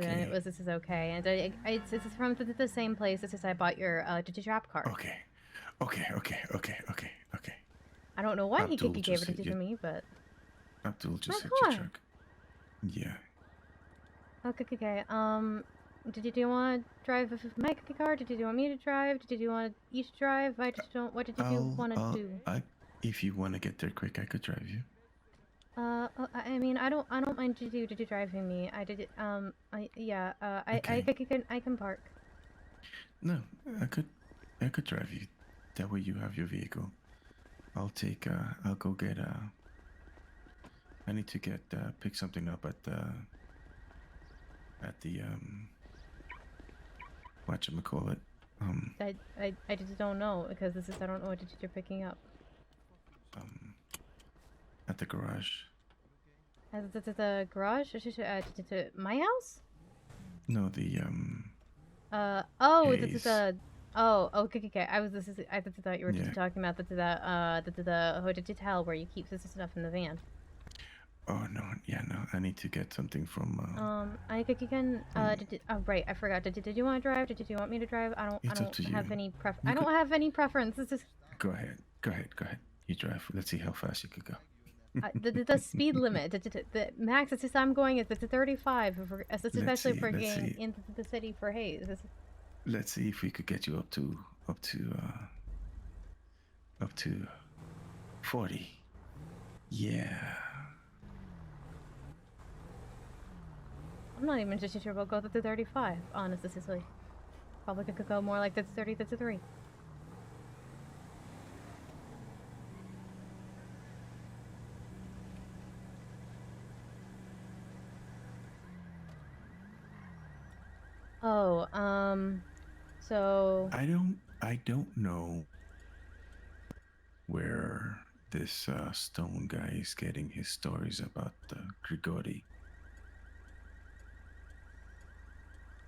okay, and it's from the same place. This is I bought your drop card. Okay. I don't know why he Abdul gave just it to me, but Abdul just hit car. your truck. Yeah. Okay. Did you want to drive my car? Did you want me to drive? Did you want each drive? I just don't. What did you want to do? If you want to get there quick, I could drive you. I mean, I don't mind did you driving me. I can park. No, I could drive you. That way you have your vehicle. I'll go get I need to get pick something up at the whatchamacallit. I just don't know because I don't know what you're picking up. At the garage. At the garage? My house? No, the This is a. Oh, okay. I thought you were just talking about the hotel where you keep this stuff in the van. Oh no, I need to get something from. I think you can. Right, I forgot. Did you want to drive? Did you want me to drive? I don't have any preference. I don't have any preference. This is. Go ahead. You drive. Let's see how fast you could go. The speed limit, the max I'm going is 35, especially for getting into the city for Hayes. Let's see if we could get you up to 40. Yeah. I'm not even just sure we'll go to 35. Honestly, probably could go more like 30, 33. So I don't know where this stone guy is getting his stories about Grigori.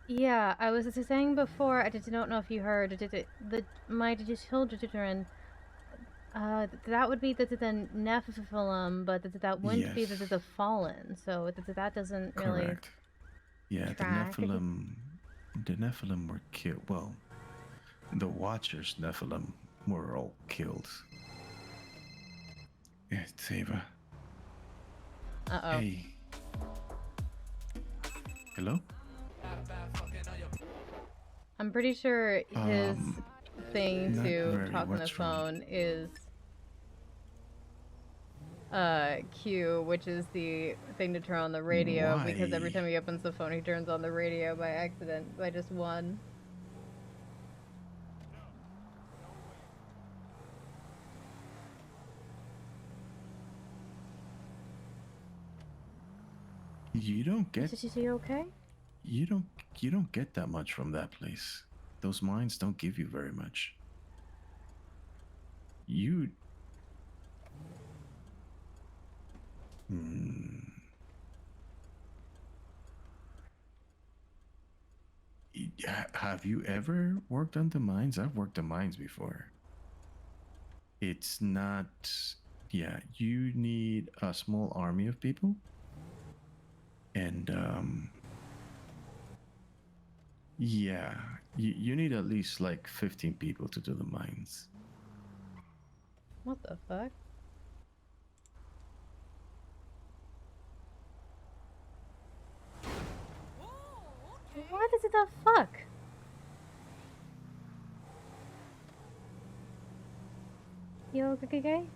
Yeah, I was just saying before. I don't know if you heard. My children. That would be the Nephilim, but that wouldn't be the Fallen. So that doesn't really. Correct. Yeah, track. the Nephilim were killed. Well, the Watchers Nephilim were all killed. Yeah, Seva. Uh-oh. Hey. Hello? I'm pretty sure his thing not to very. talk on the What's wrong? phone is Q, which is the thing to turn on the radio, because every time he opens the phone he turns on the radio by accident, by just one. You don't get. Is he okay? You don't get that much from that place. Those mines don't give you very much. Have you ever worked on the mines? I've worked the mines before. It's not. Yeah, you need a small army of people. And yeah, you need at least like 15 people to do the mines. What the fuck? What is it the fuck? You okay?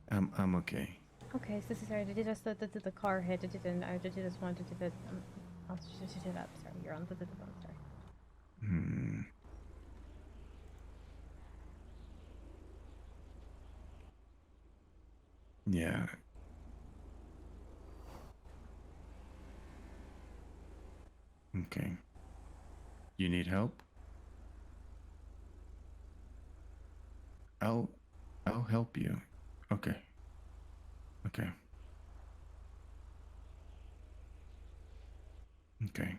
I'm okay. Okay, so sorry. Did you just the car hit? Did you didn't? Or did you just want to do the? I'll shoot it up. Sorry, you're on the phone. Sorry. Hmm. Yeah. Okay. You need help? I'll help you. Okay. Okay. Okay.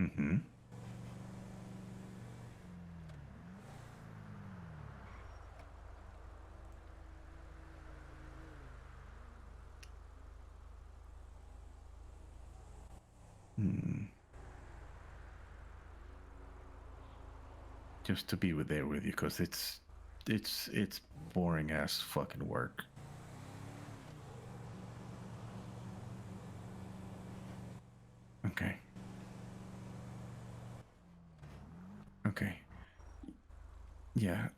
Mm-hmm. Hmm. Just to be there with you, cause it's boring ass fucking work. Okay. Okay. Yeah.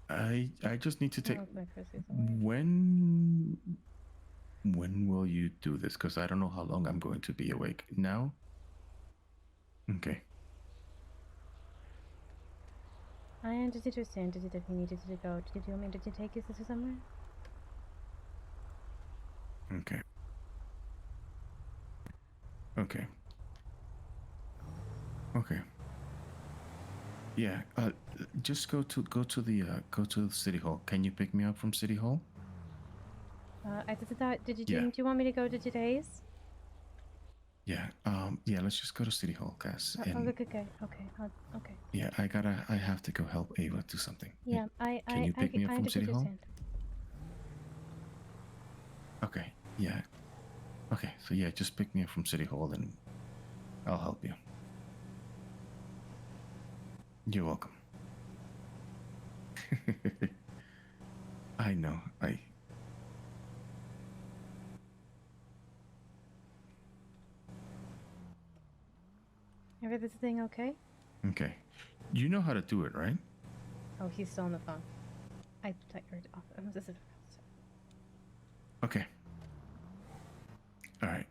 I just need to take. When will you do this? Because I don't know how long I'm going to be awake. Now? Okay. I understand. Did if you needed to go? Did you want me to take you to somewhere? Okay. Okay. Okay. Yeah. Just go to the city hall. Can you pick me up from city hall? I thought. Yeah. Didn't you want me to go to today's? Yeah. Yeah. Let's just go to city hall, Cass. And Okay. Okay. yeah, I have to go help Ava do something. Yeah. Can you pick me up from city hall? Understand. Okay. Yeah. Okay. So yeah, just pick me up from city hall, and I'll help you. You're welcome. I know. Everything okay? Okay. You know how to do it, right? Oh, he's still on the phone. I thought you were off. This is. Okay. All right.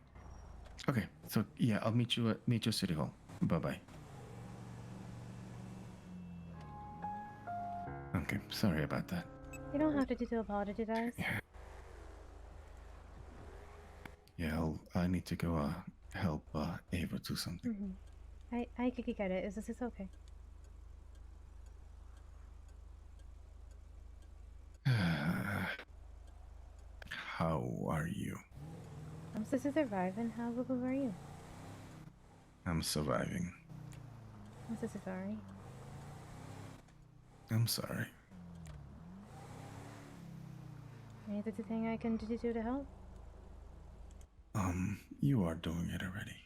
Okay. So yeah, I'll meet you at city hall. Bye bye. Okay. Sorry about that. You don't have to apologize. Yeah. I need to go help Ava do something. I could get it. Is this okay? How are you? I'm supposed to survive, and how are you? I'm surviving. I'm so sorry. I'm sorry. Anything I can do to help? You are doing it already.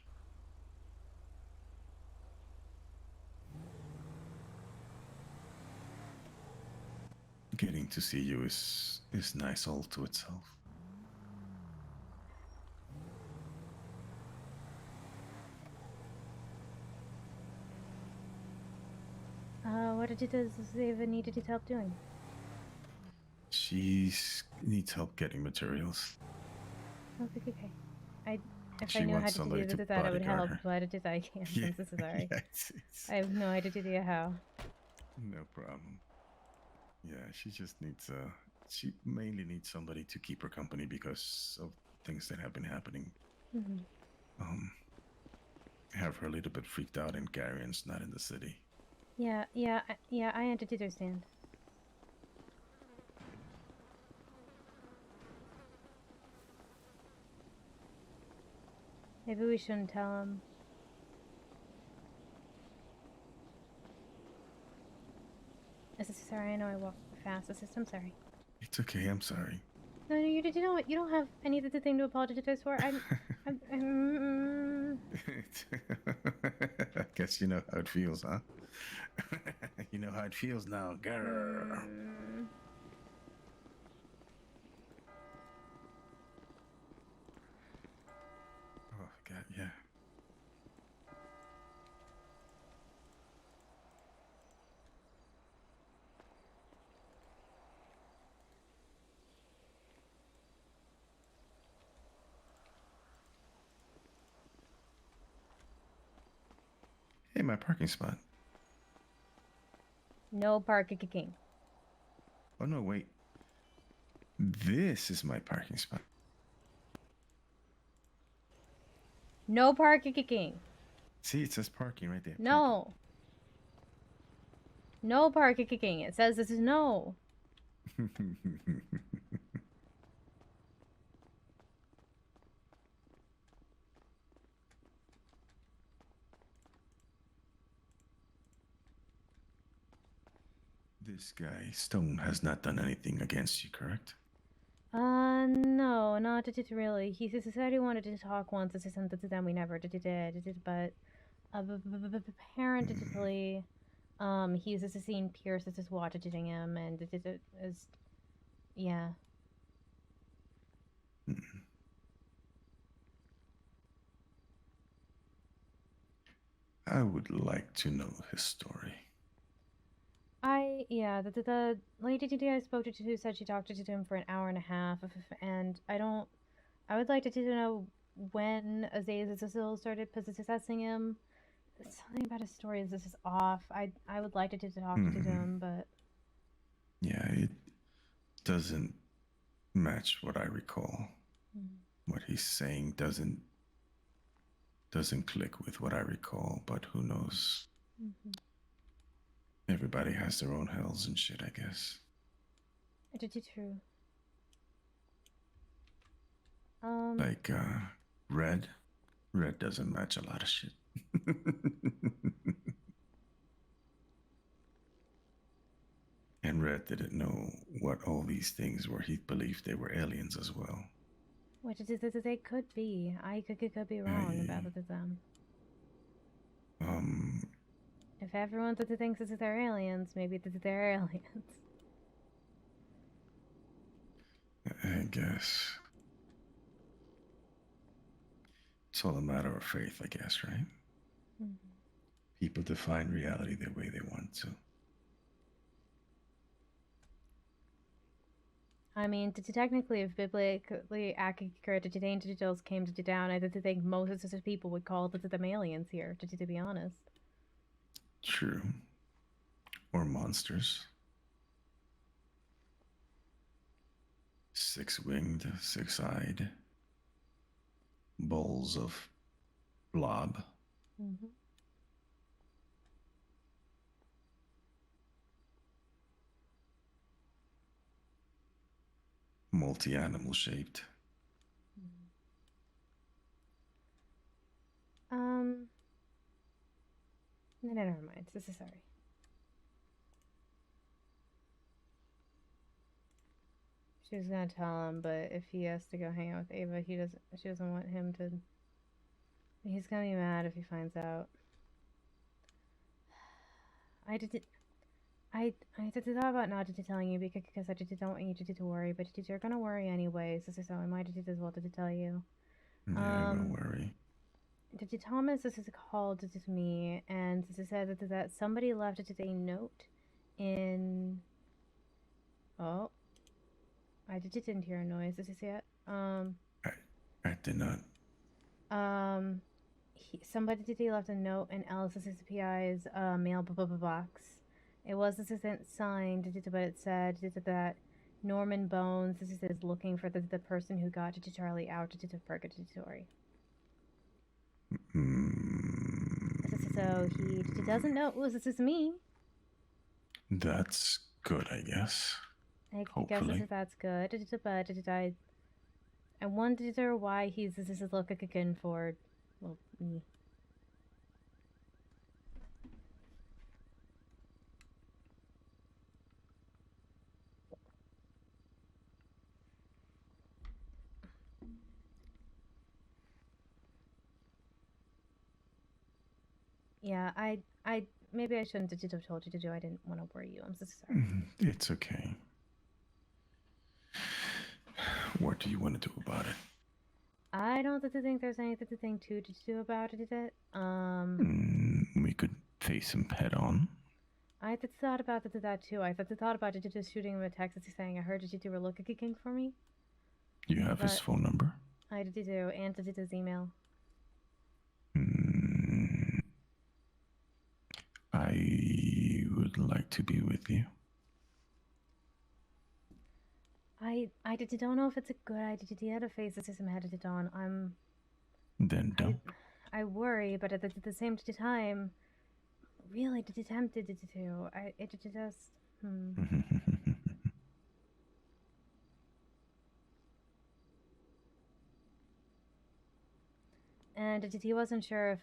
Getting to see you is nice all to itself. What does Ava need help doing? She needs help getting materials. Okay. If She I knew how wants to somebody do to that, I would bodyguard help. her. But I can't. Yeah, I'm so sorry. yeah, I have no idea how. No problem. Yeah, she just needs she mainly needs somebody to keep her company because of things that have been happening. Have her a little bit freaked out, and Garen's not in the city. Yeah. I understand. Maybe we shouldn't tell him. Sorry, I know I walk fast. I'm sorry. It's okay. I'm sorry. No, you know what? You don't have anything to apologize for. I'm I guess you know how it feels, huh? You know how it feels now, girl. Oh God, yeah. ain't my parking spot. No parking. Oh no, wait. This is my parking spot. No parking. See, it says parking right there. No. No parking. It says this is no. This guy, Stone, has not done anything against you, correct? No, not really. He said he wanted to talk once. This is something to them we never did, but apparently, he's just seen Pierce as just watching him, and it is, yeah. I would like to know his story. The lady today I spoke to said she talked to him for an hour and a half, and I would like to know when Azazel started possessing him. Something about his story is this is off. I would like to talk to him, but yeah, it doesn't match what I recall. What he's saying doesn't click with what I recall, but who knows? Everybody has their own hells and shit, I guess. True. Like Red doesn't match a lot of shit. And Red didn't know what all these things were. He believed they were aliens as well. Which they could be. I could be wrong about them. If everyone thinks they're aliens, maybe they're aliens. I guess. It's all a matter of faith, I guess, right? People define reality the way they want to. I mean, technically, if biblically accurate angels came to down, I think most of the people would call them aliens here, to be honest. True. Or monsters. Six-winged, six-eyed. Bowls of blob. Multi-animal shaped. Never mind. This is sorry. She was gonna tell him, but if he has to go hang out with Ava, she doesn't want him to. He's gonna be mad if he finds out. I thought about not telling you because I don't want you to worry, but you're gonna worry anyways. So I might as well to tell you. Yeah, don't worry. Thomas this is called to me and this said that somebody left a note in. Oh, I didn't hear a noise. This is it. I did not. Somebody left a note in Alice's PI's mail box. It was signed, but it said that Norman Bones is looking for the person who got Charlie out to purgatory. So he doesn't know this is me. That's good, I guess. I Hopefully. guess that's good. But I wonder why he's looking for me. Yeah, I maybe I shouldn't have told you to do. I didn't want to worry you. I'm so sorry. It's okay. What do you want to do about it? I don't think there's anything to do about it. We could face him head on. I thought about that too. I thought about just shooting him a text saying I heard you were looking for me. You have his phone number? I do, and his email. I would like to be with you. I don't know if it's a good idea to have a face that isn't headed on. Then don't. I worry, but at the same time, really tempted to. It just. And he wasn't sure if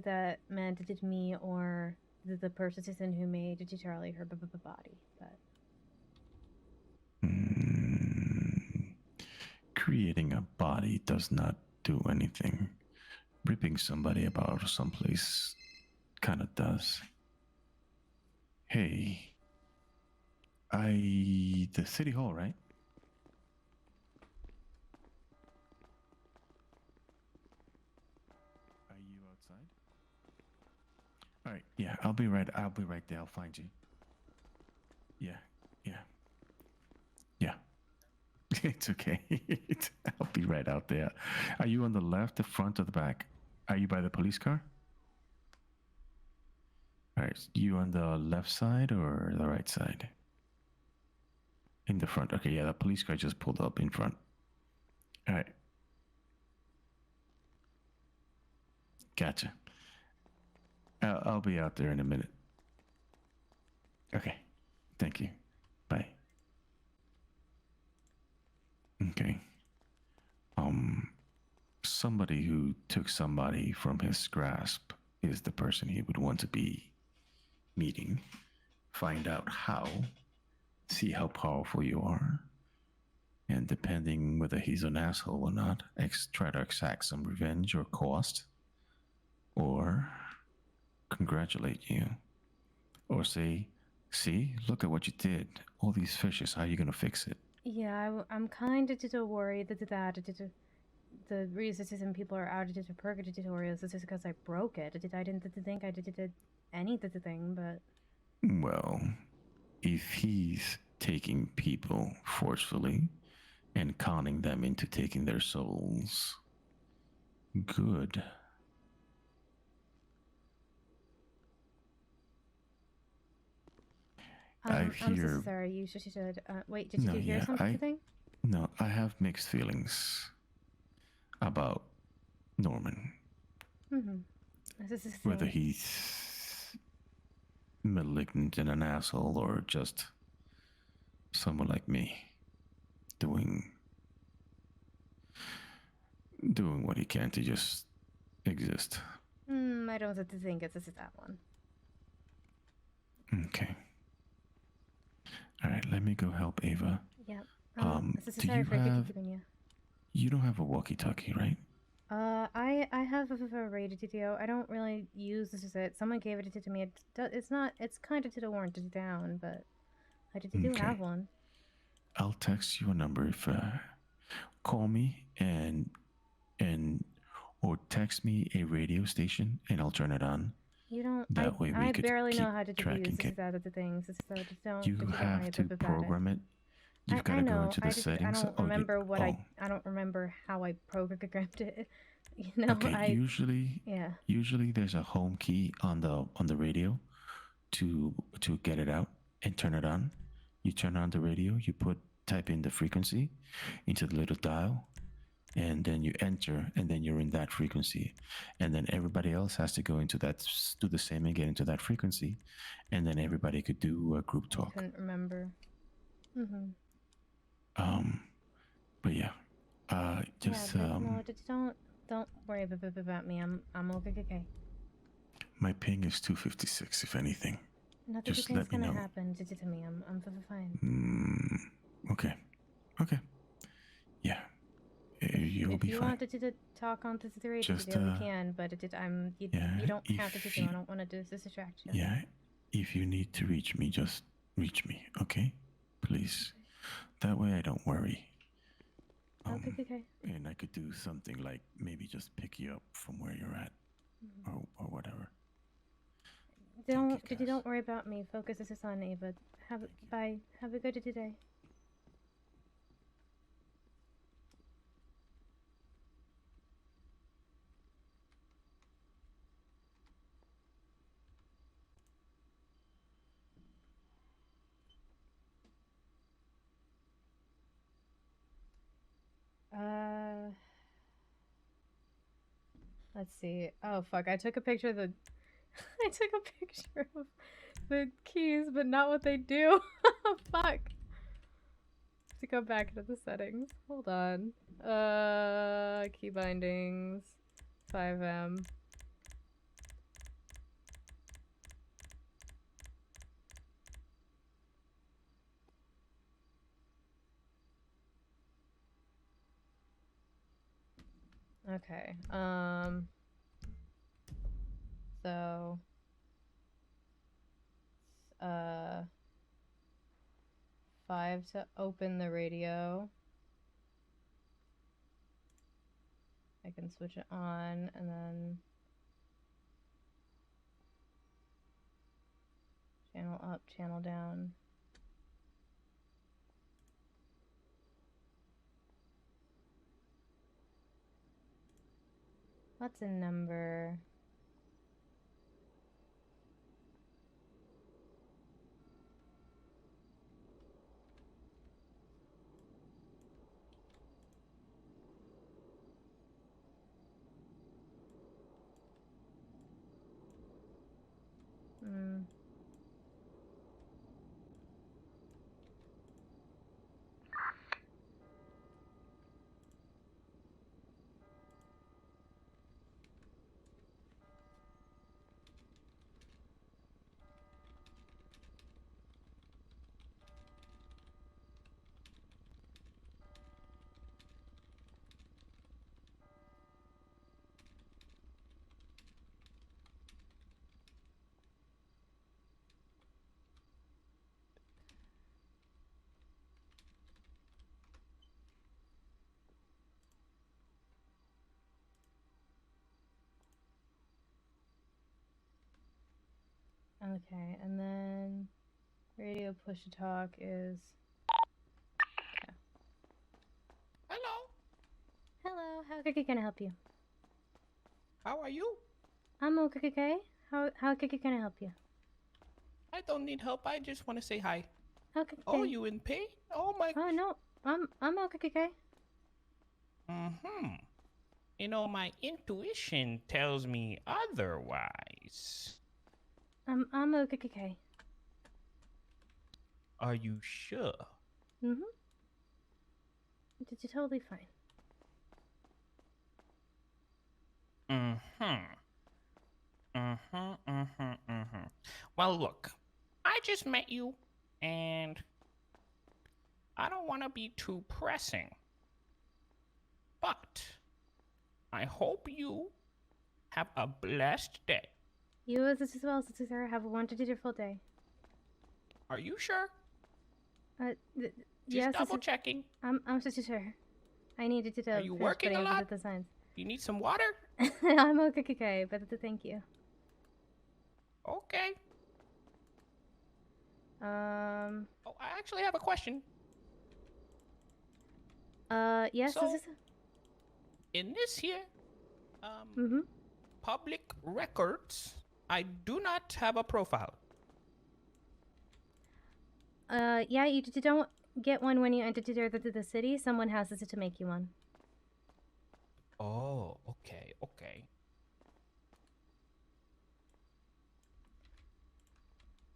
that meant me or the person who made Charlie her body, but. Creating a body does not do anything. Ripping somebody about someplace kind of does. Hey, the city hall, right? Are you outside? All right. Yeah, I'll be right there. I'll find you. Yeah. It's okay. I'll be right out there. Are you on the left, the front, or the back? Are you by the police car? All right. You on the left side or the right side? In the front. Okay, yeah, the police car just pulled up in front. All right. Gotcha. I'll be out there in a minute. Okay. Thank you. Bye. Okay. Somebody who took somebody from his grasp is the person he would want to be meeting. Find out how. See how powerful you are. And depending whether he's an asshole or not, try to exact some revenge or cost. Or congratulate you. Or say, see, look at what you did. All these fishes, how are you going to fix it? Yeah, I'm kind of worried that the reason people are out of purgatory is just because I broke it. I didn't think I did anything, but. Well, if he's taking people forcefully and conning them into taking their souls, good. I'm so sorry. You should. Wait, did you hear something? No, I have mixed feelings about Norman. Whether he's malignant and an asshole or just someone like me doing what he can to just exist. I don't think it's that one. Okay. All right, let me go help Ava. Yeah. You don't have a walkie-talkie, right? I have a radio. I don't really use it. Someone gave it to me. It's kind of warranted down, but I do have one. I'll text you a number if call me and or text me a radio station and I'll turn it on. You don't. That way we I could barely know how to tracking use that other things. So just don't. You have to program it. You've got to go into the settings. I don't remember I don't remember how I programmed it. You know. Okay. Usually there's a home key on the radio to get it out and turn it on. You turn on the radio. You type in the frequency into the little dial. And then you enter, and then you're in that frequency. And then everybody else has to go into that, do the same and get into that frequency. And then everybody could do a group talk. I couldn't remember. But yeah. Don't worry about me. I'm okay. My ping is 256, if anything. Nothing's gonna happen to me. I'm fine. Okay. Yeah. You'll be fine. If you wanted to talk on this radio, we can, but you don't have to do. I don't want to do this distraction. Yeah. If you need to reach me, just reach me, okay? Please. That way I don't worry. Okay. And I could do something like maybe just pick you up from where you're at, or whatever. Don't worry about me. Focus is on Ava. Bye. Have a good day. Let's see. Oh fuck! I took a picture of the. I took a picture of the keys, but not what they do. Fuck. To go back into the settings. Hold on. Key bindings. 5M. Okay. So 5 to open the radio. I can switch it on and then channel up, channel down. What's a number? Okay, and then radio push to talk is. Okay. Hello. Hello, how can I help you? How are you? I'm okay. How can I help you? I don't need help. I just want to say hi. Okay. Oh, you in pain? Oh my. Oh no, I'm okay. You know, my intuition tells me otherwise. I'm okay. Are you sure? Mhm. You're totally fine. Well, look, I just met you, and I don't want to be too pressing, but I hope you have a blessed day. You as well, sir. Have a wonderful day. Are you sure? Just Just double checking. I'm so sure. I needed to. Are you working a lot? The signs. You need some water? I'm okay, but thank you. Okay. Oh, I actually have a question. Yes. So, in this here, public records, I do not have a profile. Yeah, you don't get one when you enter the city. Someone has to make you one. Oh, okay.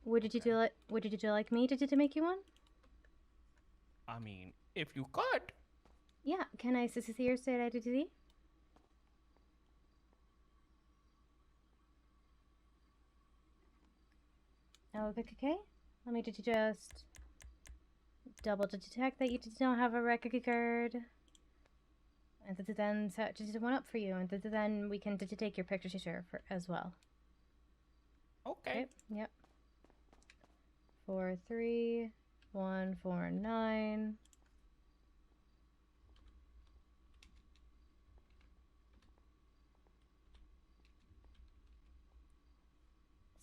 Would you like me to make you one? I mean, if you could. Yeah, can I see your state ID? Okay. Let me just double detect that you don't have a record card. And then set just one up for you, and then we can take your picture as well. Okay. Yep. 43149.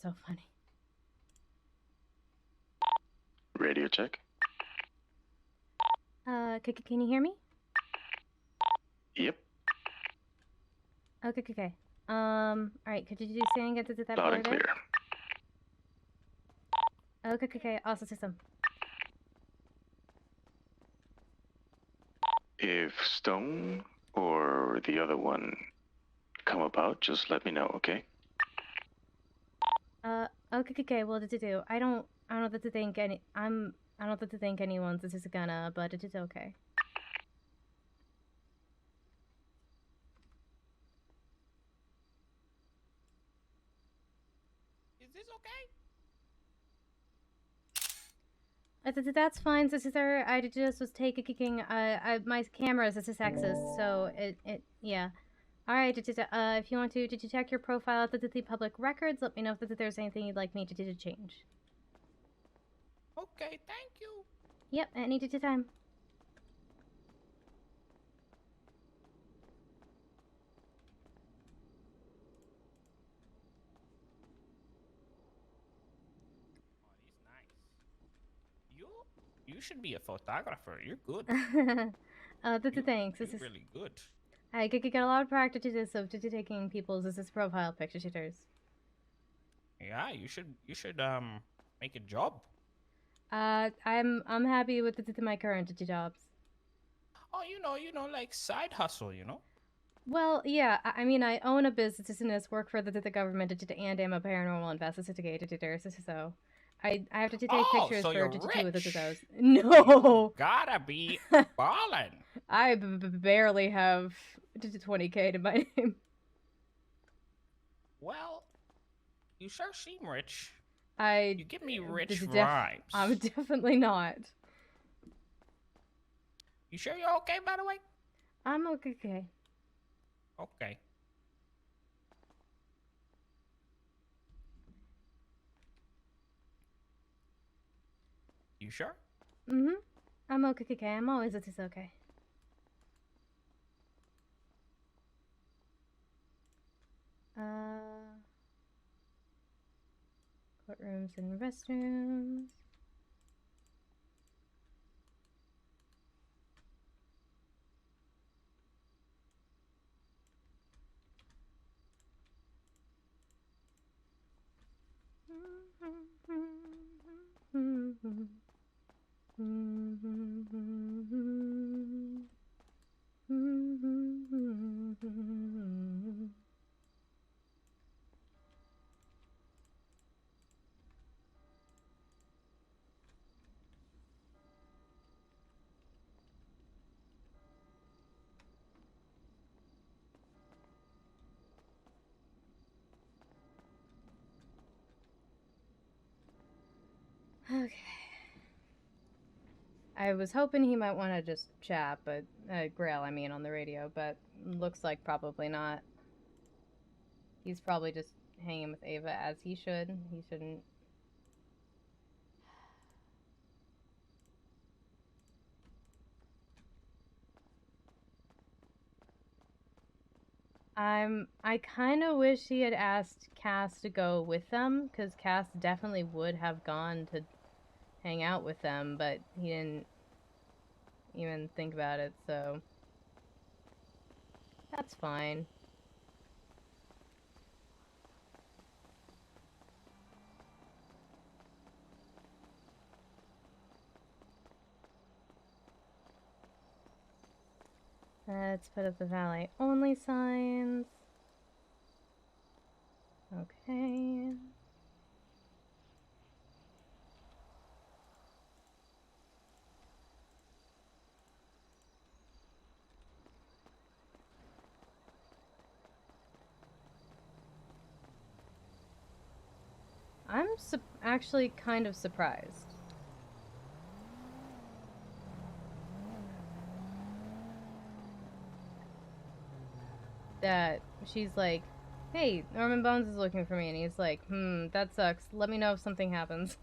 So funny. Radio check. Can you hear me? Yep. Okay. All right. Could you do saying it to that? Loud and clear. Okay. Awesome system. If Stone or the other one come about, just let me know, okay? Okay, well, do. I don't know what to think I don't know what to think anyone's this is gonna, but it is okay. Is this okay? That's fine, sister. I just was taking my camera is access, so yeah. All right, if you want to check your profile at the public records, let me know if there's anything you'd like me to change. Okay, thank you. Yep, any time. You should be a photographer. You're good. Thanks. You're really good. I get a lot of practice to taking people's profile pictures. Yeah, you should make a job. I'm happy with my current jobs. Oh, you know, like side hustle, you know. Well, yeah, I mean, I own a business, work for the government, and am a paranormal investigator, so I have to take pictures so for you're two of rich. those. No, You gotta be ballin'. I barely have 20K to my name. Well, you sure seem rich. You give me rich vibes. I'm definitely not. You sure you're okay, by the way? I'm okay. Okay. You sure? I'm okay. I'm always okay. Courtrooms and restrooms. Okay. I was hoping he might want to just chat, but Grail, I mean, on the radio, but looks like probably not. He's probably just hanging with Ava as he should. He shouldn't. I kind of wish he had asked Cass to go with them, because Cass definitely would have gone to hang out with them, but he didn't even think about it, so that's fine. Let's put up the valet only signs. Okay. I'm actually kind of surprised. That she's like, hey, Norman Bones is looking for me, and he's like, that sucks. Let me know if something happens.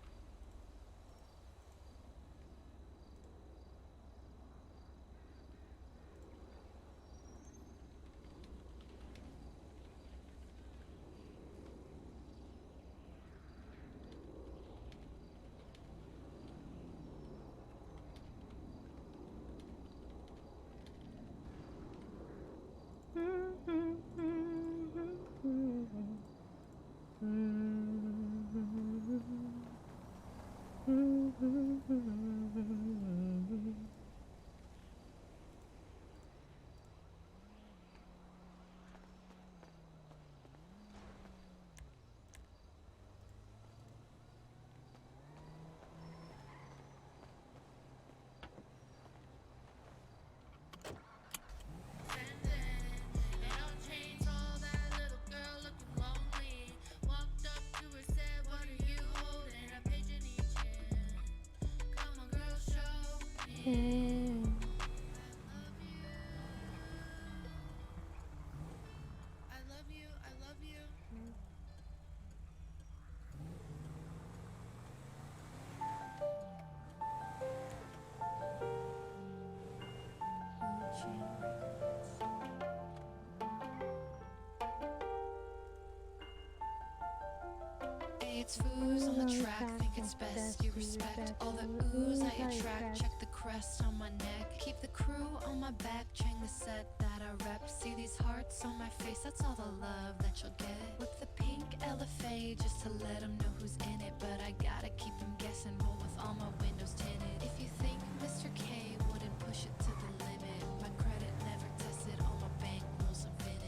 It's foos on the track, think it's best you respect all the ooze I attract. Check the crest on my neck, keep the crew on my back. Chang the set that I rep, see these hearts on my face, that's all the love that you'll get. Whip the pink LFA just to let them know who's in it, but I gotta keep them guessing, roll with all my windows tinted. If you think Mr. K wouldn't push it to the limit, my credit never tested, all my bank rules are fitted.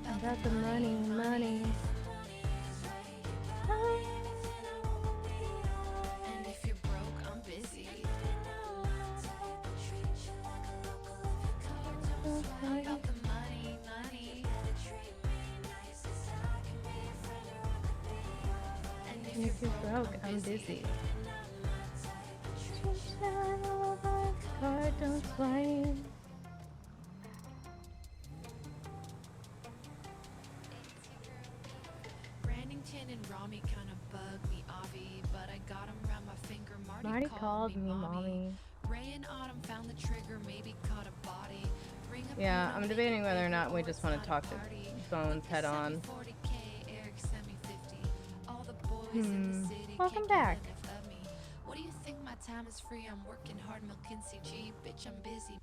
I got the money, money. And if you're broke, I'm busy. About the money, money. And if you're broke, I'm busy. Car don't swing. Brandington and Rami kinda bug me, Avi, but I got 'em round my finger. Marty called me mommy. Ray and Autumn found the trigger, maybe caught a body. Bring up Yeah, I'm debating whether or not we just want to talk to Bones head on. 40K, Eric sent me 50. All the boys in the city Welcome can't back. get enough of me. What do you think my time is free? I'm working hard, milking CG. Bitch, I'm busy.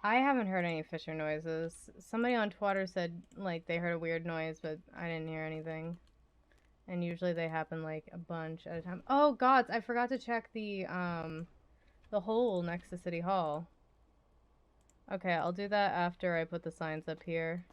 I haven't heard any Fisher noises. Somebody on Twitter said like they heard a weird noise, but I didn't hear anything. And usually they happen like a bunch at a time. Oh gods, I forgot to check the hole next to City Hall. Okay, I'll do that after I put the signs up here.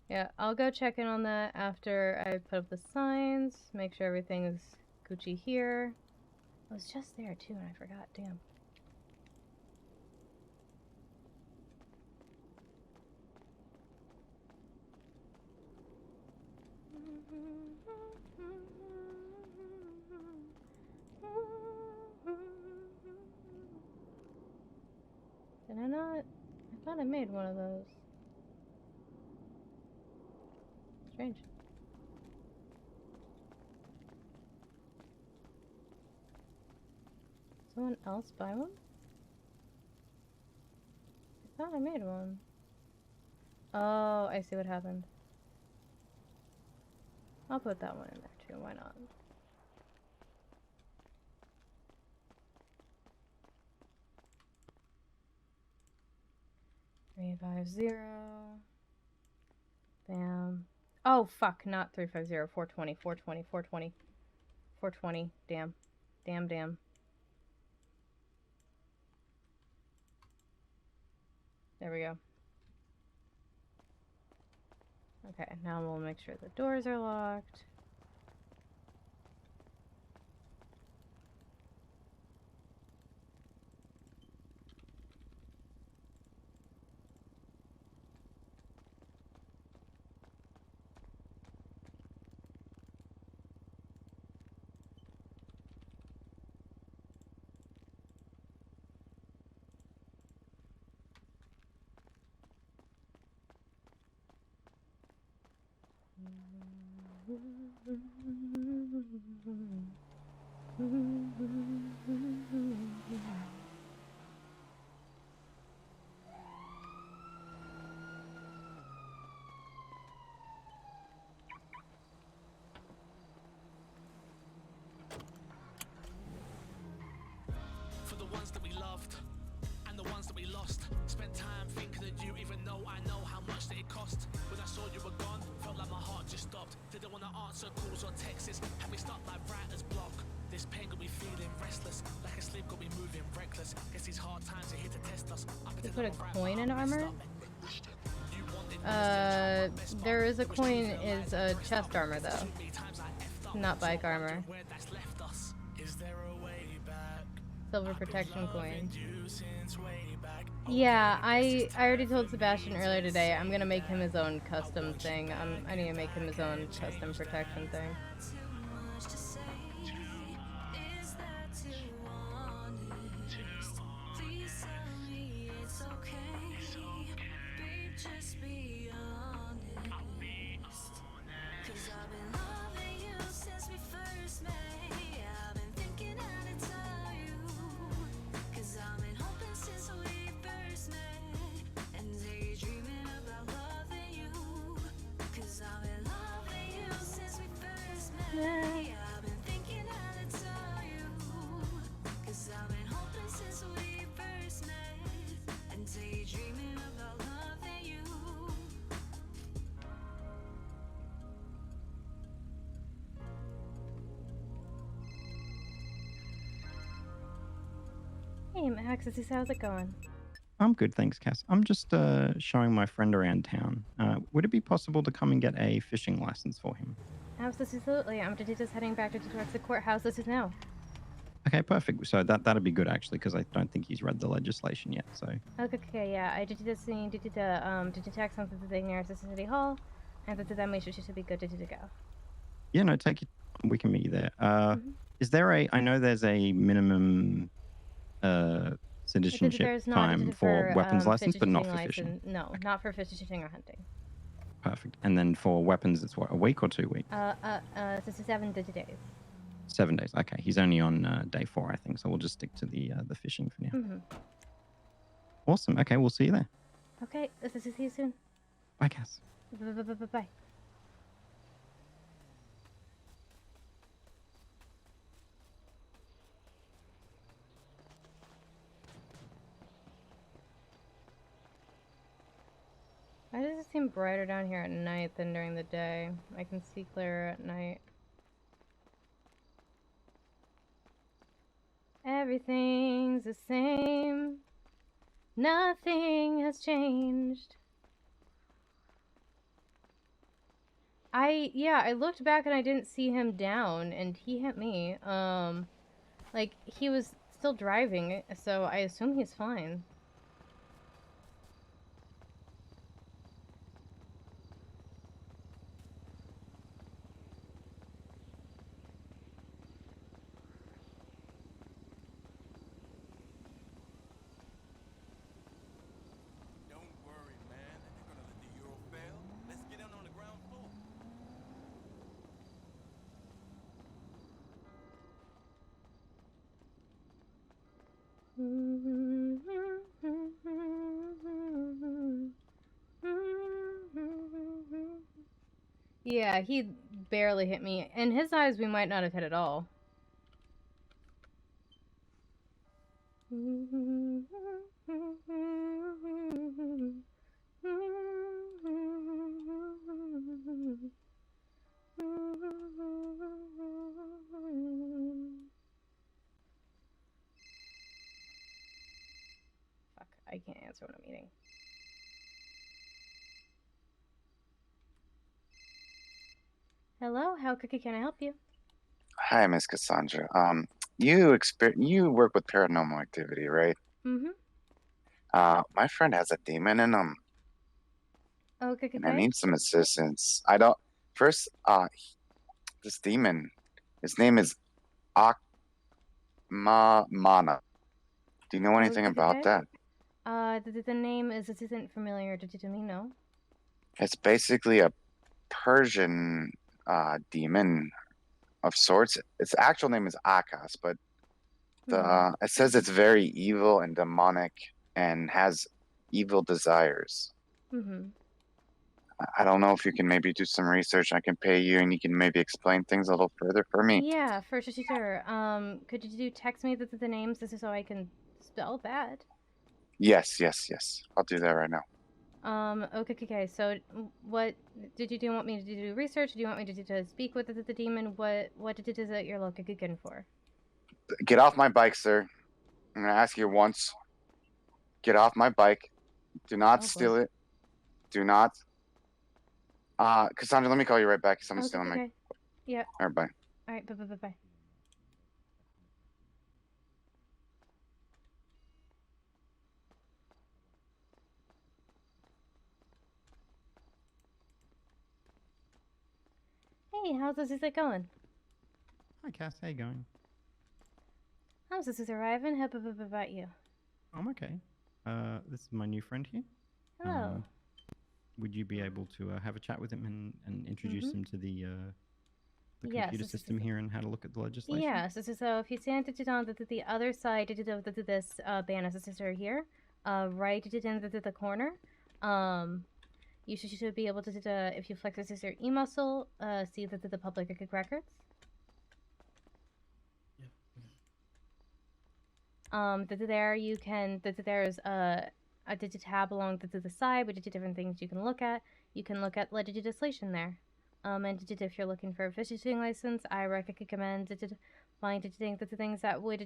Yeah, I'll go check in on that after I put up the signs, make sure everything's Gucci here. I was just there too and I forgot, damn. Did I not? I thought I made one of those. Strange. Someone else buy one? I thought I made one. Oh, I see what happened. I'll put that one in there too, why not? $350. Bam. Oh fuck, not 350, 420, 420, 420. 420, damn. Damn, damn. There we go. Okay, now we'll make sure the doors are locked. For the ones that we loved and the ones that we lost. Spent time thinking of you, even though I know how much that it cost. When I saw you were gone, felt like my heart just stopped. Didn't want to answer calls or texts, had me stuck like writer's block. This pain got me feeling restless, like a sleep got me moving reckless. Guess these hard times are here to test us. They put a coin in armor? There is a coin is a chest armor though, not bike armor. Silver protection coin. Yeah, I already told Sebastian earlier today I'm gonna make him his own custom thing. I need to make him his own custom protection thing. Hey Max, how's it going? I'm good, thanks, Cass. I'm just showing my friend around town. Would it be possible to come and get a fishing license for him? Absolutely. I'm just heading back towards the courthouse. This is now. Okay, perfect. So that'd be good actually, because I don't think he's read the legislation yet. So Okay, yeah. I did this thing. Did text something to the nearest City Hall, and then we should be good to go. yeah, no, take it. We can meet you there. Is there a? I know there's a minimum citizenship time for weapons license, but not for fishing. No, not for fishing or hunting. Perfect. And then for weapons, it's what, a week or 2 weeks? This is 7 days. 7 days. Okay, he's only on day 4, I think. So we'll just stick to the fishing for now. Awesome. Okay, we'll see you there. Okay, see you soon. Bye, Cass. Bye. Why does it seem brighter down here at night than during the day? I can see clearer at night. Everything's the same. Nothing has changed. I looked back and I didn't see him down, and he hit me. Like, he was still driving, so I assume he's fine. Yeah, he barely hit me. In his eyes, we might not have hit at all. Fuck, I can't answer what I'm eating. Hello, how can I help you? Hi, Miss Cassandra. You work with paranormal activity, right? Mm-hmm. My friend has a demon in him, Okay. and I need some assistance. This demon, his name is Mana. Do you know anything about that? The name isn't familiar to me, no. It's basically a Persian demon of sorts. Its actual name is Akas, but Mhm. it says it's very evil and demonic and has evil desires. Mhm. I don't know if you can maybe do some research. I can pay you, and you can maybe explain things a little further for me. Yeah, for sure. Could you text me the names just so I can spell that? Yes. I'll do that right now. Okay. So, what did you do? Want me to do research? Do you want me to speak with the demon? What is it that you're looking for? Get off my bike, sir. I'm gonna ask you once. Get off my bike. Do not Oh, steal boy. it. Do not. Cassandra, let me call you right back. Someone's stealing my. Okay. Yeah. All right, bye. All right. Bye. Hey, how's this going? Hi, Cass. How you going? How's this arriving? How about you? I'm okay. This is my new friend here. Hello. Would you be able to have a chat with him and introduce him to the Yes, computer this is- system here and how to look at the legislation? Yes. So if you stand it on the other side of this banner, this is right here, right in the corner, you should be able to if you flex this your E muscle, see the public records. There you can there's a digit tab along the side with different things you can look at. You can look at legislation there. And if you're looking for a fishing license, I recommend find the things that would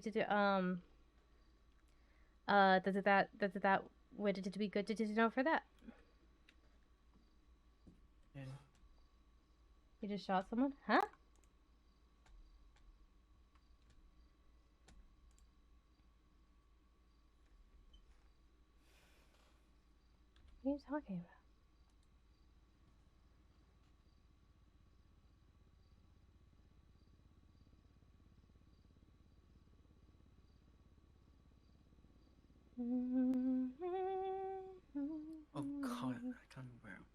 that would be good to know for that. Yeah. You just shot someone, huh? What are you talking about? Oh god, I can't remember.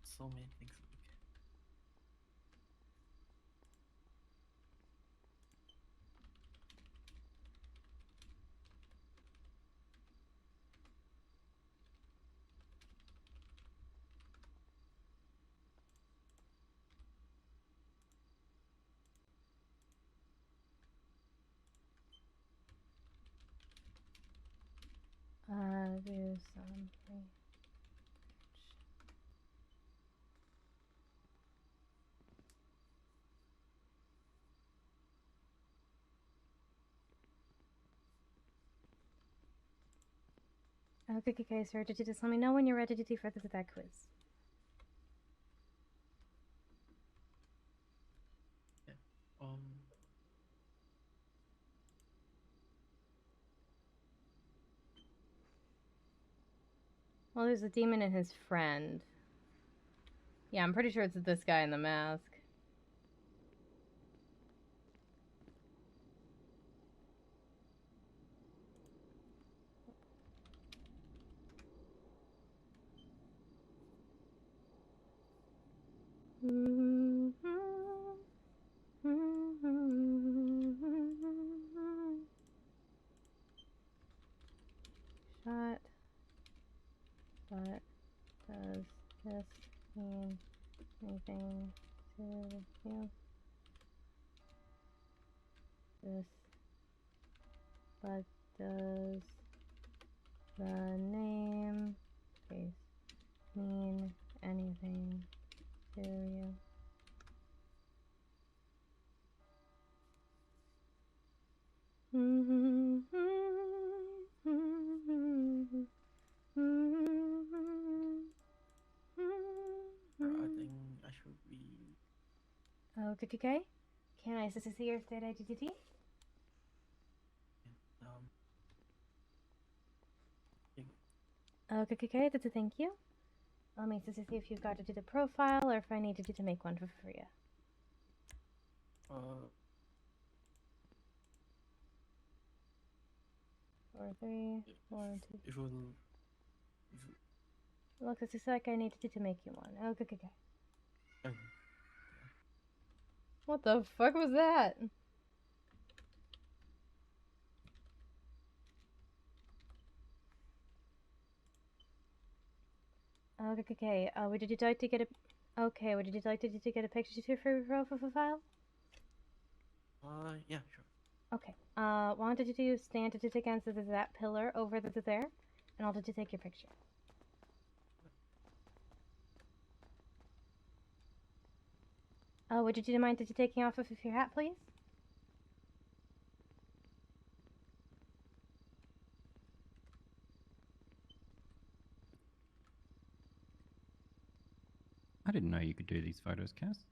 So many things. Do something. Okay, sir. Did you just let me know when you're ready to do further with that quiz? Yeah. Well, there's a demon and his friend. Yeah, I'm pretty sure it's this guy in the mask. Shot. But does this mean anything to you? This. But does the name case mean anything to you? I think I should be. Okay. Can I see your state identity? Um. Okay, that's a thank you. Let me see if you've got to do the profile or if I needed you to make one for you. 4, 3, 4, 2. If it will. Looks it's like I needed you to make you one. Okay. Okay. What the fuck was that? Okay. Would you like to get a? Okay. Would you like to get a picture for your profile? Yeah, sure. Okay. Why don't you stand against that pillar over there, and I'll just take your picture. Would you mind taking off of your hat, please? I didn't know you could do these photos, Cass.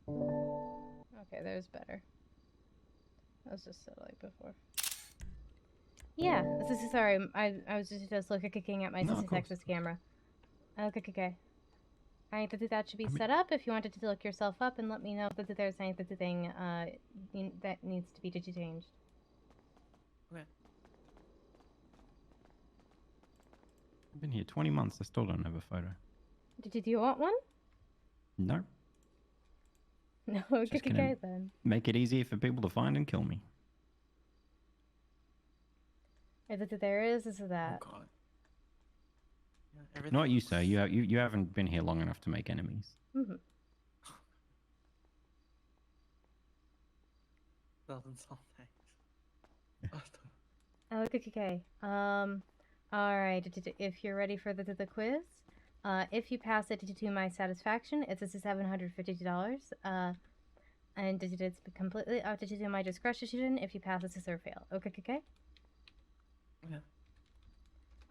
Okay, there's better. That was just so like before. Yeah, sorry. I was just looking at my Texas camera. Okay. I think that should be set up. If you wanted to look yourself up and let me know if there's anything that needs to be changed. Okay. I've been here 20 months. I still don't have a photo. Do you want one? No. No, Just okay gonna then. Make it easier for people to find and kill me. Is it there is that? Oh God. Not you, sir. You haven't been here long enough to make enemies. Doesn't sound nice. Okay. All right. If you're ready for the quiz, if you pass it to my satisfaction, it's $750. And it's completely up to my discretion if you pass it or fail. Okay. Yeah.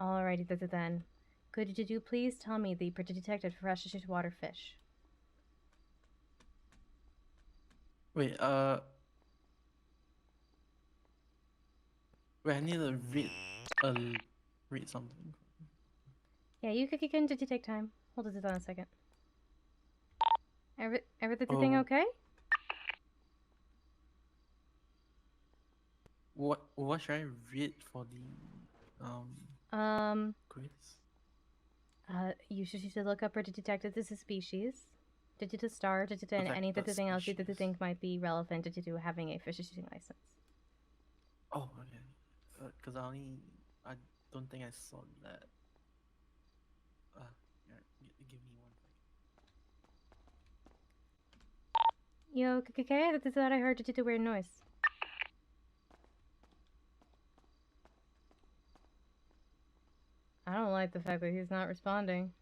Alrighty, then. Could you please tell me the detected freshwater fish? Wait, wait, I need to read something. Yeah, you can take time. Hold it on a second. Everything okay? What should I read for the quiz? You should look up detected as a species. Digit a star, and anything else you think might be relevant to having a fish shooting license. Oh, okay. Because I don't think I saw that. Yeah, give me 1 second. Yo, okay, that's what I heard to weird noise. I don't like the fact that he's not responding.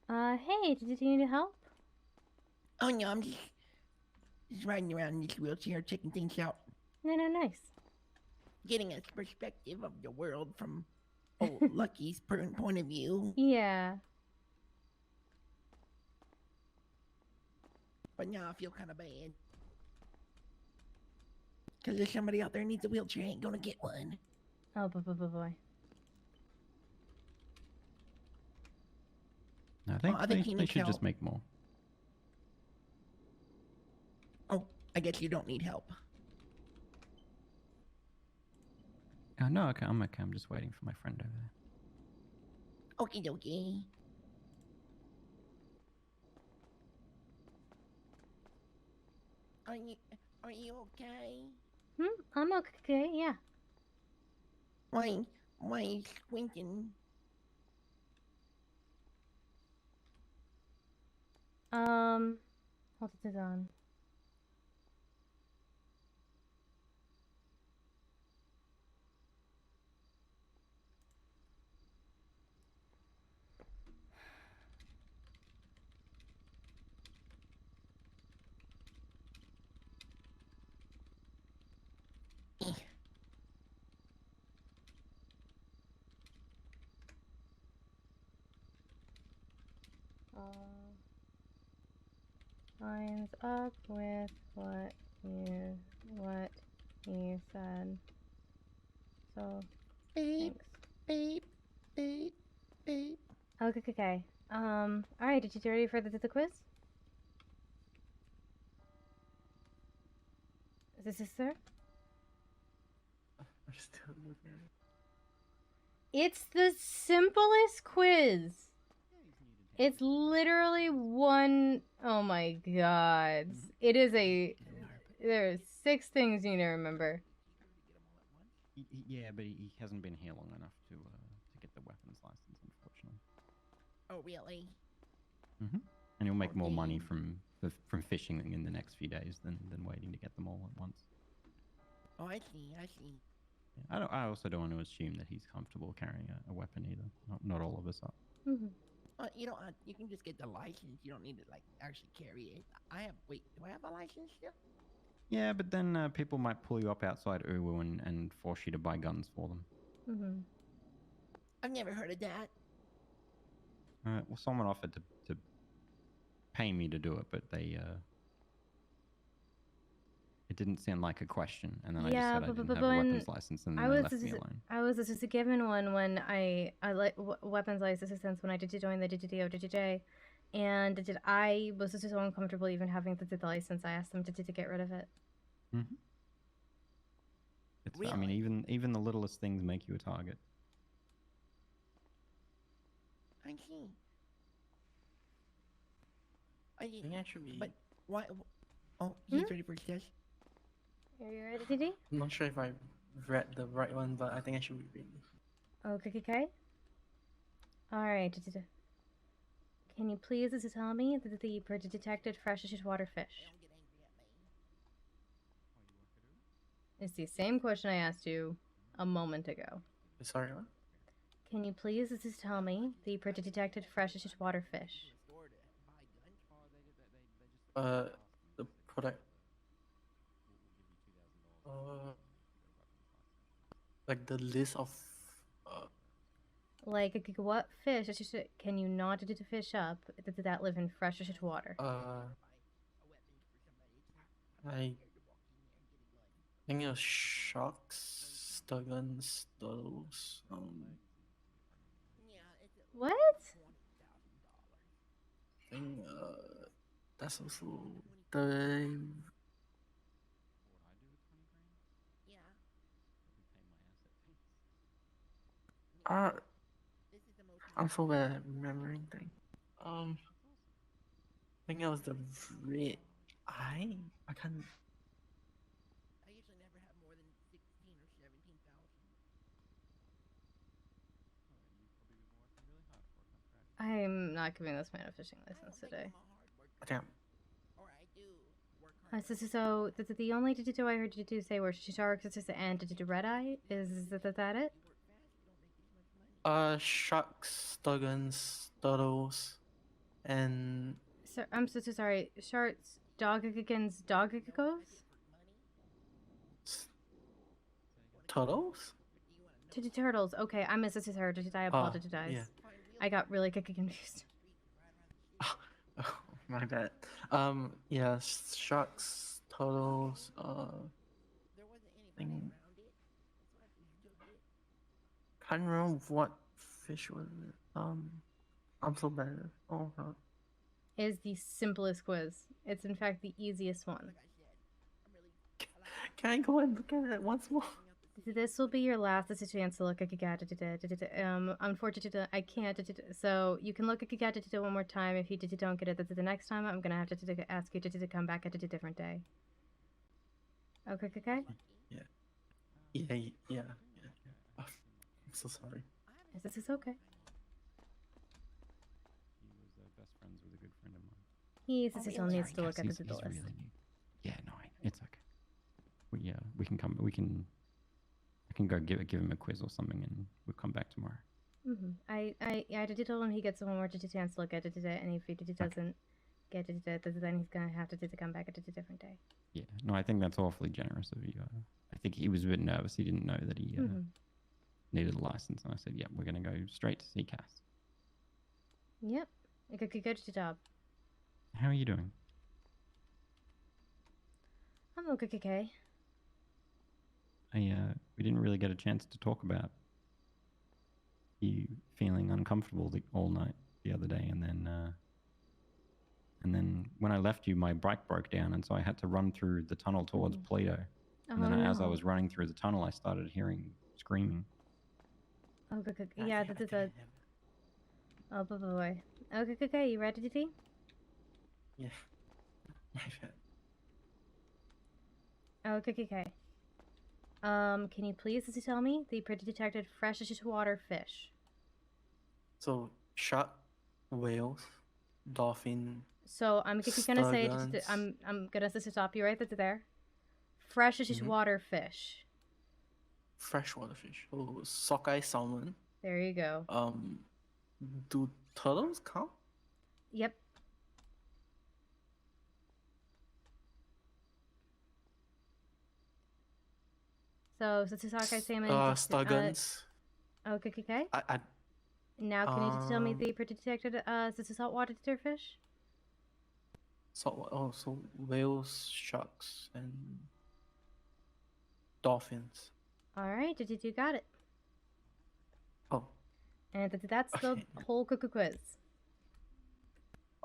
Hey, did you need help? Oh no, I'm just riding around in this wheelchair, checking things out. No, nice. Getting a perspective of the world from old Lucky's point of view. Yeah. But now I feel kind of bad. Because there's somebody out there who needs a wheelchair, ain't gonna get one. Oh, boy. I think they should just make more. Oh, I guess you don't need help. Oh, no, okay, I'm okay. I'm just waiting for my friend over there. Okie dokie. Are you okay? I'm okay, yeah. Why are you squinting? Hold it on. Lines up with what you said. So Beep, thanks. beep, beep, beep. Okay. Alright, did you get ready for the quiz? Is this sir? I'm still looking. It's the simplest quiz. It's literally one. Oh my god. It is a. There are 6 things you need to remember. Yeah, but he hasn't been here long enough to get the weapons license, unfortunately. Oh, really? And he'll make more money dang. from fishing in the next few days than waiting to get them all at once. Oh, I see, I see. Yeah, I also don't want to assume that he's comfortable carrying a weapon either. Not all of us are. You know, you can just get the license. You don't need to, like, actually carry it. Wait, do I have a license still? Yeah, but then people might pull you up outside Uwu and force you to buy guns for them. I've never heard of that. Well, someone offered to pay me to do it, but they it didn't sound like a question, and then I just said I didn't have a weapons license, and then they left me alone. I was just given one when I like weapons license assistance when I did join the DJJ, and I was just so uncomfortable even having the license. I asked them to get rid of it. It's, I mean, even the littlest things make you a target. I see. think I should be. But why? Oh, he's ready for test. Are you ready, Didi? I'm not sure if I read the right one, but I think I should be ready. Okay. Alright. Can you please tell me that the detected freshwater fish? It's the same question I asked you a moment ago. Sorry, what? Can you please tell me the detected freshwater fish? The product. Like the list of. Like, what fish can you not fish up that live in freshwater water? I think it was sharks, sturgeons, turtles. What? I think that's also the. I'm so bad at remembering things. I think it was the red eye. I can't. I usually never have more than 16 or 17,000. I'm not giving this man a fishing license today. Damn. So the only do I heard you say were sharks and red eye? Is that it? Sharks, sturgeons, turtles, and. So, I'm so sorry. Sharks, doggies. Turtles? Turtles. Okay, I missed this. I apologize. Yeah. I got really confused. Oh, my bad. Yeah, sharks, turtles. Thing. Can't remember what fish was it. I'm so bad. Oh god. It is the simplest quiz. It's in fact the easiest one. Can I go and look at it once more? This will be your last chance to look at Giga. Unfortunately, I can't. So you can look at Giga one more time. If you don't get it, the next time I'm gonna have to ask you to come back at a different day. Okay. Yeah. I'm so sorry. This is okay. He was best friends with a good friend of mine. He Oh, still needs to look at the he's list. really new. Yeah, no, it's okay. We can come. I can go give him a quiz or something, and we'll come back tomorrow. I did tell him he gets one more chance to look at it today, and if he doesn't get it today, then he's gonna have to come back at it a different day. Yeah, no, I think that's awfully generous of you. I think he was a bit nervous. He didn't know that he needed a license, and I said, "Yep, we're gonna go straight to see Cass." Yep, good job. How are you doing? I'm okay. We didn't really get a chance to talk about you feeling uncomfortable all night the other day, and then when I left you, my bike broke down, and so I had to run through the tunnel towards Plato. And then as I was running through the tunnel, I started hearing screaming. Oh, good. Yeah, that's a. Oh, boy. Okay. You ready, Didi? Yeah. My bad. Okay. Can you please tell me the detected freshest water fish? So shark, whales, dolphin. So I'm gonna say I'm gonna stop you right there. Freshest water fish. Freshwater fish. Oh, sockeye salmon. There you go. Do turtles count? Yep. So sockeye salmon. Sturgeons. Okay. I Now, can you tell me the detected saltwater fish? So whales, sharks, and dolphins. All right, you got it. Oh. And that's the whole quiz.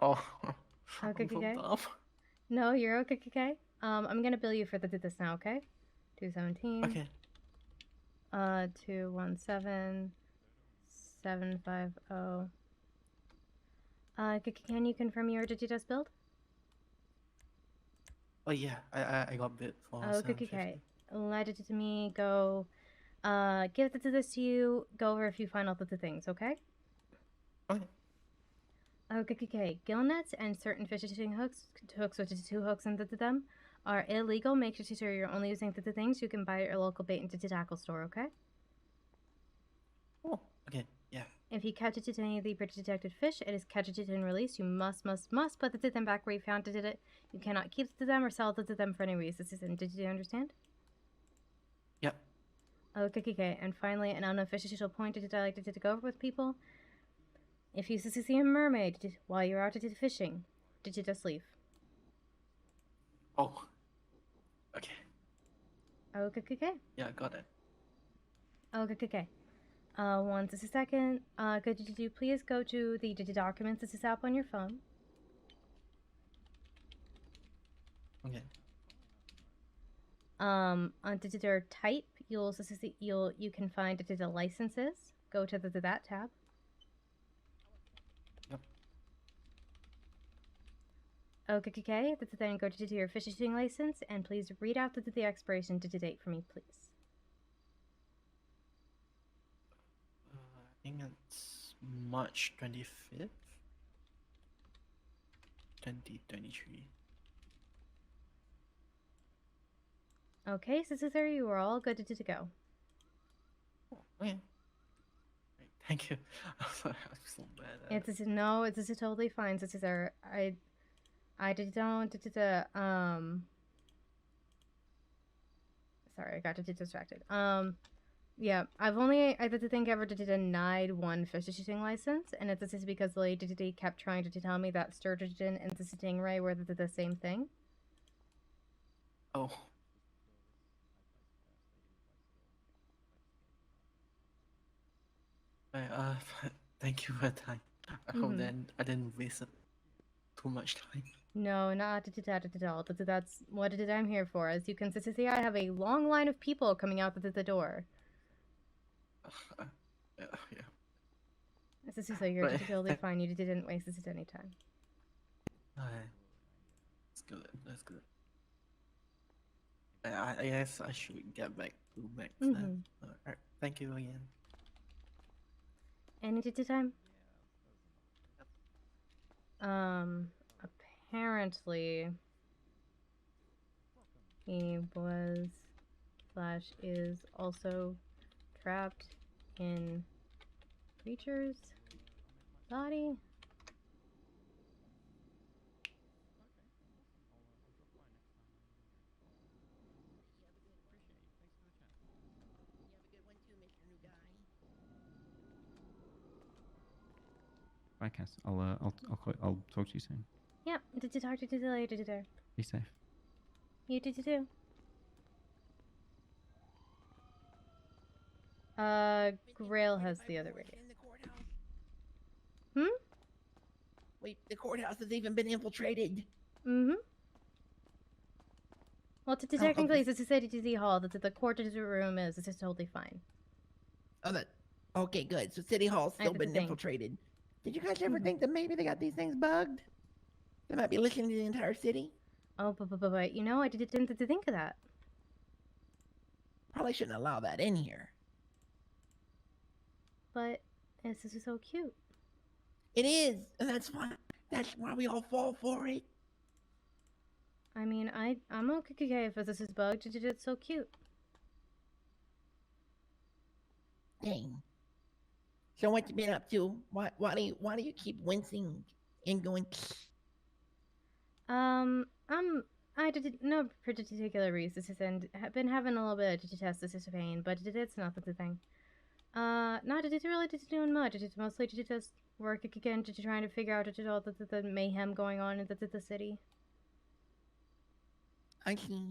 Oh. Okay. Dumb. No, you're okay. I'm gonna bill you for this now, okay? 217. Okay. 217 750. Can you confirm your Digitas build? Oh yeah, I got bit for. Okay. Let it to me. Go. Give this to you. Go over a few final things, okay? Okay. Okay. Gill nets and certain fishing hooks with 2 hooks into them, are illegal. Make sure you're only using the things you can buy at your local bait and tackle store, okay? Oh, okay, yeah. If you catch any of the detected fish, it is catch it and release. You must put them back where you found it. You cannot keep them or sell them for any reason. Did you understand? Yep. Okay. And finally, an unofficial point I like to go over with people. If you see a mermaid while you're out fishing, did you just leave? Oh. Okay. Okay. Yeah, got it. Okay. 1 second. Could you please go to the documents app on your phone? Okay. Under their type, you can find the licenses. Go to that tab. Yep. Okay. Then go to your fishing license and please read out the expiration date for me, please. I think it's March 25th, 2023. Okay, so you are all good to go. Okay. Thank you. I'm so bad. It's totally fine. I don't sorry, I got distracted. Yeah, I've only ever denied one fishing license, and it's just because the lady kept trying to tell me that sturgeon and the stingray were the same thing. Oh. Thank you for your time. I hope that I didn't waste too much time. No, not at all. That's what I'm here for. As you can see, I have a long line of people coming out the door. Yeah. This is you're totally fine. You didn't waste any time. Alright. That's good. I guess I should get back to Max then. Alright, thank you again. Any time? apparently he was / is also trapped in creature's body. Bye, Cass. I'll talk to you soon. Yep, did you talk to you later? Be safe. You did you too. Grail has the other radio. Hmm? Wait, the courthouse has even been infiltrated. Mm-hmm. Well, technically, okay. it's a city hall. The court room is totally fine. Oh, that. Okay, good. So City Hall's still been infiltrated. Did you guys ever think that maybe they got these things bugged? They might be listening to the entire city. Oh, but you know, I didn't think of that. Probably shouldn't allow that in here. But this is so cute. It is, and that's why we all fall for it. I mean, I'm okay if this is bugged. It's so cute. Dang. So what you been up to? Why do you keep wincing and going? I did no particular reason, and have been having a little bit of test this pain, but it's not the thing. Not it really doing much. It's mostly just work again, trying to figure out all the mayhem going on in the city. I see.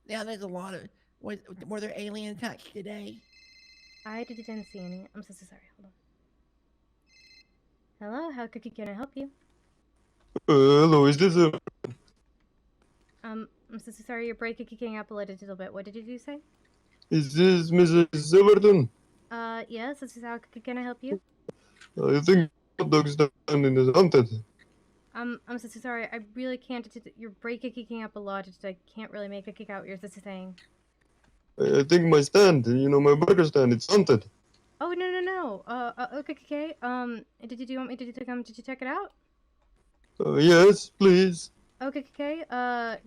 Yeah, there's a lot of. Were there alien attacks today? I didn't see any. I'm so sorry. Hold on. Hello, how can I help you? Hello, is this a... I'm so sorry, you're breaking up a little bit. What did you say? Is this Mrs. Silverton? Yes, this is how can I help you? I think hot dog stand is haunted. I'm so sorry, I really can't. You're breaking up a lot. I can't really make a kick out what you're saying. I think my stand, my burger stand, it's haunted. Oh, no. Okay. Did you want me to come to check it out? Yes, please. Okay.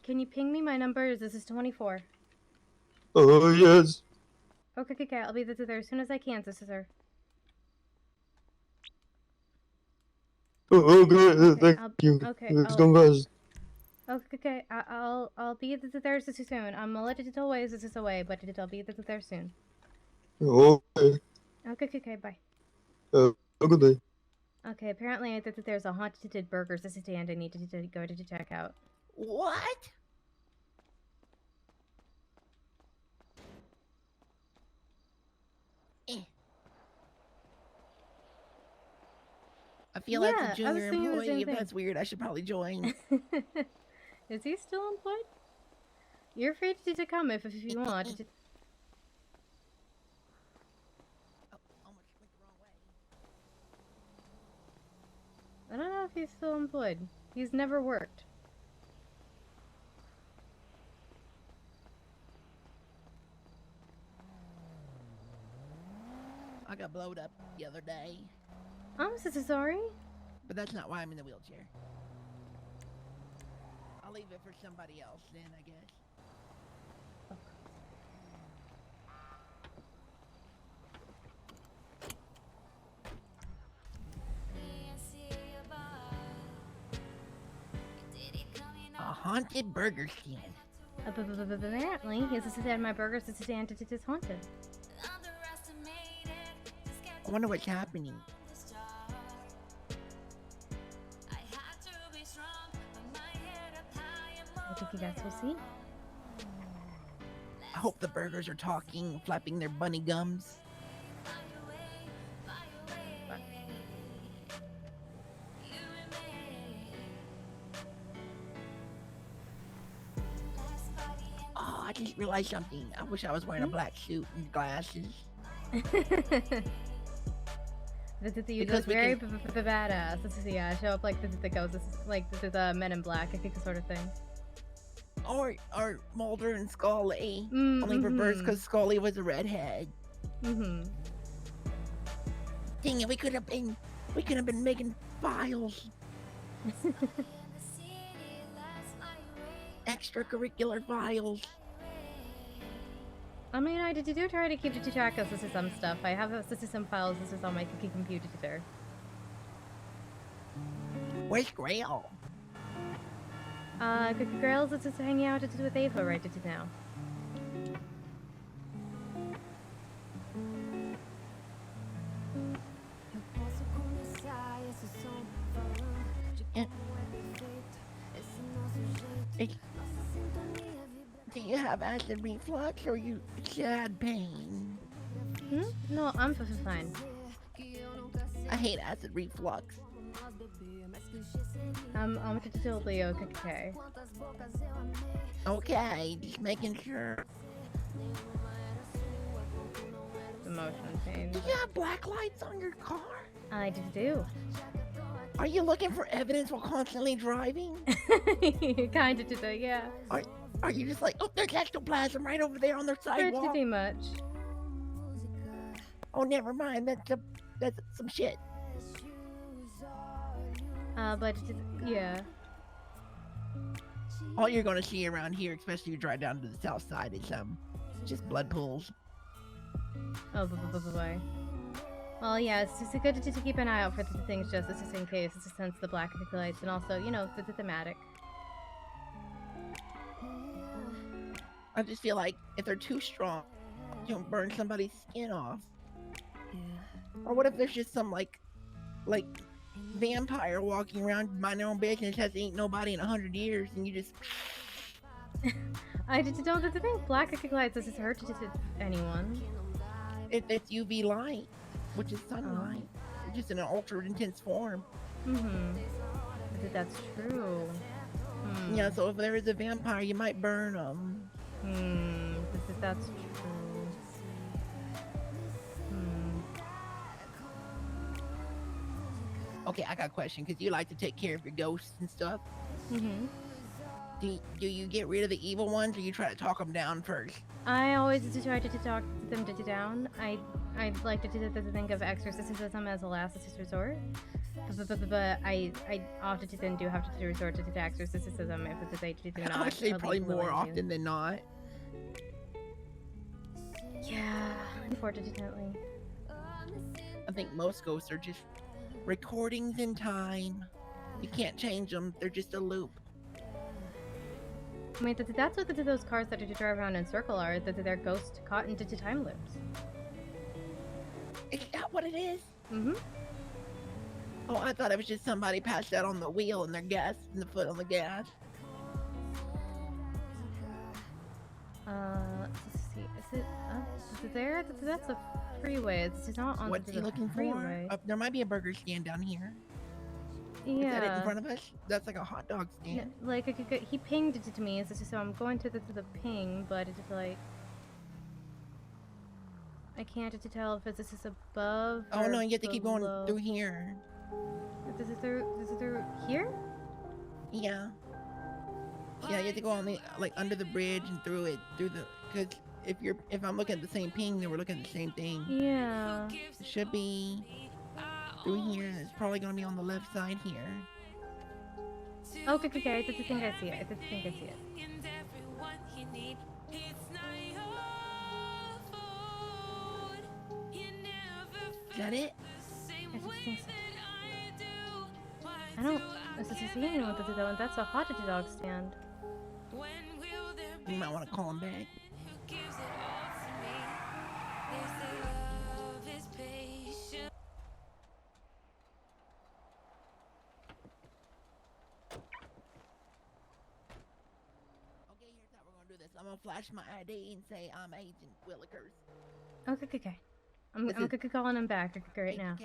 Can you ping me? My number this is 24. Yes. Okay. I'll be there as soon as I can, sir. Okay, thank you. Okay, It's gone fast. Okay. I'll be there soon. I'm a little ways this is away, but I'll be there soon. Okay. Okay. Bye. Have a good day. Okay. Apparently, there's a haunted burger stand I need to go to check out. What? I feel like a junior employee. If that's weird, I should probably join. Is he still employed? You're free to come if you want. I don't know if he's still employed. He's never worked. I got blowed up the other day. I'm so sorry. But that's not why I'm in the wheelchair. I'll leave it for somebody else then, I guess. A haunted burger stand. Apparently, his said my burger stand is haunted. I wonder what's happening. I think you guys will see. I hope the burgers are talking, flapping their bunny gums. Oh, I just realized something. I wish I was wearing a black suit and glasses. You look very badass. This is show up like the ghost. This is like the Men in Black, I think, sort of thing. Or Mulder and Scully. Only reversed because Scully was a redhead. Dang it, we could have been making files. extracurricular files. I mean, I do try to keep track of some stuff. I have some files. This is on my computer. Where's Grail? Grail's is just hanging out with Ava right now. Do you have acid reflux or you sad pain? No, I'm fine. I hate acid reflux. I'm totally okay. Okay, just making sure. Emotion pain. Do you have black lights on your car? I do. Are you looking for evidence while constantly driving? Kinda do, yeah. Are you just like, oh, there's ectoplasm right over there on their sidewalk? Pretty much. Oh, never mind. That's some shit. But yeah. All you're gonna see around here, especially if you drive down to the south side, is just blood pools. Oh, boy. Well, yeah, it's just good to keep an eye out for the things just in case. It's just since the black lights and also, you know, the thematic. I just feel like if they're too strong, you'll burn somebody's skin off. Or what if there's just some like vampire walking around minding their own business, hasn't eaten nobody in 100 years, and you just. I just don't think black lights doesn't hurt to anyone. It's UV light, which is sunlight, just in an ultra intense form. That's true. Yeah, so if there is a vampire, you might burn them. That's true. Okay, I got a question, because you like to take care of your ghosts and stuff. Do you get rid of the evil ones, or you try to talk them down first? I always try to talk them down. I like to think of exorcism as a last resort. But I often then do have to resort to exorcism if they do not. Honestly, probably more often than not. Yeah, unfortunately. I think most ghosts are just recordings in time. You can't change them. They're just a loop. I mean, that's what those cars that drive around in circle are. That they're ghosts caught into time loops. Is that what it is? Oh, I thought it was just somebody passed out on the wheel and their gas and the foot on the gas. Let's see. Is it there? That's a freeway. It's not on What's he looking freeway. for? There might be a burger stand down here. Yeah. Is that it in front of us? That's like a hot dog stand. Yeah, like he pinged it to me, so I'm going to the ping, but it's like I can't tell if this is above. Oh no, you have to below. keep going through here. This is through here? Yeah. Yeah, you have to go on the under the bridge and through the because if I'm looking at the same ping, then we're looking at the same thing. Yeah. It should be through here. It's probably gonna be on the left side here. Okay. I think I see it. Is that it? I just think so. I don't see anyone with the one. That's a hot dog stand. You might want to call him back. I'm gonna flash my ID and say I'm Agent Willikers. Okay. I'm calling him back right now.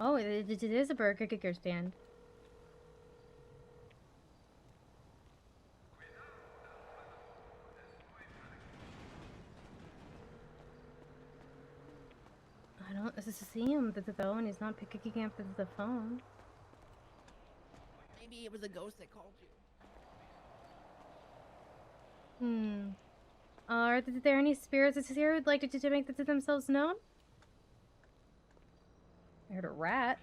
Oh, it is a burger kicker stand. I don't see him though, and he's not picking up the phone. Maybe it was a ghost that called you. Are there any spirits here who'd like to make themselves known? I heard a rat.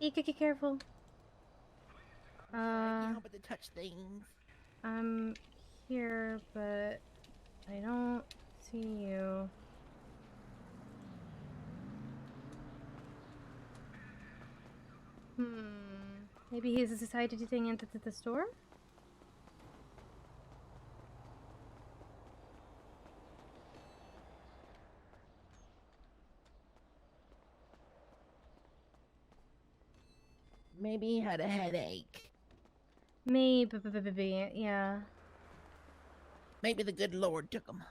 Ika, careful. I can't help but to touch things. I'm here, but I don't see you. Maybe he's decided to thing into the store? Maybe he had a headache. Maybe, yeah. Maybe the good Lord took him.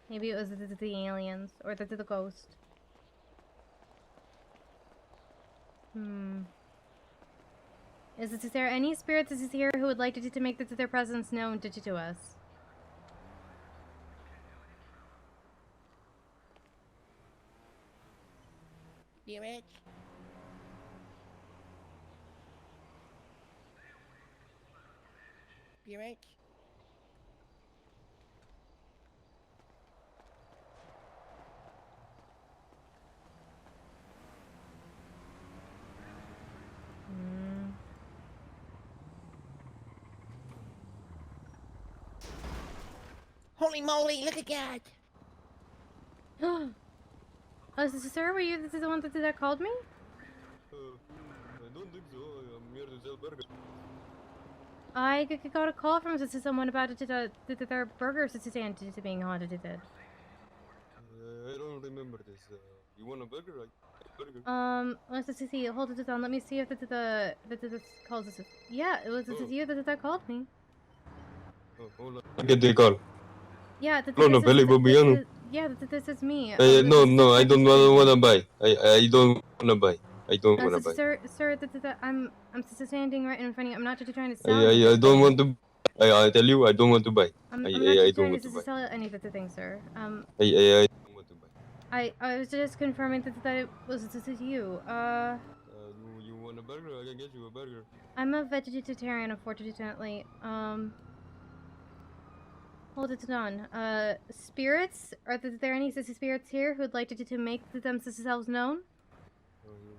Maybe it was the aliens or the ghost. Is there any spirits here who would like to make their presence known to us? Spirit? Spirit? Holy moly, look at that! Oh, sir, were you the one that called me? I don't think so. I'm here to sell burgers. I got a call from someone about their burger stand being haunted. I don't remember this. You want a burger? Let's see. Hold it on. Let me see if the calls us. Yeah, it was you that called me. Oh, hold on. I get the call. Yeah, No, Belly Bobiano. Yeah, this is me. No, I don't wanna buy. I don't wanna buy. I don't wanna buy. Sir, I'm standing right in front of you. I'm not just trying to sell you. I don't want to. I tell you, I don't want to buy. I'm not I just don't trying want to to buy. sell any of the things, sir. I don't want to buy. I was just confirming that it was you. You want a burger? I can get you a burger. I'm a vegetarian, unfortunately. Hold it on. Spirits? Are there any sissy spirits here who'd like to make themselves known?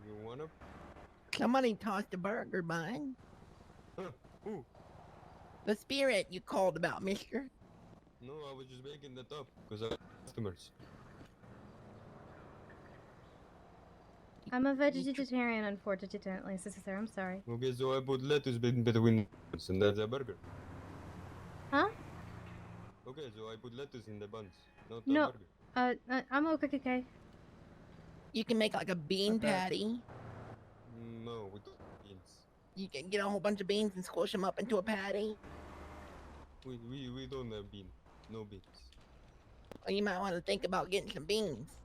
You wanna? Somebody tossed a burger, bud. Huh? Who? The spirit you called about, mister. No, I was just making that up because I have customers. I'm a vegetarian, unfortunately, sister. I'm sorry. Okay, so I put lettuce in between buns, and that's a burger. Huh? Okay, so I put lettuce in the buns, not a No. burger. I'm okay. You can make like a bean patty. No, with beans. You can get a whole bunch of beans and squish them up into a patty. We don't have beans. No beans. Or you might want to think about getting some beans.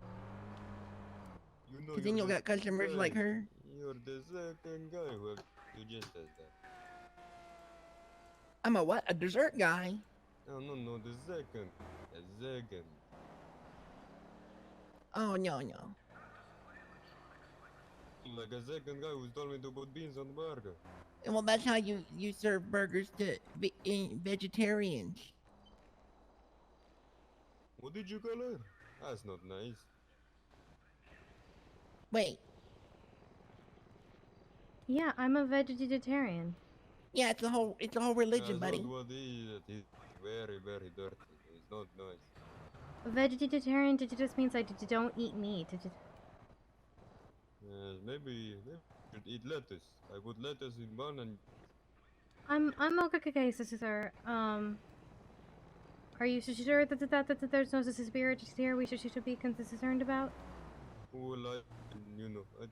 You know, Because then you'll get customers guy. like her. You're the second guy who suggested that. I'm a what? A dessert guy? No, the second. The second. Oh, no. Like a second guy who's told me to put beans on the burger. Well, that's how you serve burgers to vegetarians. What did you call her? That's not nice. Wait. Yeah, I'm a vegetarian. Yeah, it's a whole religion, buddy. That's not what he is. It's very, very dirty. It's not nice. Vegetarian just means I don't eat meat. Maybe you should eat lettuce. I put lettuce in bun and. I'm okay, sister. Are you sure that there's no spirit here we should be concerned about? Well, I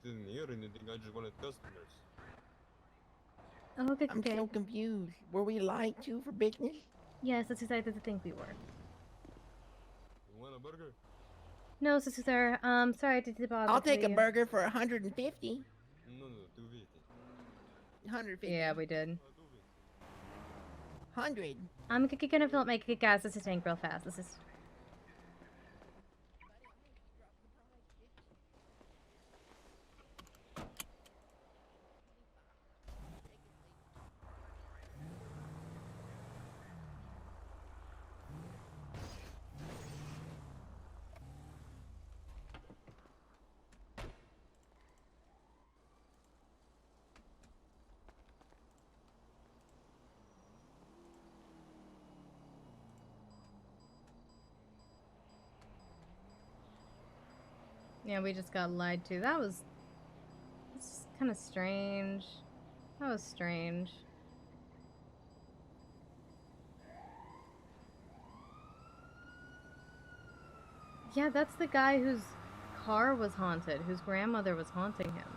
didn't hear anything. I just wanted customers. Okay. I'm so confused. Were we lied to for business? Yes, that's exactly the thing we were. You want a burger? No, sister. Sorry to bother. I'll take a burger for 150. No, 250. 150. Yeah, we did. 100. I'm gonna fill up my gas tank real fast. This is. Yeah, we just got lied to. That was kind of strange. That was strange. Yeah, that's the guy whose car was haunted, whose grandmother was haunting him.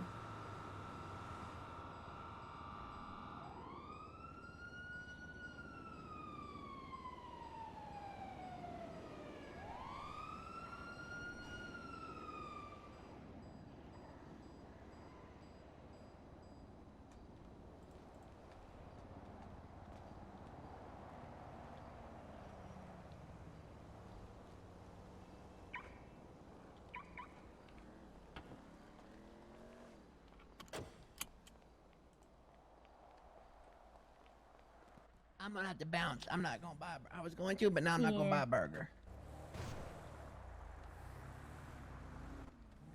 I'm gonna have to bounce. I'm not gonna buy. I was going to, but now I'm not gonna buy a burger.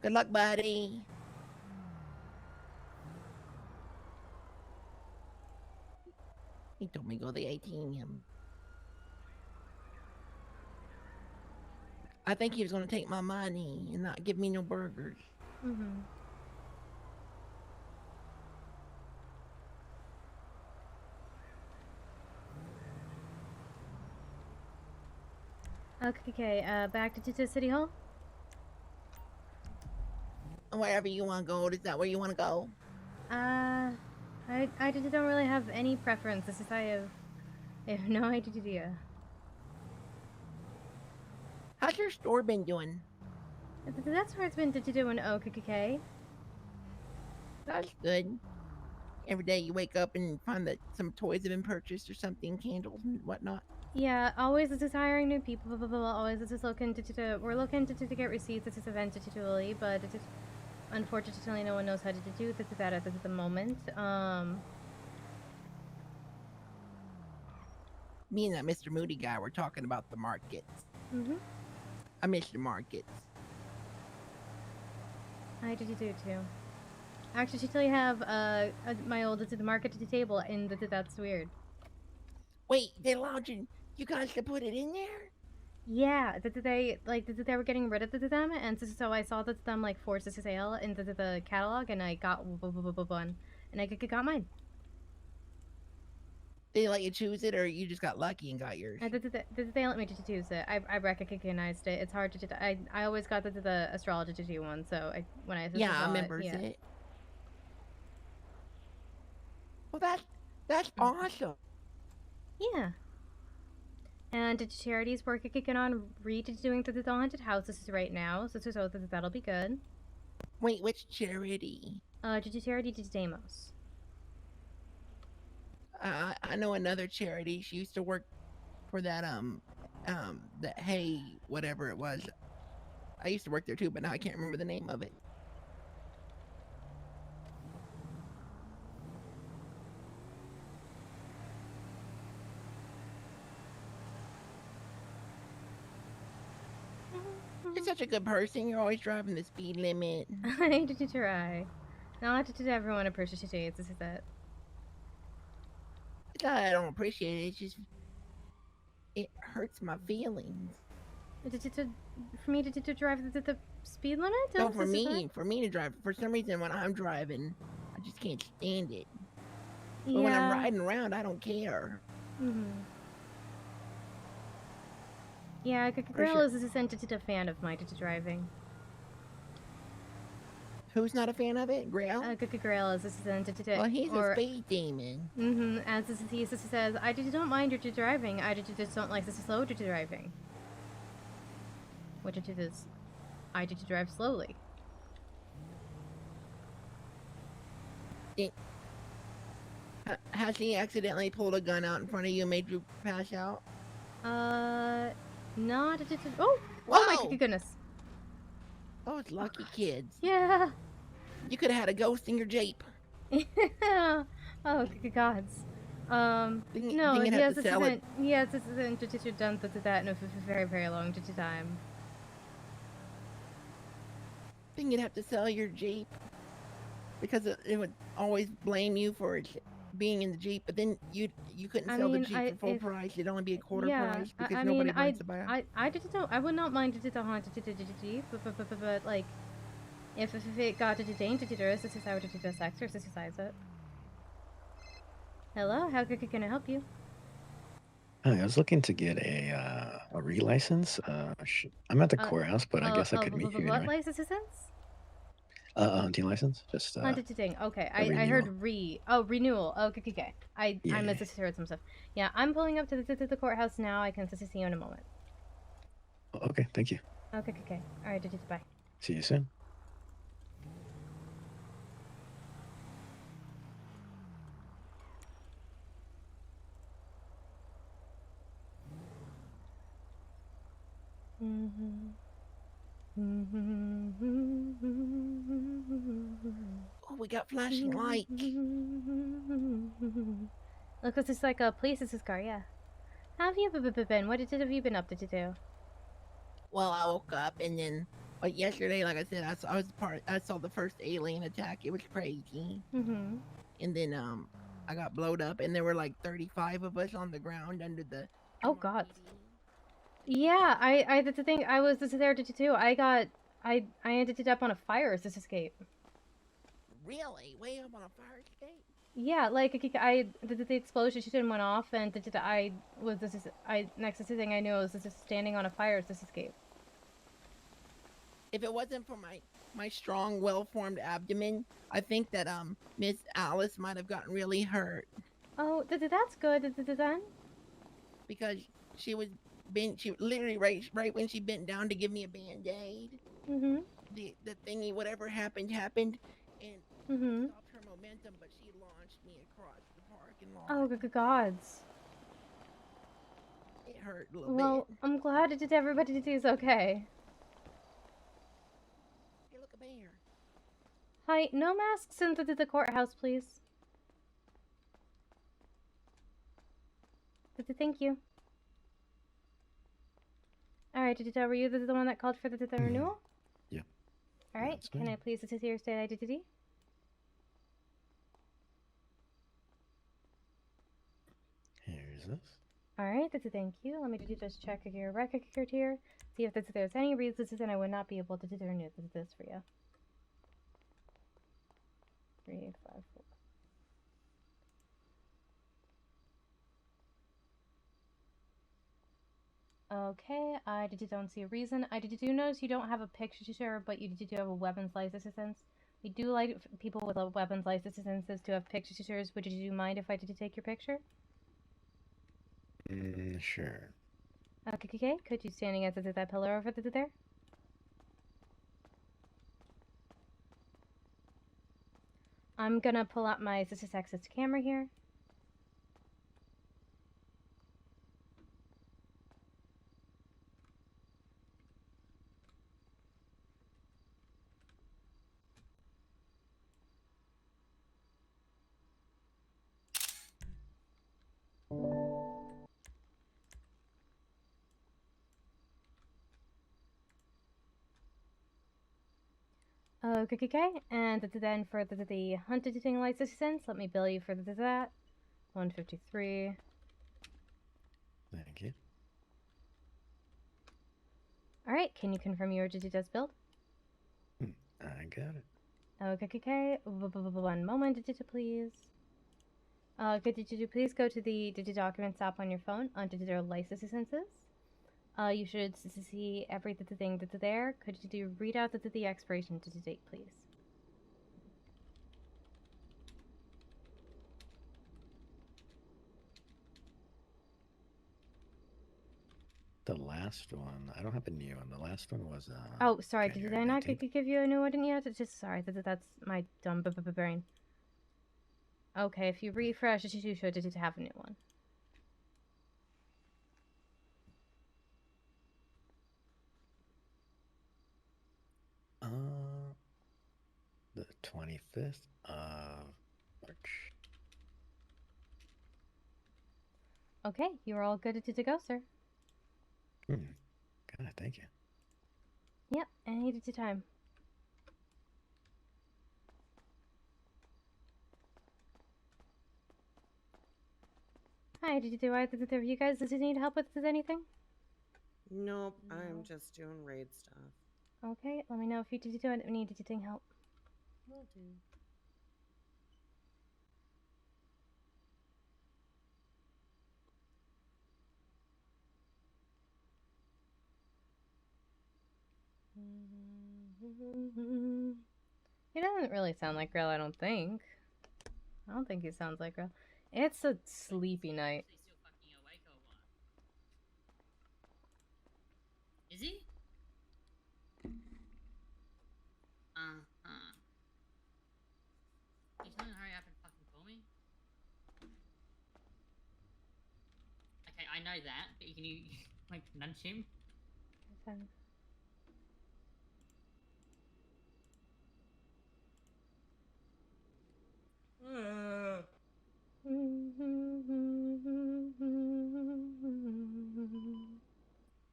Good luck, buddy. He told me to go to the ATM. I think he was gonna take my money and not give me no burgers. Mm-hmm. Okay, back to City Hall? Wherever you want to go, is that where you want to go? I just don't really have any preference. This is I have no idea. How's your store been doing? That's where it's been to do an OKK. That's good. Every day you wake up and find that some toys have been purchased or something, candles and whatnot. Yeah, always just hiring new people. Blah, blah, blah, always just looking we're looking to get receipts. This is eventually, but it is unfortunately no one knows how to do that at the moment. Me and that Mr. Moody guy were talking about the markets. Mhm. I miss the markets. I do too. Actually, you have my old the market to the table, and that's weird. Wait, they allowed you guys to put it in there? Yeah, they were getting rid of them, and so I saw that them like forced to sale in the catalog, and I got one, and I got mine. They let you choose it, or you just got lucky and got yours? They let me to choose it. I recognized it. It's hard to. I always got the astrology one, so when I I remember it. Well, that's awesome. Yeah. And the charities we're kicking on doing the haunted houses right now, so that'll be good. Wait, which charity? Charity de Demos. I know another charity. She used to work for that that Hey whatever it was. I used to work there too, but now I can't remember the name of it. You're such a good person. You're always driving the speed limit. I did try. Not to everyone appreciates it. This is that. It's not that I don't appreciate it. It's just it hurts my feelings. For me to drive the speed limit? No, for me to drive. For some reason, when I'm driving, I just can't stand it. But when I'm riding around, I don't care. Mm-hmm. Yeah, Grail is a fan of mine to driving. Who's not a fan of it? Grail? Grail is a Well, he's a speed demon. Mm-hmm. As he says, I don't mind your driving. I just don't like this slow to driving. Which it is, I did to drive slowly. Has he accidentally pulled a gun out in front of you and made you pass out? Not oh my goodness. Those lucky kids. Yeah. You could have had a ghost in your Jeep. Oh, gods. No, yes, this isn't. Yes, this isn't done that in a very, very long time. Then you'd have to sell your Jeep because it would always blame you for being in the Jeep, but then you couldn't sell the Jeep for full price. It'd only be a quarter price because nobody wants to buy it. I would not mind the haunted Jeep, but like If it got to detain to do this is how to do this exercise it. Hello, how can I help you? Hi, I was looking to get a re-license. I'm at the courthouse, but I guess I could meet you What anyway. license? T license, just Hunting. Okay, a I renewal. heard renewal. Oh, okay. I misheard some stuff. Yeah, I'm pulling up to the courthouse now. I can see you in a moment. Okay, thank you. Okay. All right, bye. See you soon. Oh, we got flashing lights. Look, this is like a police's car, yeah. How have you been? What have you been up to do? Well, I woke up and then, like yesterday, like I said, I saw the first alien attack. It was crazy. Mm-hmm. And then I got blowed up, and there were like 35 of us on the ground under the. Oh God. Yeah, I that's the thing. I was there to too. I ended up on a fire as this escape. Really? Way up on a fire escape? Yeah, like the explosion went off, and I was next to the thing I knew I was just standing on a fire as this escape. If it wasn't for my strong, well-formed abdomen, I think that Miss Alice might have gotten really hurt. Oh, that's good. Then because she literally right when she bent down to give me a band-aid. Mm-hmm. The thingy, whatever happened, and stopped her momentum, but she launched me across the parking lot. Oh, good gods. It hurt a little bit. Well, I'm glad everybody is okay. Hey, look, a bear. Hi, no masks in the courthouse, please. Thank you. Alright, were you the one that called for the renewal? Yeah. Alright, can I please assist your state identity? Here's this. Alright, thank you. Let me just check your record here. See if there's any reasons and I would not be able to renew this for you. 3854. Okay, I don't see a reason. I do notice you don't have a picture share, but you do have a weapons license. We do like people with weapons licenses to have picture shares. Would you mind if I take your picture? Sure. Okay. Could you stand against that pillar over there? I'm gonna pull out my access camera here. Okay, and then for the hunting license, let me bill you for that. 153. Thank you. Alright, can you confirm your does build? I got it. Okay. 1 moment, please. Could you please go to the Documents app on your phone under their licenses? You should see everything that's there. Could you read out the expiration date, please? The last one, I don't have a new one. The last one was oh, sorry, January did I not 19th. give you a new one yet? It's just sorry, that's my dumb brain. Okay, if you refresh, you should have a new one. The 25th of March. Okay, you're all good to go, sir. God, thank you. Yep, any time. Hi, do you guys need help with anything? Nope, I'm just doing raid stuff. Okay, let me know if you need editing help. Will do. He doesn't really sound like Grill, I don't think. I don't think he sounds like Grill. It's a sleepy night. Is he? You telling me to hurry up and fucking call me? Okay, I know that, but can you like nudge him? Okay.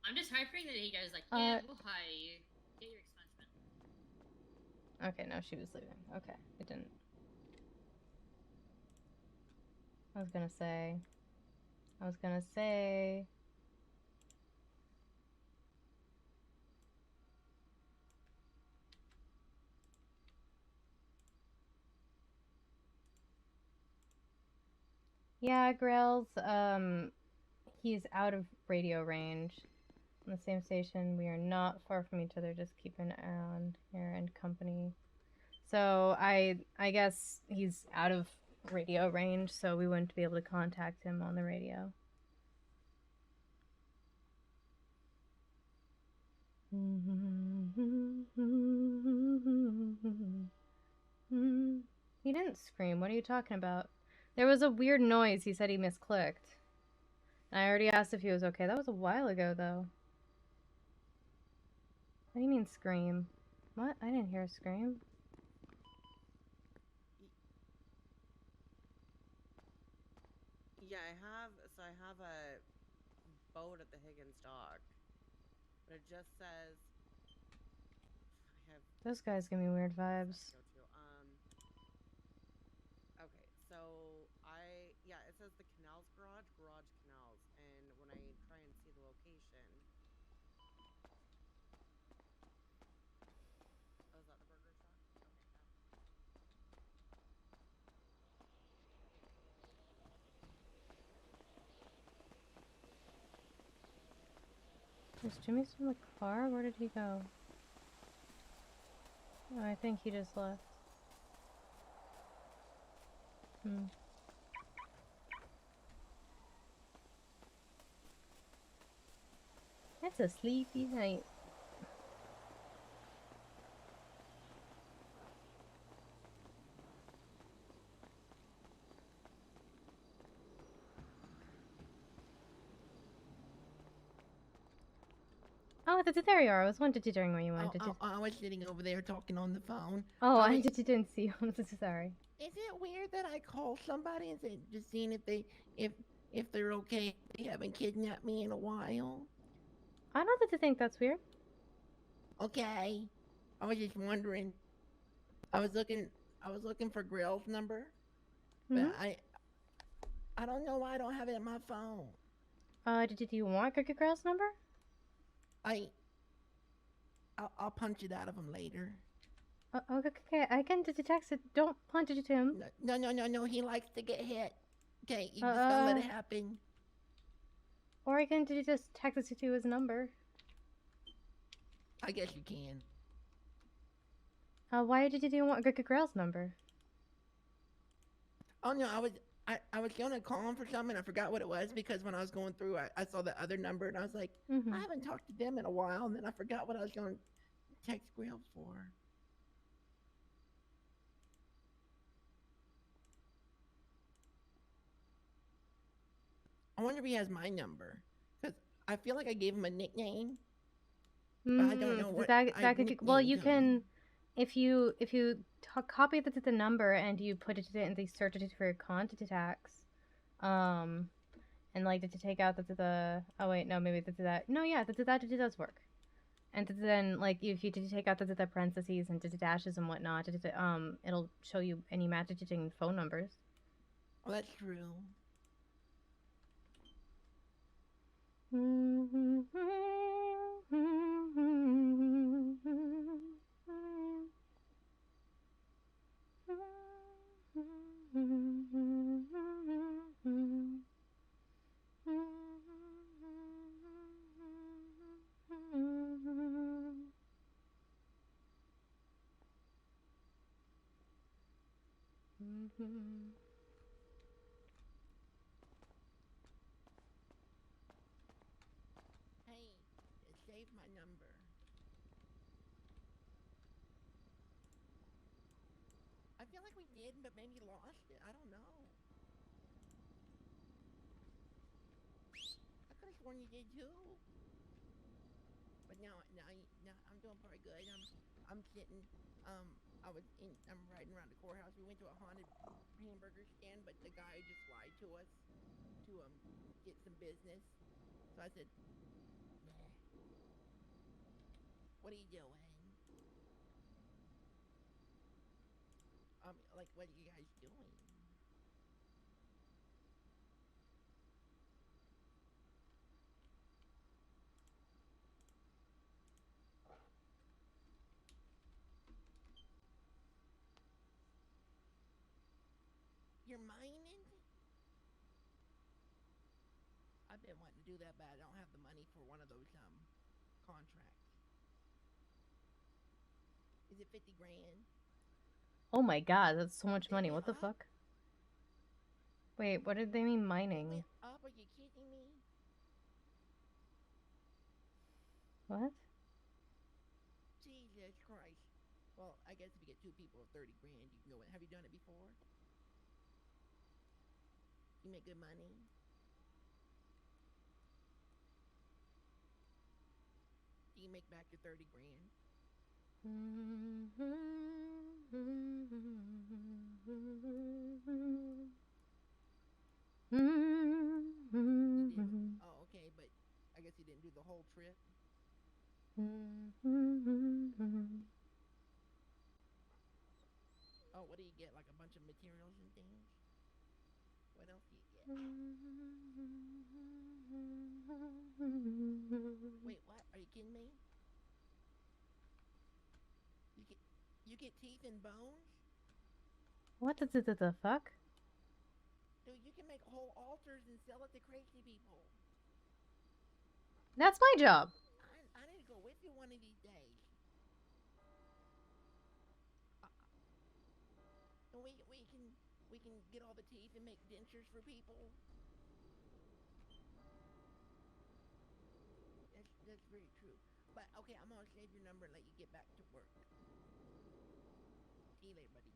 I'm just hoping that he goes like, yeah, we'll hire you. Get your expungement. Okay, no, she was leaving. Okay, it didn't. I was gonna say. Yeah, Grails, he's out of radio range. On the same station, we are not far from each other, just keep an eye on here and company. So I guess he's out of radio range, so we wouldn't be able to contact him on the radio. He didn't scream. What are you talking about? There was a weird noise. He said he misclicked. And I already asked if he was okay. That was a while ago, though. What do you mean scream? What? I didn't hear a scream. Yeah, I have a boat at the Higgins dock, but it just says I have. Those guys give me weird vibes. Okay, so it says the Canals Garage Canals, and when I try and see the location. Oh, is that the burger shop? Is Jimmy still in the car? Where did he go? Oh, I think he just left. It's a sleepy night. Oh, there you are. I was wondering during where you went. I was sitting over there talking on the phone. Oh, I didn't see you. I'm so sorry. Is it weird that I call somebody and say, just seeing if they're okay? They haven't kidnapped me in a while. I don't think that's weird. Okay, I was just wondering. I was looking for Grill's number, but I don't know why I don't have it on my phone. Did you want Cookie Girl's number? I'll punch it out of him later. Okay, I can text it. Don't punch it to him. No, he likes to get hit. Okay, you just gotta let it happen. Or I can just text it to his number. I guess you can. Why did you want Cookie Girl's number? Oh no, I was gonna call him for something. I forgot what it was because when I was going through, I saw the other number and I was like, I haven't talked to them in a while. And then I forgot what I was going to text Grail for. I wonder if he has my number because I feel like I gave him a nickname, but I don't know what. Well, you can, if you copy the number and you put it in the search it for contacts, and like to take out the oh wait, no, maybe that no, yeah, that does work. And then like if you take out the parentheses and the dashes and whatnot, it'll show you any matching phone numbers. Well, that's true. Hey, save my number. I feel like we did, but maybe lost it. I don't know. I could have sworn you did too. But now I'm doing pretty good. I'm sitting. I'm riding around the courthouse. We went to a haunted hamburger stand, but the guy just lied to us to get some business. So I said, nah. What are you doing? Like, what are you guys doing? You're mining? I've been wanting to do that, but I don't have the money for one of those contracts. Is it 50 grand? Oh my god, that's so much money. It What the up? fuck? Wait, what did they mean mining? Up? Are you kidding me? What? Jesus Christ. Well, I guess if you get two people of 30 grand, you can go in. Have you done it before? You make good money? Do you make back your 30 grand? You did. Oh, okay, but I guess you didn't do the whole trip. Oh, what do you get? Like a bunch of materials and things? What else do you get? Wait, what? Are you kidding me? You get teeth and bones? What the fuck? Dude, you can make whole altars and sell it to crazy people. That's my job. I need to go with you one of these days. And we can get all the teeth and make dentures for people. That's very true. But okay, I'm gonna save your number and let you get back to work. See you later, buddy.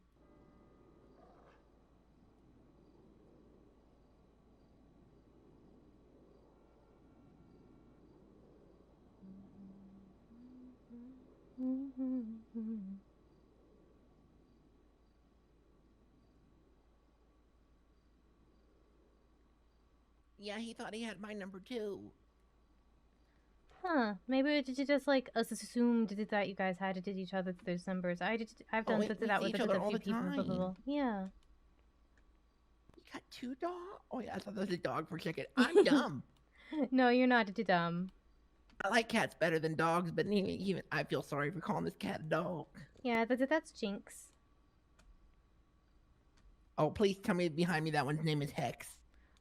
Yeah, he thought he had my number too. Huh? Maybe did you just like assumed that you guys had to each other those numbers? I've done we that see with each other all few the people time. before. Yeah. You got two dogs? Oh yeah, I thought that was a dog for a second. I'm dumb. No, you're not dumb. I like cats better than dogs, but even I feel sorry for calling this cat a dog. Yeah, that's Jinx. Oh, please tell me behind me that one's name is Hex.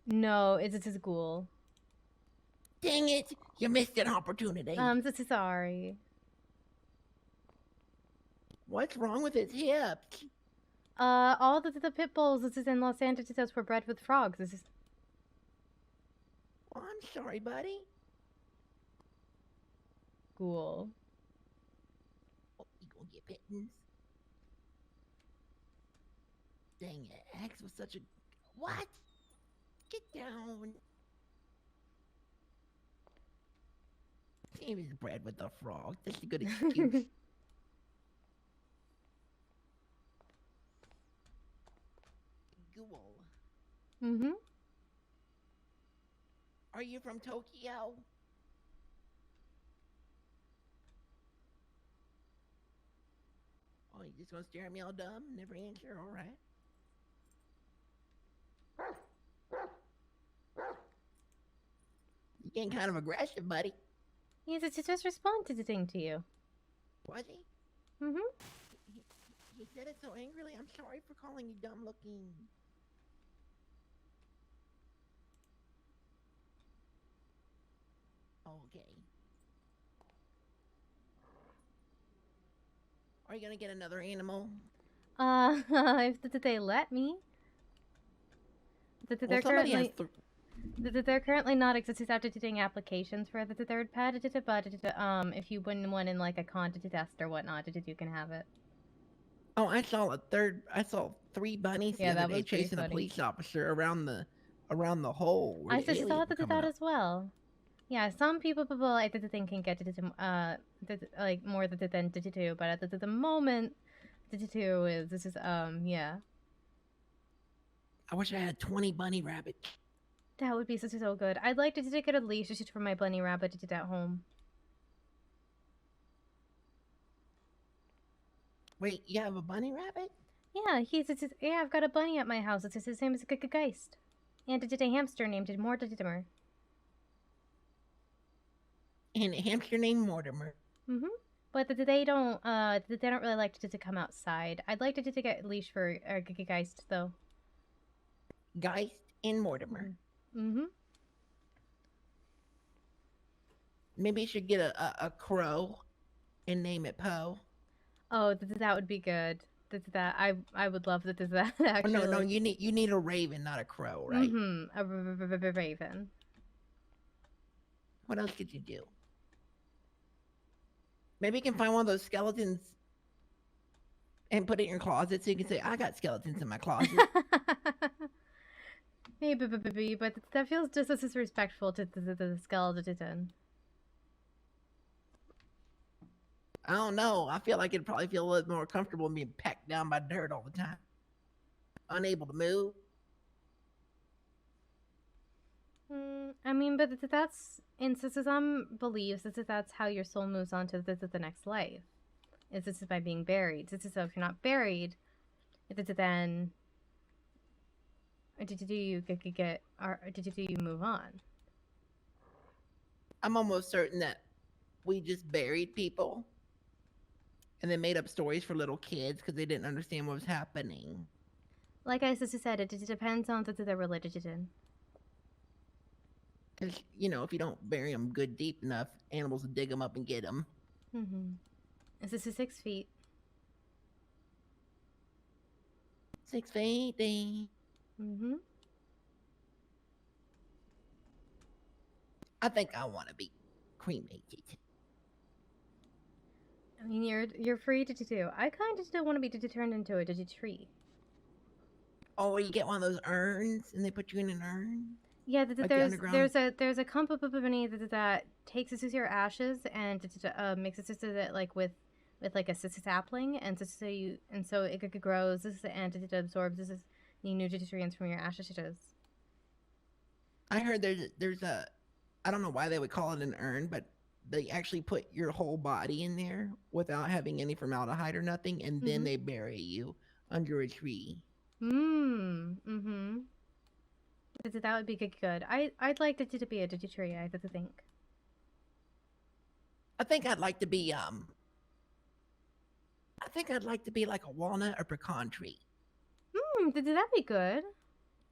No, it's a ghoul. Dang it! You missed an opportunity. Sorry. What's wrong with his hips? All the pit bulls in Los Angeles were bred with frogs. Well, I'm sorry, buddy. Ghoul. Oh, you gonna get pittance? Dang it, Hex was such a... What? Get down. He was bred with a frog. That's a good excuse. Ghoul. Mm-hmm. Are you from Tokyo? Oh, you just gonna stare at me all dumb? Never answer? Alright. You getting kind of aggressive, buddy. Yes, it just responded to thing to you. Was he? Mm-hmm. He said it so angrily. I'm sorry for calling you dumb looking. Okay. Are you gonna get another animal? If they let me. They're Well, somebody has currently they're currently not accepting applications for the third pet, but if you win one in like a contest test or whatnot, you can have it. Oh, I saw 3 bunnies the Yeah, other that day was pretty chasing a funny. police officer around the hole. Where I the aliens saw were that coming up. as well. Yeah, some people I think can get like more than two, but at the moment, two is yeah. I wish I had 20 bunny rabbits. That would be so good. I'd like to get a leash just for my bunny rabbit at home. Wait, you have a bunny rabbit? Yeah, yeah. I've got a bunny at my house. It's his name is Geist, and a hamster named Mortimer. And a hamster named Mortimer. Mm-hmm. But they don't really like to come outside. I'd like to get a leash for Geist though. Geist and Mortimer. Mm-hmm. Maybe you should get a crow and name it Poe. Oh, that would be good. That I would love that. Actually. Oh, no, you need a raven, not a crow, right? Mm-hmm. A raven. What else could you do? Maybe you can find one of those skeletons and put it in your closet so you can say, I got skeletons in my closet. Maybe, but that feels just as disrespectful to the skeleton. I don't know. I feel like it'd probably feel a little more comfortable being packed down by dirt all the time. Unable to move. I mean, but that's in some believes that's how your soul moves on to the next life. This is by being buried. So if you're not buried, then do you move on? I'm almost certain that we just buried people and then made up stories for little kids because they didn't understand what was happening. Like I said, it depends on the religion. Because, if you don't bury them good deep enough, animals will dig them up and get them. Mm-hmm. This is 6 feet. 6 feet. Mm-hmm. I think I want to be cremated. I mean, you're free to do. I kind of still want to be turned into a tree. Oh, you get one of those urns and they put you in an urn? Yeah, Like the there's underground? a company that takes your ashes and mixes it like with like a sapling, and so it grows and it absorbs the nutrients from your ashes. I heard there's a, I don't know why they would call it an urn, but they actually put your whole body in there without having any formaldehyde or nothing, and then they bury you under a tree. Mm-hmm. That would be good. I'd like to be a tree, I think. I think I'd like to be like a walnut or pecan tree. That'd be good.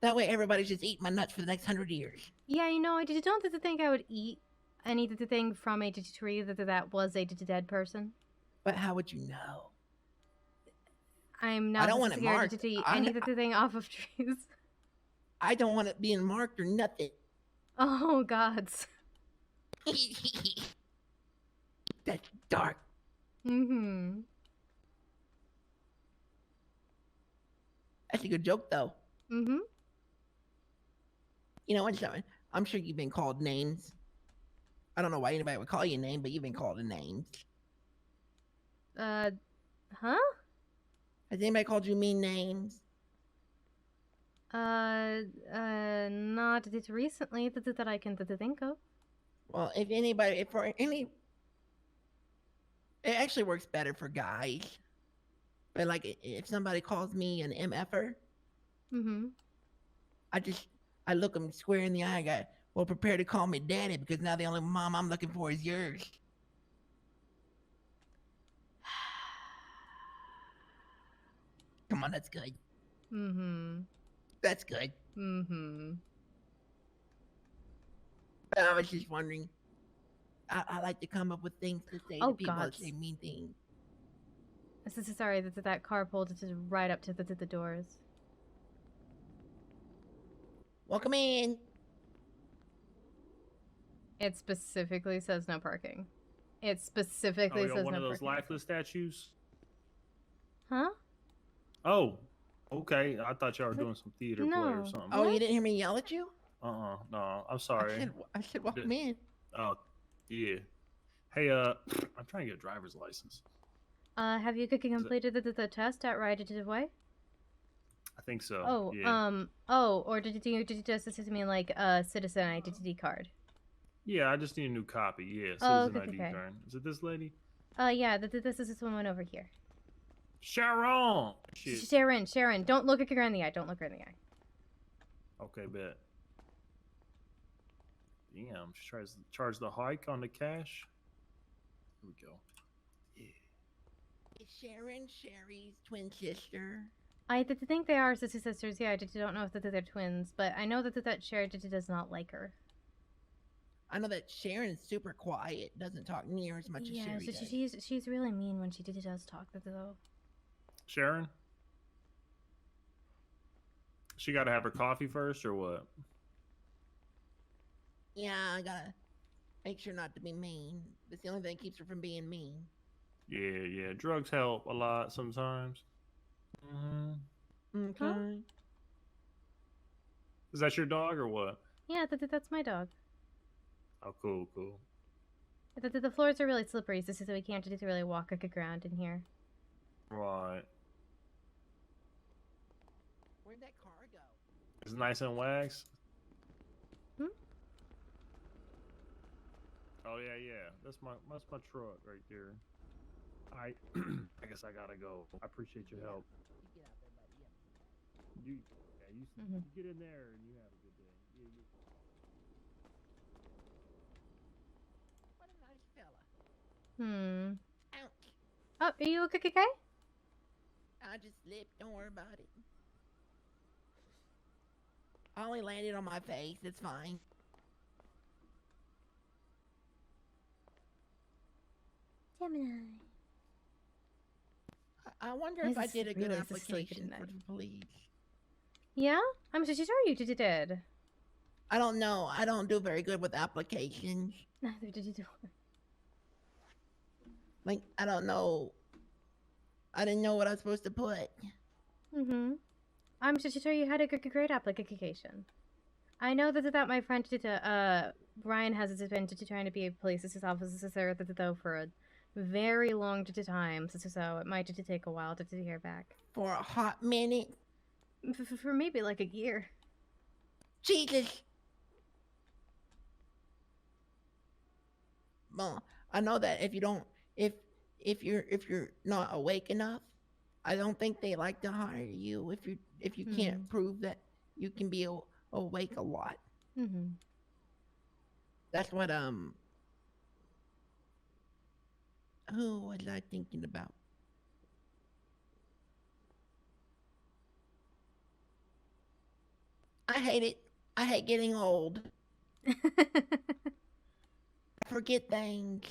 That way everybody's just eating my nuts for the next 100 years. Yeah, I don't think I would eat anything from a tree that was a dead person. But how would you know? I'm not I don't want it scared marked. to eat anything off of trees. I don't want it being marked or nothing. Oh, gods. That's dark. Mm-hmm. That's a good joke, though. Mm-hmm. You know what? I'm sure you've been called names. I don't know why anybody would call you a name, but you've been called a name. Huh? Has anybody called you mean names? Not recently that I can think of. Well, it actually works better for guys. But like, if somebody calls me an MFer, Mm-hmm. I look them square in the eye and go, Well, prepare to call me daddy because now the only mom I'm looking for is yours. Come on, that's good. Mm-hmm. That's good. Mm-hmm. But I was just wondering. I like to come up with things to say to people that say mean things. Sorry, that car pulled it right up to the doors. Welcome in. It specifically says no parking. It specifically Oh, you're says one no of those parking. lifeless statues? Huh? Oh, okay. I thought y'all were doing some theater play or No. something. Oh, you didn't hear me yell at you? No, I'm sorry. I said welcome in. Oh, yeah. Hey, I'm trying to get a driver's license. Have you completed the test at Ride Detective Way? I think so. Oh, yeah. or did you just mean like a citizen identity card? Yeah, I just need a new copy. Yeah, Oh, citizen okay, ID okay. card. Is it this lady? Yeah, this is this one over here. Sharon! Shit. Sharon, don't look her in the eye. Don't look her in the eye. Okay, bet. Damn, she tries to charge the hike on the cash. Here we go. Is Sharon Sherry's twin sister? I think they are sisters. Yeah, I don't know if they're twins, but I know that Sharon does not like her. I know that Sharon is super quiet, doesn't talk near as much as Sherry does. She's really mean when she does talk though. Sharon? She got to have her coffee first, or what? Yeah, I gotta make sure not to be mean. That's the only thing that keeps her from being mean. Yeah. Drugs help a lot sometimes. Okay. Huh? Is that your dog or what? Yeah, that's my dog. Oh, cool. The floors are really slippery, so we can't just really walk around in here. Right. Where'd that car go? It's nice and waxed. Oh yeah. That's my truck right there. I guess I gotta go. I appreciate your help. You get in there and you have a good day. What a nice fella. Ouch. Oh, are you okay? I just slipped. Don't worry about it. I only landed on my face. It's fine. Gemini. I wonder if I did a good application for the police. Yeah? I'm so sure you did. I don't know. I don't do very good with applications. Neither did you do. Like, I don't know. I didn't know what I was supposed to put. I'm so sure you had a great application. I know that my friend Brian has been trying to be a police officer though for a very long time, so it might take a while to hear back. For a hot minute? For maybe like a year. Jesus! Well, I know that if you're not awake enough, I don't think they like to hire you if you can't prove that you can be awake a lot. That's what who was I thinking about? I hate it. I hate getting old. I forget things.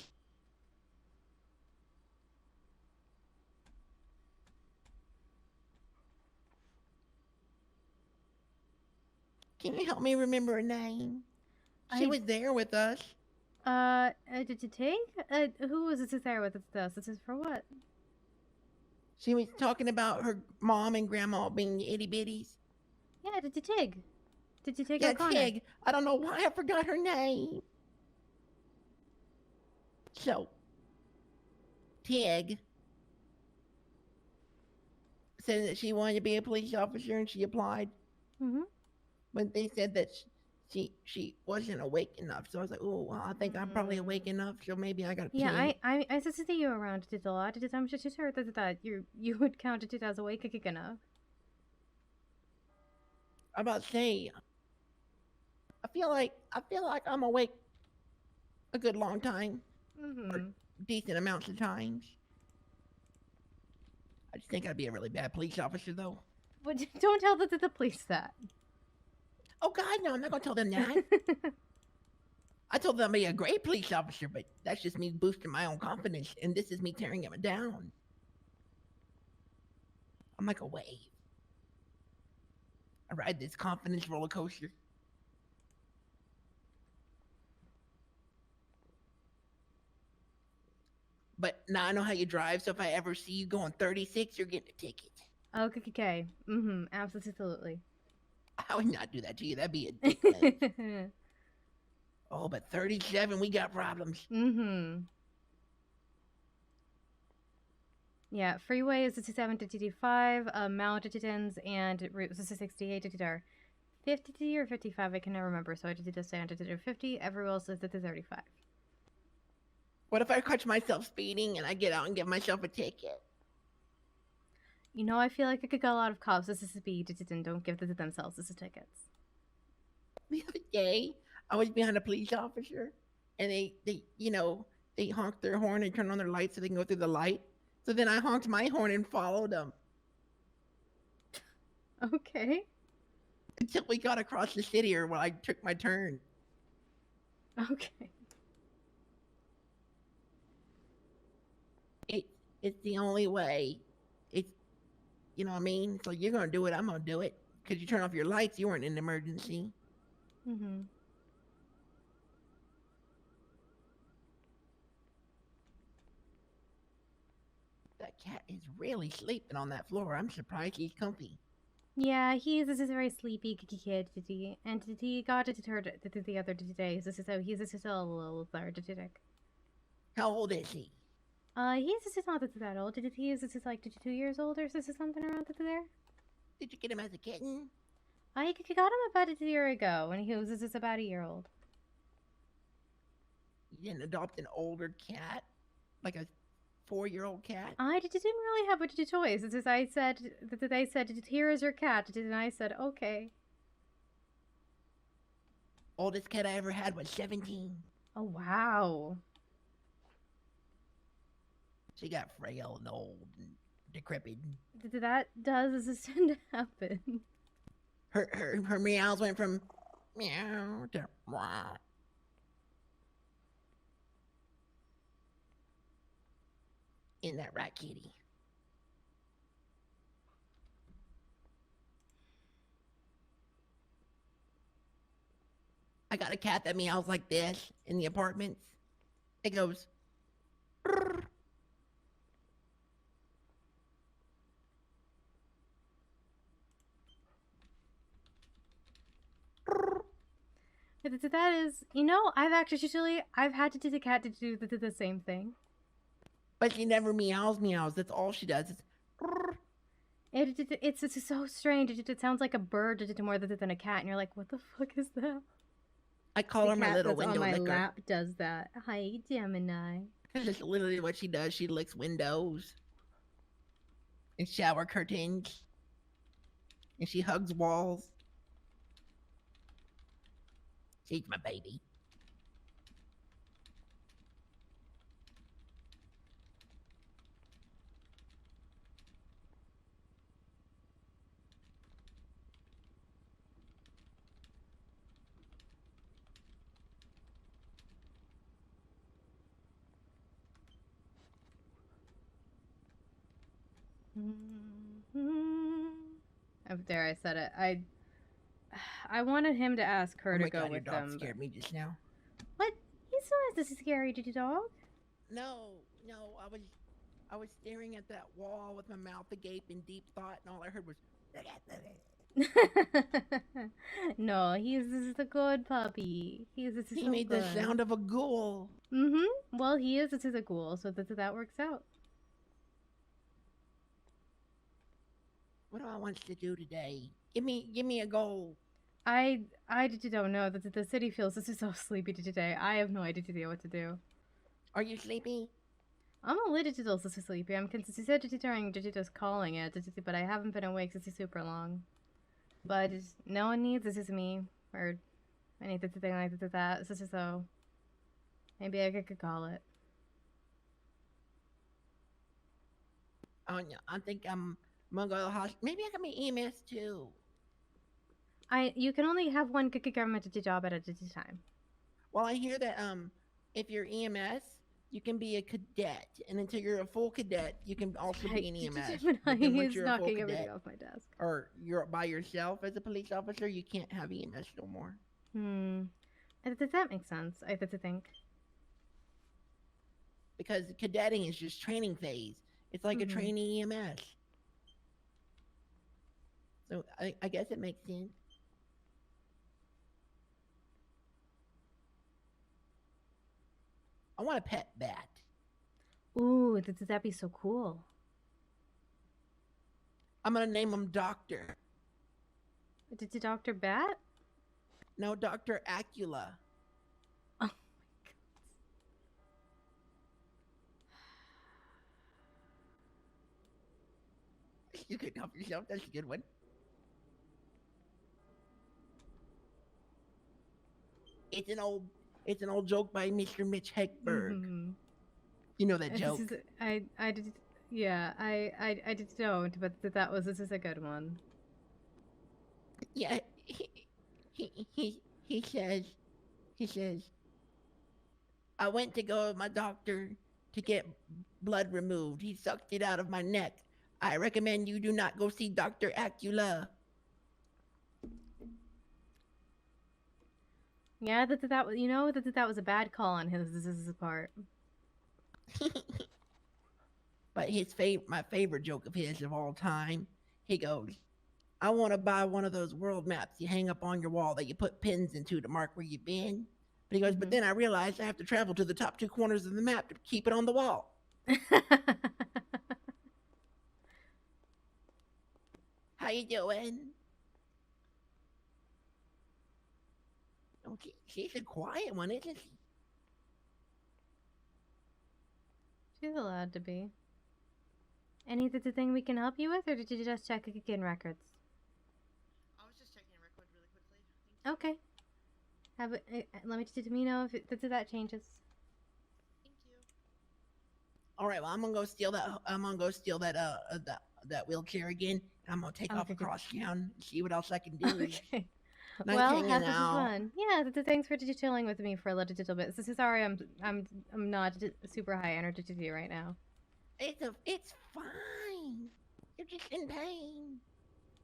Can you help me remember her name? She was there with us. Did you take? Who was it there with us? This is for what? She was talking about her mom and grandma being itty bitties. Yeah, did you take? Did you take Yeah, O'Connor? Tig. I don't know why I forgot her name. So, Tig said that she wanted to be a police officer and she applied. But they said that she wasn't awake enough. So I was like, oh, well, I think I'm probably awake enough. So maybe I got to Yeah, I see you around it a lot. I'm just sure that you would count it as awake enough. I'm about to say, I feel like I'm awake a good long time, Mm-hmm. decent amounts of times. I just think I'd be a really bad police officer, though. But don't tell the police that. Oh God, no! I'm not gonna tell them that. I told them I'd be a great police officer, but that's just me boosting my own confidence, and this is me tearing them down. I'm like a wave. I ride this confidence roller coaster. But now I know how you drive, so if I ever see you going 36, you're getting a ticket. Okay. Mm-hmm. Absolutely. I would not do that to you. That'd be a dick move. Oh, but 37, we got problems. Mm-hmm. Yeah, freeway is 67 to TT5, Mount to TT10s, and route is 68 to TT 50 or 55, I can never remember, so I did just say on TT 50, everywhere else is to 35. What if I catch myself speeding and I get out and give myself a ticket? You know, I feel like I could get a lot of cops. This is speed, and don't give this to themselves. This is tickets. The other day, I was behind a police officer, and they honked their horn and turned on their lights so they can go through the light. So then I honked my horn and followed them. Okay. Until we got across the city, or when I took my turn. Okay. It's the only way. It's, you know what I mean? So you're gonna do it, I'm gonna do it. Because you turn off your lights, you weren't in an emergency. Mm-hmm. That cat is really sleeping on that floor. I'm surprised he's comfy. Yeah, this is a very sleepy kid, and he got it to the other today, so he's still a little lethargic. How old is he? He's not that old. He is like 2 years old or something around there. Did you get him as a kitten? I got him about a year ago, when he was just about a year old. You didn't adopt an older cat? Like a 4-year-old cat? I didn't really have a choice. It's just they said, here is your cat, and I said, okay. Oldest cat I ever had was 17. Oh, wow. She got frail and old and decrepit. That does tend to happen. Her meows went from meow to meow. Isn't that right, kitty? I got a cat that meows like this in the apartments. It goes. Brrr. That is, I've had to do the cat to do the same thing. But she never meows. That's all she does. It's so strange. It sounds like a bird more than a cat, and you're like, what the fuck is that? I call her my little window on my licker. lap does that. Hi, Gemini. That's literally what she does. She licks windows and shower curtains, and she hugs walls. She's my baby. Up there, I said it. I wanted him to ask her Oh to my go God, with your dog them. scared me just now. What? He's not as scary, did you, dog? No, I was staring at that wall with my mouth agape in deep thought, and all I heard was. No, he's a good puppy. He made the sound of a ghoul. Mm-hmm. Well, he is a ghoul, so that works out. What do I want to do today? Give me a goal. I don't know. The city feels so sleepy today. I have no idea what to do. Are you sleepy? I'm a little sleepy. I'm considering just calling it, but I haven't been awake since super long. But no one needs this is me. Or Any thing like that. So maybe I could call it. Oh no, I think I'm gonna go to the hospital. Maybe I can be EMS too. You can only have one government job at a time. Well, I hear that if you're EMS, you can be a cadet, and until you're a full cadet, you can also be an EMS. But then once He's you're a full knocking everything cadet, off my desk. or you're by yourself as a police officer, you can't have EMS no more. Does that make sense? I think. Because cadetting is just training phase. It's like a trainee EMS. So I guess it makes sense. I want a pet bat. Ooh, that'd be so cool. I'm gonna name him Doctor. Did you Dr. Bat? No, Dr. Acula. Oh my god. You could help yourself. That's a good one. It's an old joke by Mr. Mitch Hedberg. You know that joke. I did. Yeah, I just don't. But this is a good one. Yeah, he says, I went to go to my doctor to get blood removed. He sucked it out of my neck. I recommend you do not go see Dr. Acula. Yeah, that was a bad call on his part. But my favorite joke of his of all time, he goes, I want to buy one of those world maps you hang up on your wall that you put pins into to mark where you've been. But he goes, but then I realized I have to travel to the top 2 corners of the map to keep it on the wall. How you doing? Okay, she's a quiet one, isn't she? She's allowed to be. Any thing we can help you with, or did you just check again records? I was just checking a record really quickly. Okay. Let me know if that changes. Thank you. All right, well, I'm gonna go steal that wheelchair again. And I'm gonna take off across town and see what else I can do. Okay. Nice Well, hanging have some out. fun. Yeah, thanks for chilling with me for a little bit. So sorry, I'm not super high energy to you right now. It's fine. You're just in pain.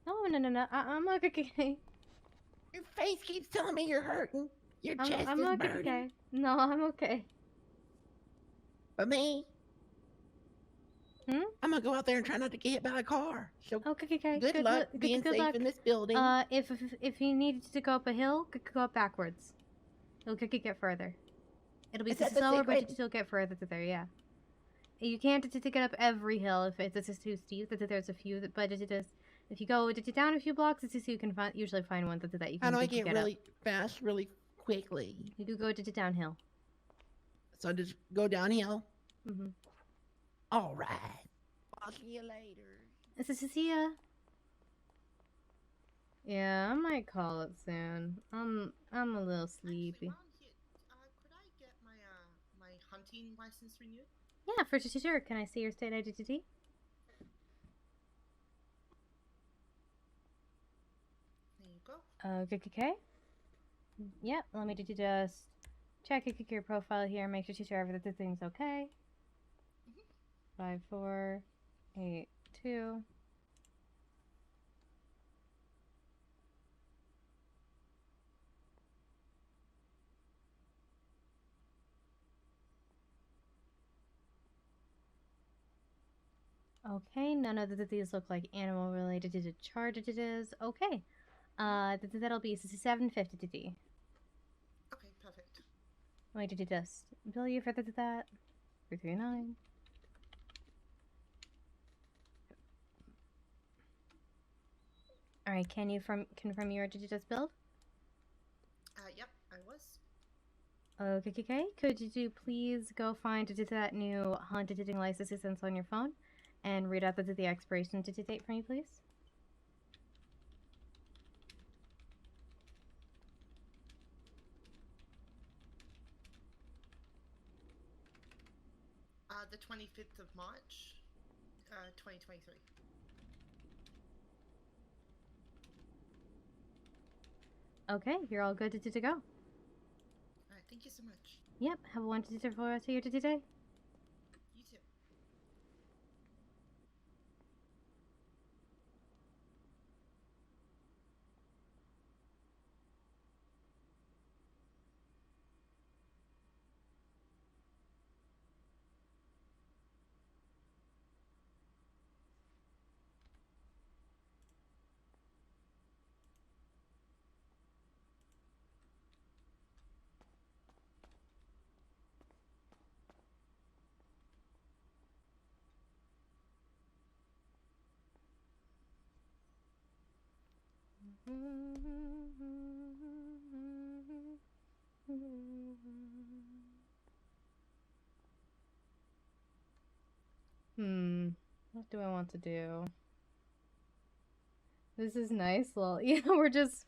No. I'm okay. Your face keeps telling me you're hurting. Your chest is burning. Okay. No, I'm okay. But me? I'm gonna go out there and try not to get hit by a car. So okay. Good luck being good safe luck. in this building. If you needed to go up a hill, go up backwards. You'll get further. It'll be Is that the slower, but secret? you'll get further there. Yeah. You can't get up every hill if it's just too steep. There's a few, but if you go down a few blocks, it's just you can usually find one that you can. How do I get really up. fast, really quickly? You could go downhill. So just go downhill. Mm-hmm. All right. I'll see you later. See ya. Yeah, I might call it soon. I'm a little sleepy. Could I get my hunting license renewed? Yeah, for sure. Can I see your state identity? There you go. Okay. Yep, let me just check your profile here, make sure everything's okay. 5482. Okay, none of these look like animal related to the charge it is. Okay. That'll be 750 to D. Okay, perfect. Wait, did you just bill you for that? 339. Alright, can you confirm your did you just build? Yep, I was. Okay. Could you please go find that new haunted license on your phone and read out the expiration date for me, please? The 25th of March, 2023. Okay, you're all good to go. Alright, thank you so much. Yep, have a wonderful rest of your day. You too. What do I want to do? This is nice. Well, we're just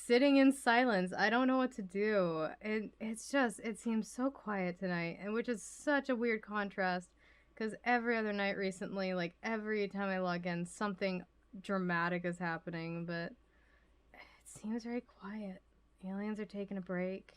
sitting in silence. I don't know what to do. It seems so quiet tonight, and which is such a weird contrast because every other night recently, like every time I log in, something dramatic is happening, but it seems very quiet. Aliens are taking a break.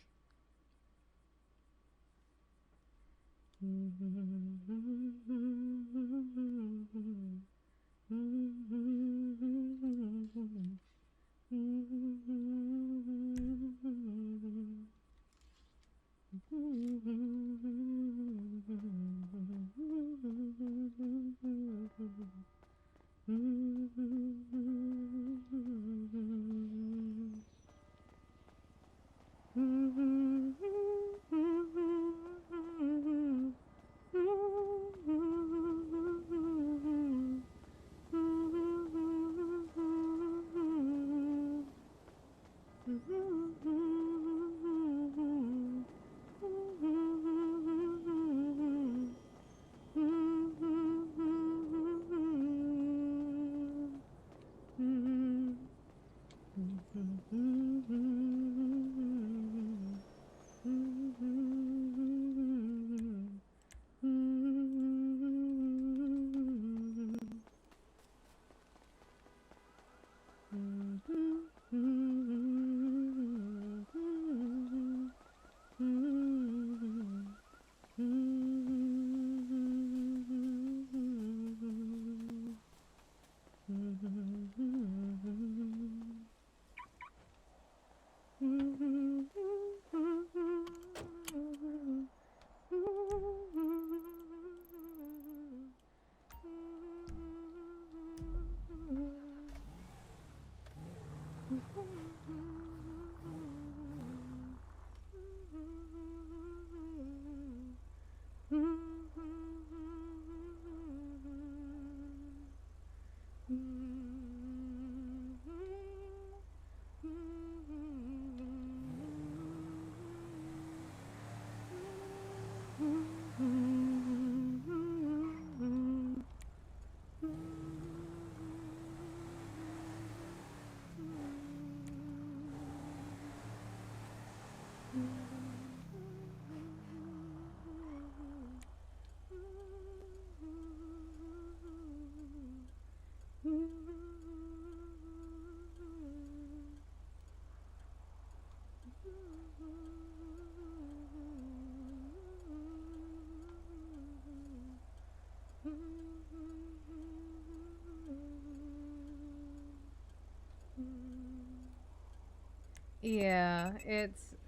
Yeah,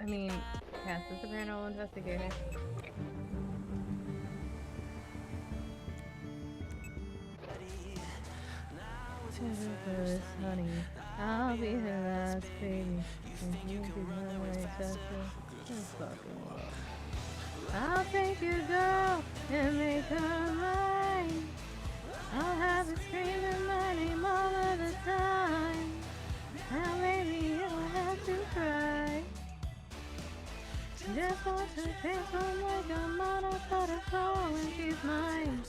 I mean, Cass is the Paranormal Investigator. Honey, I'll be her last baby, and you be my such a fucking love. I'll take your girl and make her mine. I'll have her screaming my name all of the time. Now maybe you'll have to cry. Just watch her transform like a model butterfly when she's mine.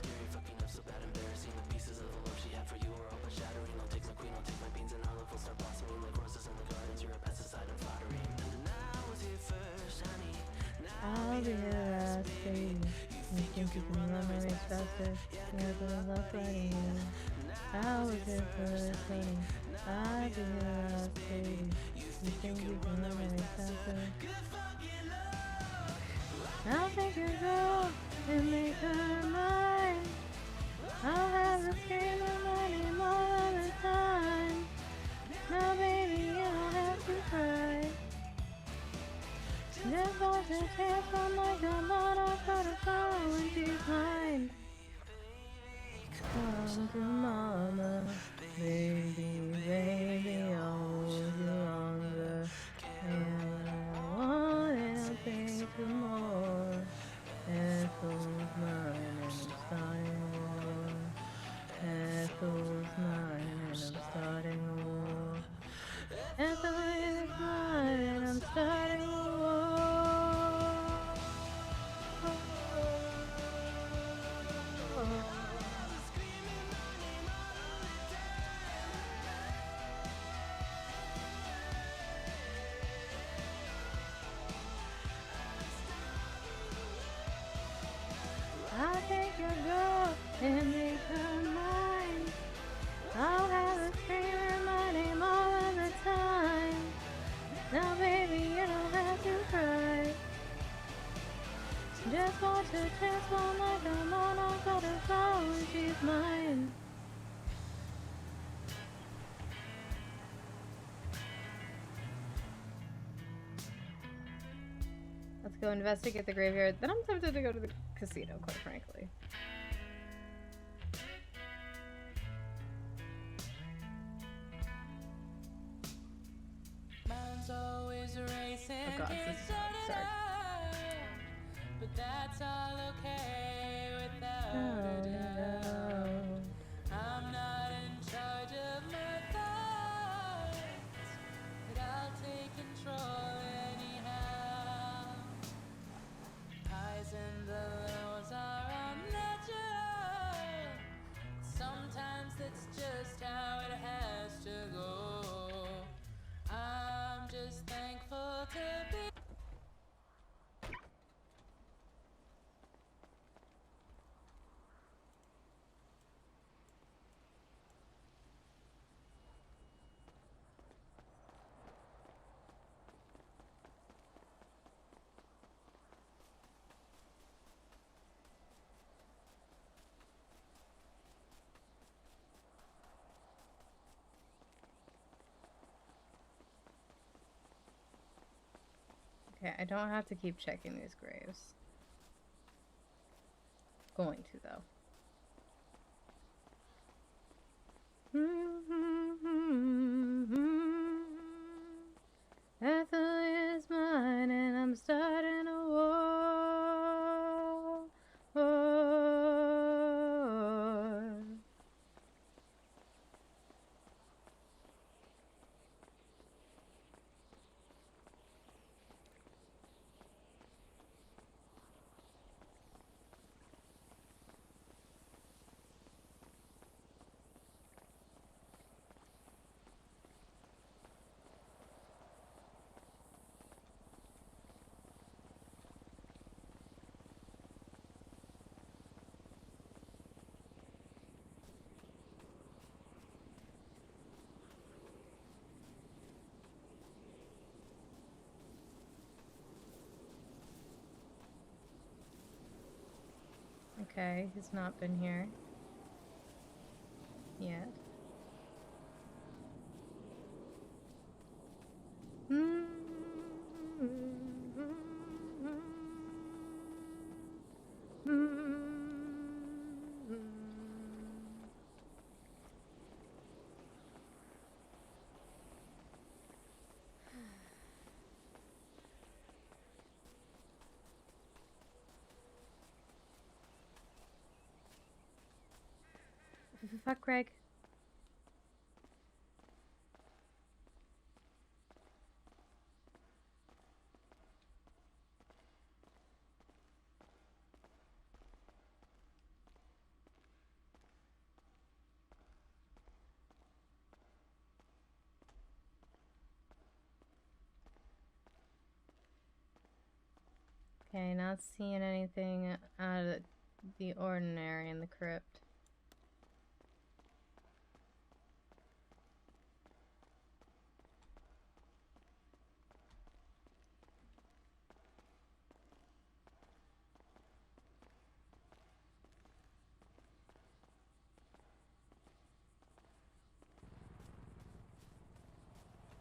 I'll be her last baby. You think you can run my race faster? Yeah, but I love fighting you. I was here for this money. I'd be your last baby. You think you can run my race faster? I'll take your girl and make her mine. I'll have her scream my name all the time. Now baby, you don't have to cry. Just watch her dance on like a model butterfly when she's mine. Come to mama, baby, baby, I'll hold you longer. And I want it, I'll take some more. Ethel's mine and I'm starting a war. Ethel's mine and I'm starting a war. Ethel is mine and I'm starting a war. I'll take your girl and make her mine. I'll have her screaming my name all of the time. Now baby, you don't have to cry. Just watch her transform like a monarch butterfly when she's mine. Let's go investigate the graveyard. Then I'm tempted to go to the casino, quite frankly. Mine's always racing. Oh gosh, this is hard. Sorry. But that's all okay without a doubt. I'm not in charge of my thoughts, but I'll take control anyhow. Highs and the lows are unnatural. Sometimes that's just how it has to go. I'm just thankful to be. Okay, I don't have to keep checking these graves. Going to, though. Ethel is mine and I'm starting a war. Okay, he's not been here yet. Fuck Greg. Okay, not seeing anything out of the ordinary in the crypt.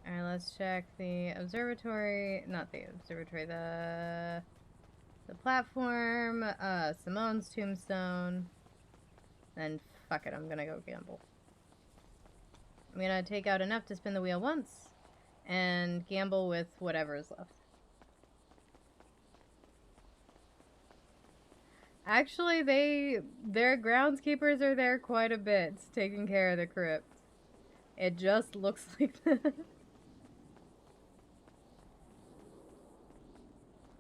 Alright, let's check the observatory. Not the observatory, the platform, Simone's tombstone. Then fuck it, I'm gonna go gamble. I'm gonna take out enough to spin the wheel once and gamble with whatever's left. Actually, their groundskeepers are there quite a bit, taking care of the crypt. It just looks like that.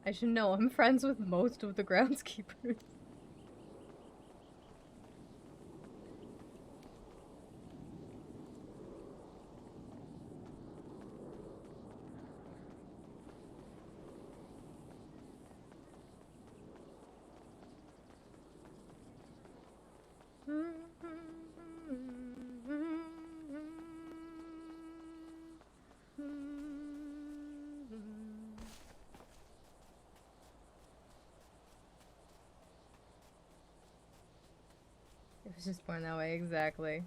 I should know, I'm friends with most of the groundskeepers. It was just born that way, exactly.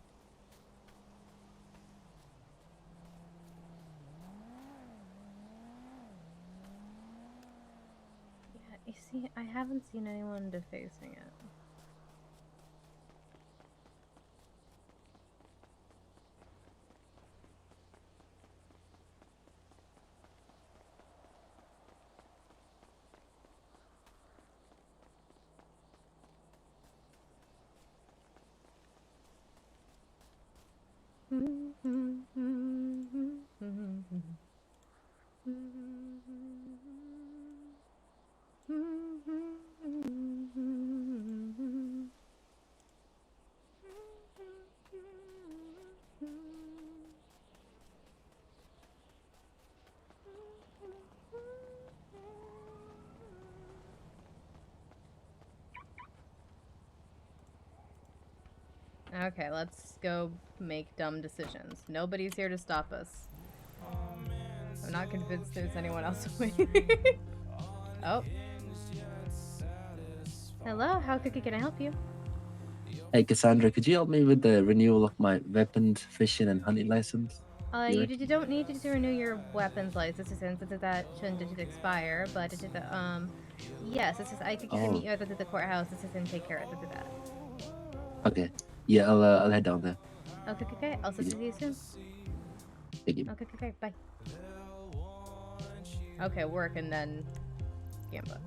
Yeah, you see, I haven't seen anyone defacing it. Okay, let's go make dumb decisions. Nobody's here to stop us. I'm not convinced there's anyone else waiting. Oh. Hello, how can I help you? Hey Cassandra, could you help me with the renewal of my weapons, fishing, and hunting license? You don't need to renew your weapons license since that shouldn't expire, but yes, I think you can meet you at the courthouse and take care of that. Okay. Yeah, I'll head down there. Okay. I'll see you soon. Thank you. Okay, bye. Okay, work and then gamble.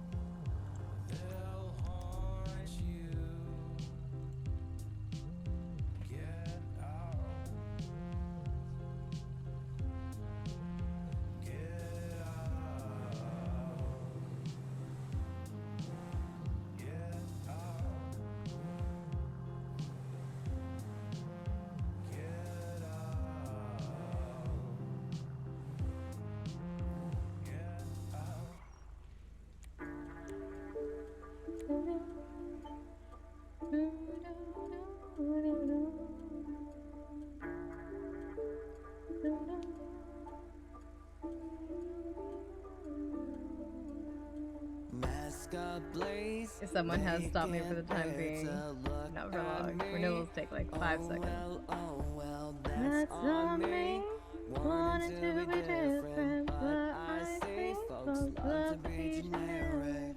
Someone has stopped me for the time being. Not for long. Renewals take like 5 seconds. That's on me. Wanted to be different, but I think folks love me generic.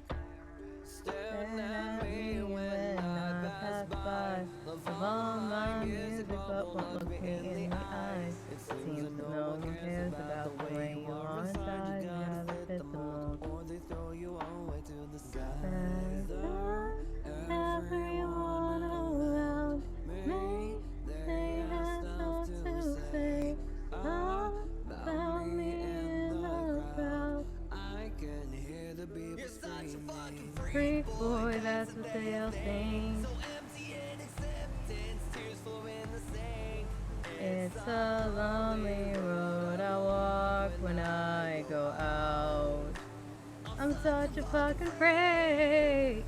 Staring at me when I pass by. Of all my music, but won't look me in the eyes. It seems that no one cares about the way you are inside. You gotta fit the mold. Or they throw you away to the side. Everyone around me, they have stuff to say about me in the crowd. I can hear the people screaming. Freak boy, that's what they'll sing. It's a lonely road I walk when I go out. I'm such a fucking freak.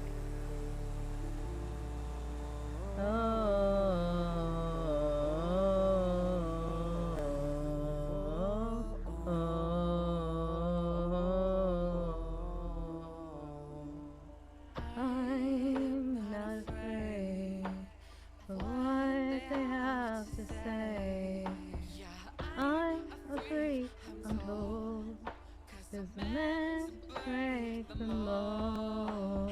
I'm not afraid of what they have to say. I'm a freak, I'm told. 'Cause the men break the mold.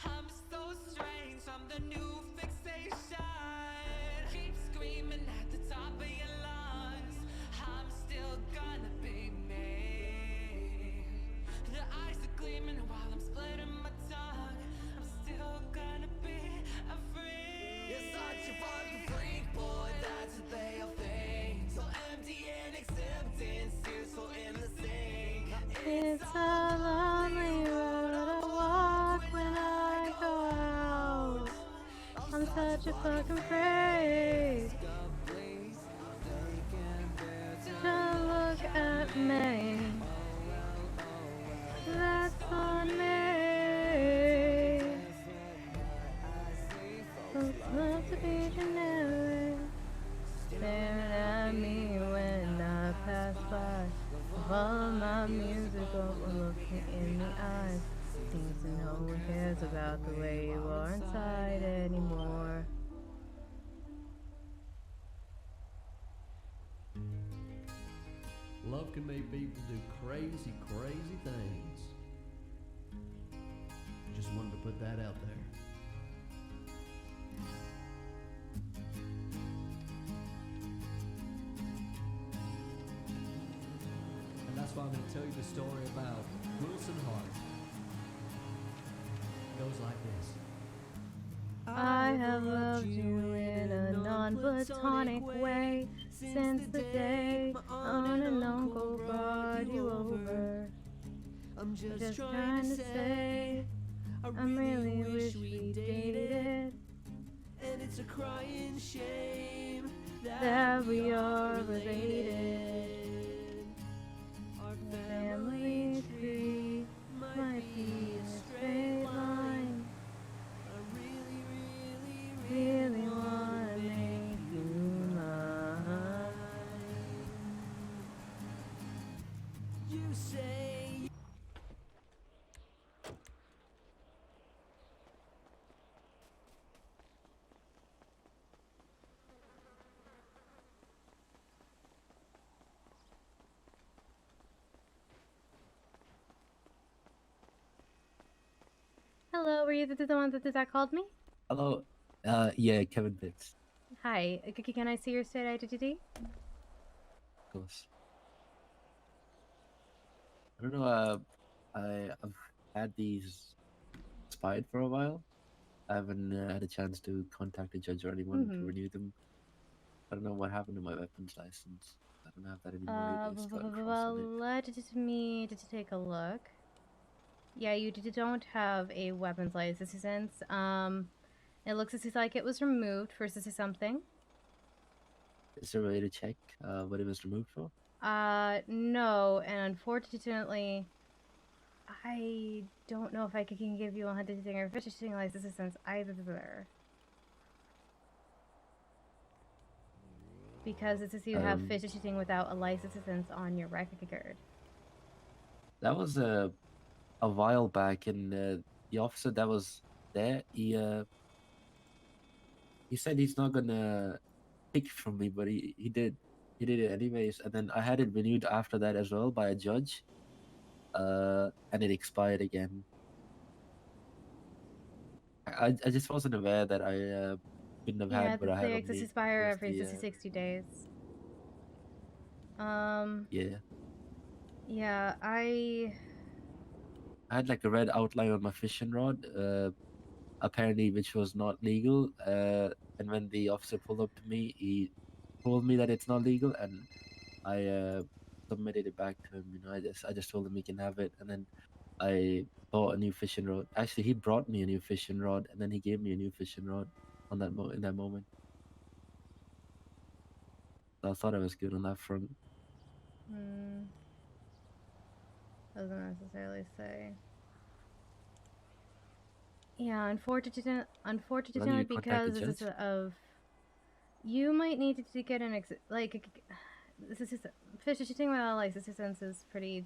I'm so strange, I'm the new fixation. Keep screaming at the top of your lungs. I'm still gonna be me. The eyes are gleaming while I'm splitting my tongue. I'm still gonna be a freak. You're such a fucking freak, boy, that's what they all think. So empty and acceptance, tears so in the sink. It's a lonely road I walk when I go out. I'm such a fucking freak. Don't look at me. That's on me. Folks love to be generic, staring at me when I pass by. Follow my music over looking in the eyes. Seems to no one cares about the way you are inside anymore. Love can make people do crazy, crazy things. Just wanted to put that out there. And that's why I'm going to tell you the story about Wilson Hart. It goes like this. I have loved you in a non-platonic way since the day on an uncle brought you over. I'm just trying to say I really wish we dated, And it's a crying shame that we are related. Our family tree might be a straight line. Really wanna make you mine. You say Hello, were you the one that called me? Hello. Yeah, Kevin Pitts, Hi, can I see your state identity? of course. I don't know. I've had these expired for a while. I haven't had a chance to contact a judge or anyone to renew them. I don't know what happened to my weapons license. I don't have that anymore. It's got a cross on it. Let me take a look. Yeah, you don't have a weapons license. It looks like it was removed for something. Is there a way to check what it was removed for? No, and unfortunately, I don't know if I can give you a hunting or fishing license either. Because it says you have fish shooting without a license on your record. That was a while back, and the officer that was there, he said he's not gonna take it from me, but he did it anyways. And then I had it renewed after that as well by a judge, and it expired again. I just wasn't aware that I couldn't have had what I had on They me. expire Just every the, 60 days. Yeah. Yeah, I had like a red outline on my fishing rod, apparently which was not legal. And when the officer pulled up to me, he told me that it's not legal, and I submitted it back to him. You know, I just told him he can have it, and then I bought a new fishing rod. Actually, he brought me a new fishing rod, and then he gave me a new fishing rod on that in that moment. So I thought I was good on that front. Doesn't necessarily say. Yeah, unfortunately, contact the because this is judge? of. You might need to get an this is fish shooting without a license is pretty.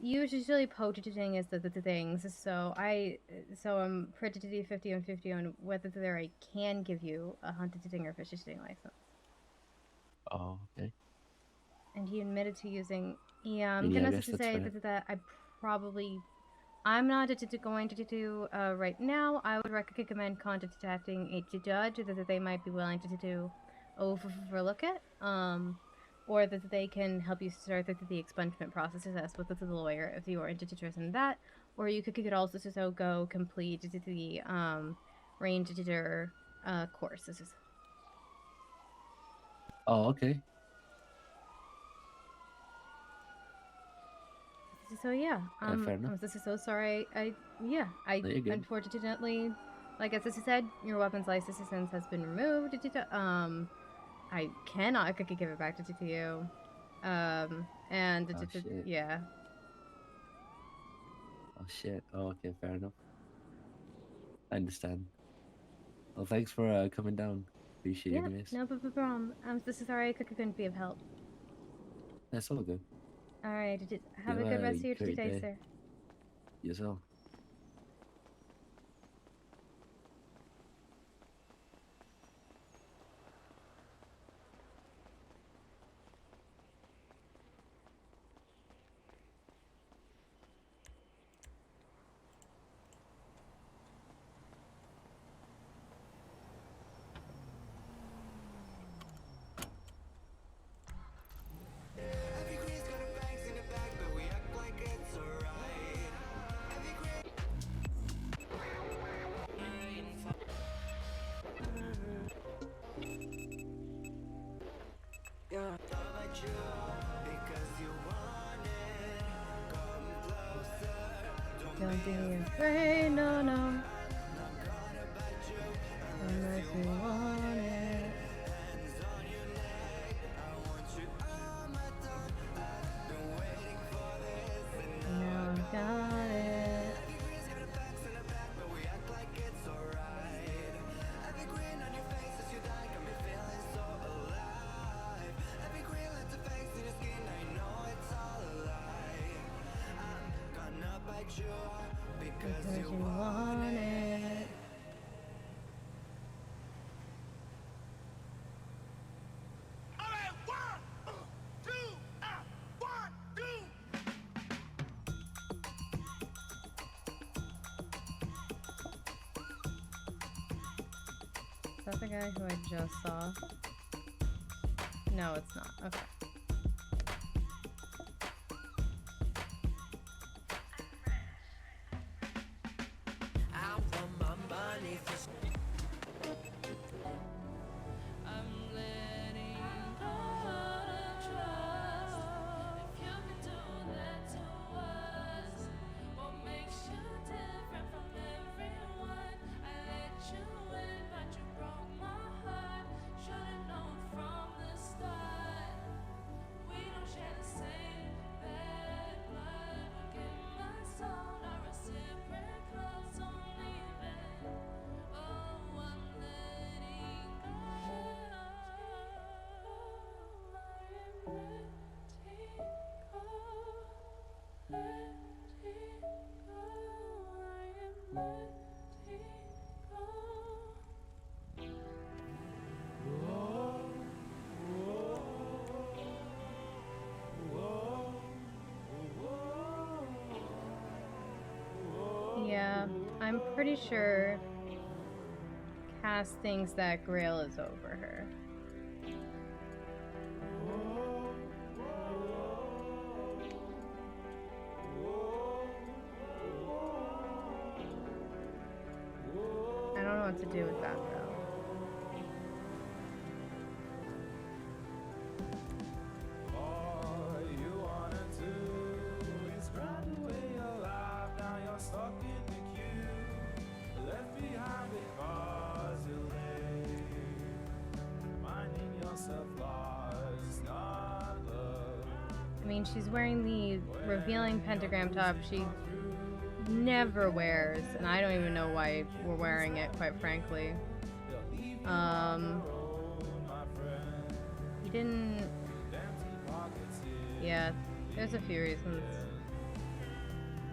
Usually, poaching is the things. So I'm pretty 50 on 50 on whether I can give you a hunting or fish shooting license. Oh, okay. And he admitted to using. Yeah, I'm Yeah, I gonna guess that's say fair. that I'm not going to do right now. I would recommend contacting a judge that they might be willing to do overlook it, or that they can help you start the expungement process as with the lawyer if you are interested in that, or you could also go complete the ranger course. Oh, okay. So yeah, fair enough. I'm so sorry. I No, you're good. unfortunately, like as I said, your weapons license has been removed. I cannot give it back to you. And Oh, shit. yeah. Oh shit. Oh, okay, fair enough. I understand. Well, thanks for coming down. Appreciate it, Yeah, anyways. no problem. I'm so sorry I couldn't be of help. That's all good. All right, have You a good rest of your great day, day. sir. You as well. Don't be afraid, no. Unless you want it. Now I've got it. Because you want it. Is that the guy who I just saw? No, it's not. Okay. I want my money for. I'm letting go of trust. If you can do that to us, what makes you different from everyone? I let you in, but you broke my heart. Should've known from the start. We don't share the same bad blood. Forget my soul, not reciprocal. Don't leave it. Oh, I'm letting go. I am letting go. Letting go. I am letting Yeah, I'm pretty sure Cass thinks that Grail is over her. I don't know what to do with that though. All you wanna do is run away alive. Now you're mean, she's wearing the revealing pentagram top she never wears, and I don't even know why we're wearing it, quite frankly. He didn't... Yeah, there's a few reasons.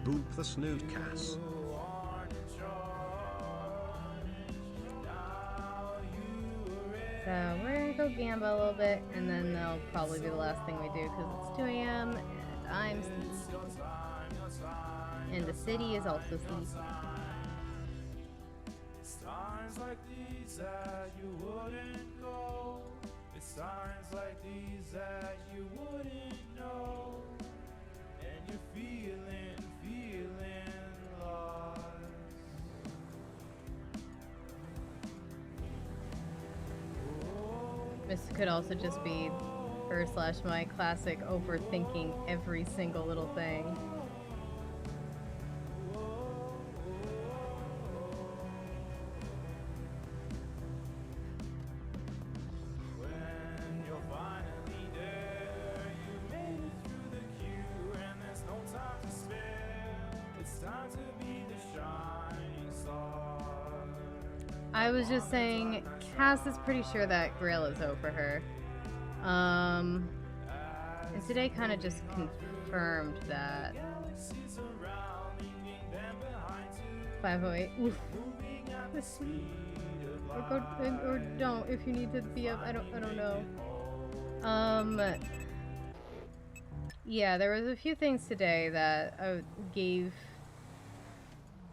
Boop the snoot Cass. So we're gonna go gamble a little bit, and then that'll probably be the last thing we do because it's 2 a.m. and I'm sleepy. And the city is also sleepy. It's times like these that you wouldn't go. It's times like these that you wouldn't know. And you're feeling lost. This could also just be her/my classic overthinking every single little thing. When you're finally there, you made it through the queue, and there's no time to spare. It's time to be the shining star. I was just saying, Cass is pretty sure that Grail is over her. And today kind of just confirmed that. 508. Oof. Or don't if you need to be up. I don't know. Yeah, there was a few things today that gave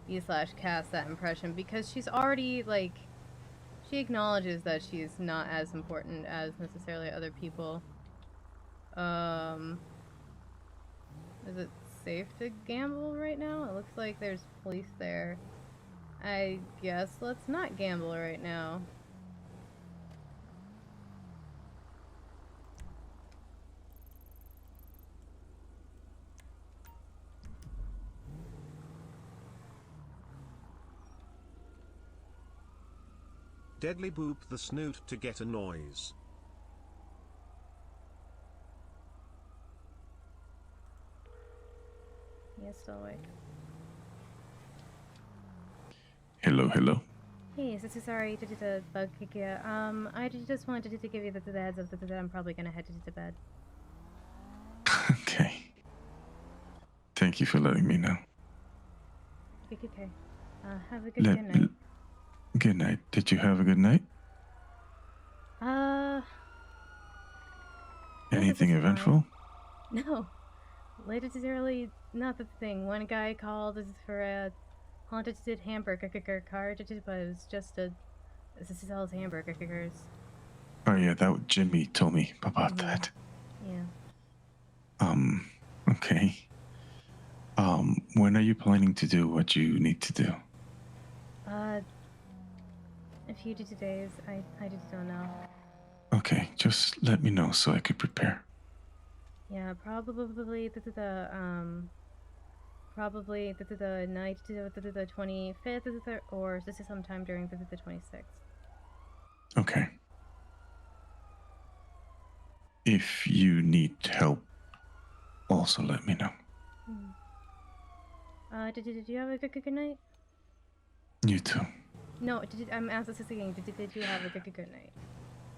E/Cass that impression, because she's already, like, she acknowledges that she's not as important as necessarily other people. Is it safe to gamble right now? It looks like there's police there. I guess let's not gamble right now. Deadly boop the snoot to get a noise. Yeah, still awake. Hello, hello. Hey, so sorry to bug kick you. I just wanted to give you the heads up that I'm probably gonna head to bed. Okay. Thank you for letting me know. Okay. Have a good night. Good night. Did you have a good night? Anything eventful? No. Literally not the thing. One guy called for a haunted hamburger car, but it was just a... This is all hamburgers. Oh yeah, that Jimmy told me about that. Yeah. Okay. When are you planning to do what you need to do? A few days. I just don't know. Okay, just let me know so I could prepare. Yeah, probably the night to the 25th or this is sometime during the 26th. Okay. If you need help, also let me know. Did you have a good night? You too. No, I'm asking, did you have a good night?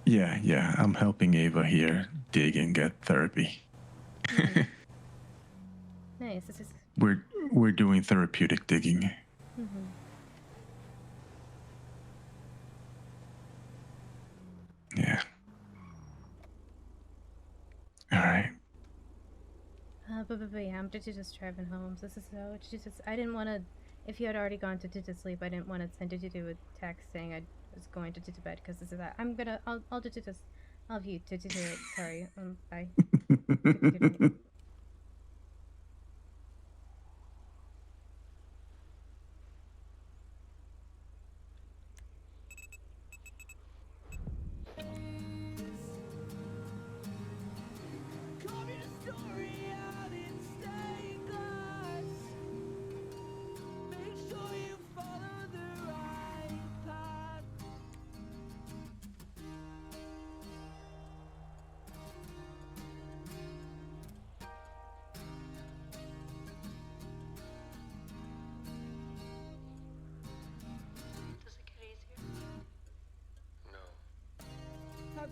Yeah, I'm helping Ava here dig and get therapy. Nice. We're doing therapeutic digging. Yeah. All right. But yeah, I'm just driving home. So it's just I didn't want to. If you had already gone to sleep, I didn't want to send you to do a text saying I was going to bed because this is that. I'll just I'll have you to do it. Sorry. Bye. Good night.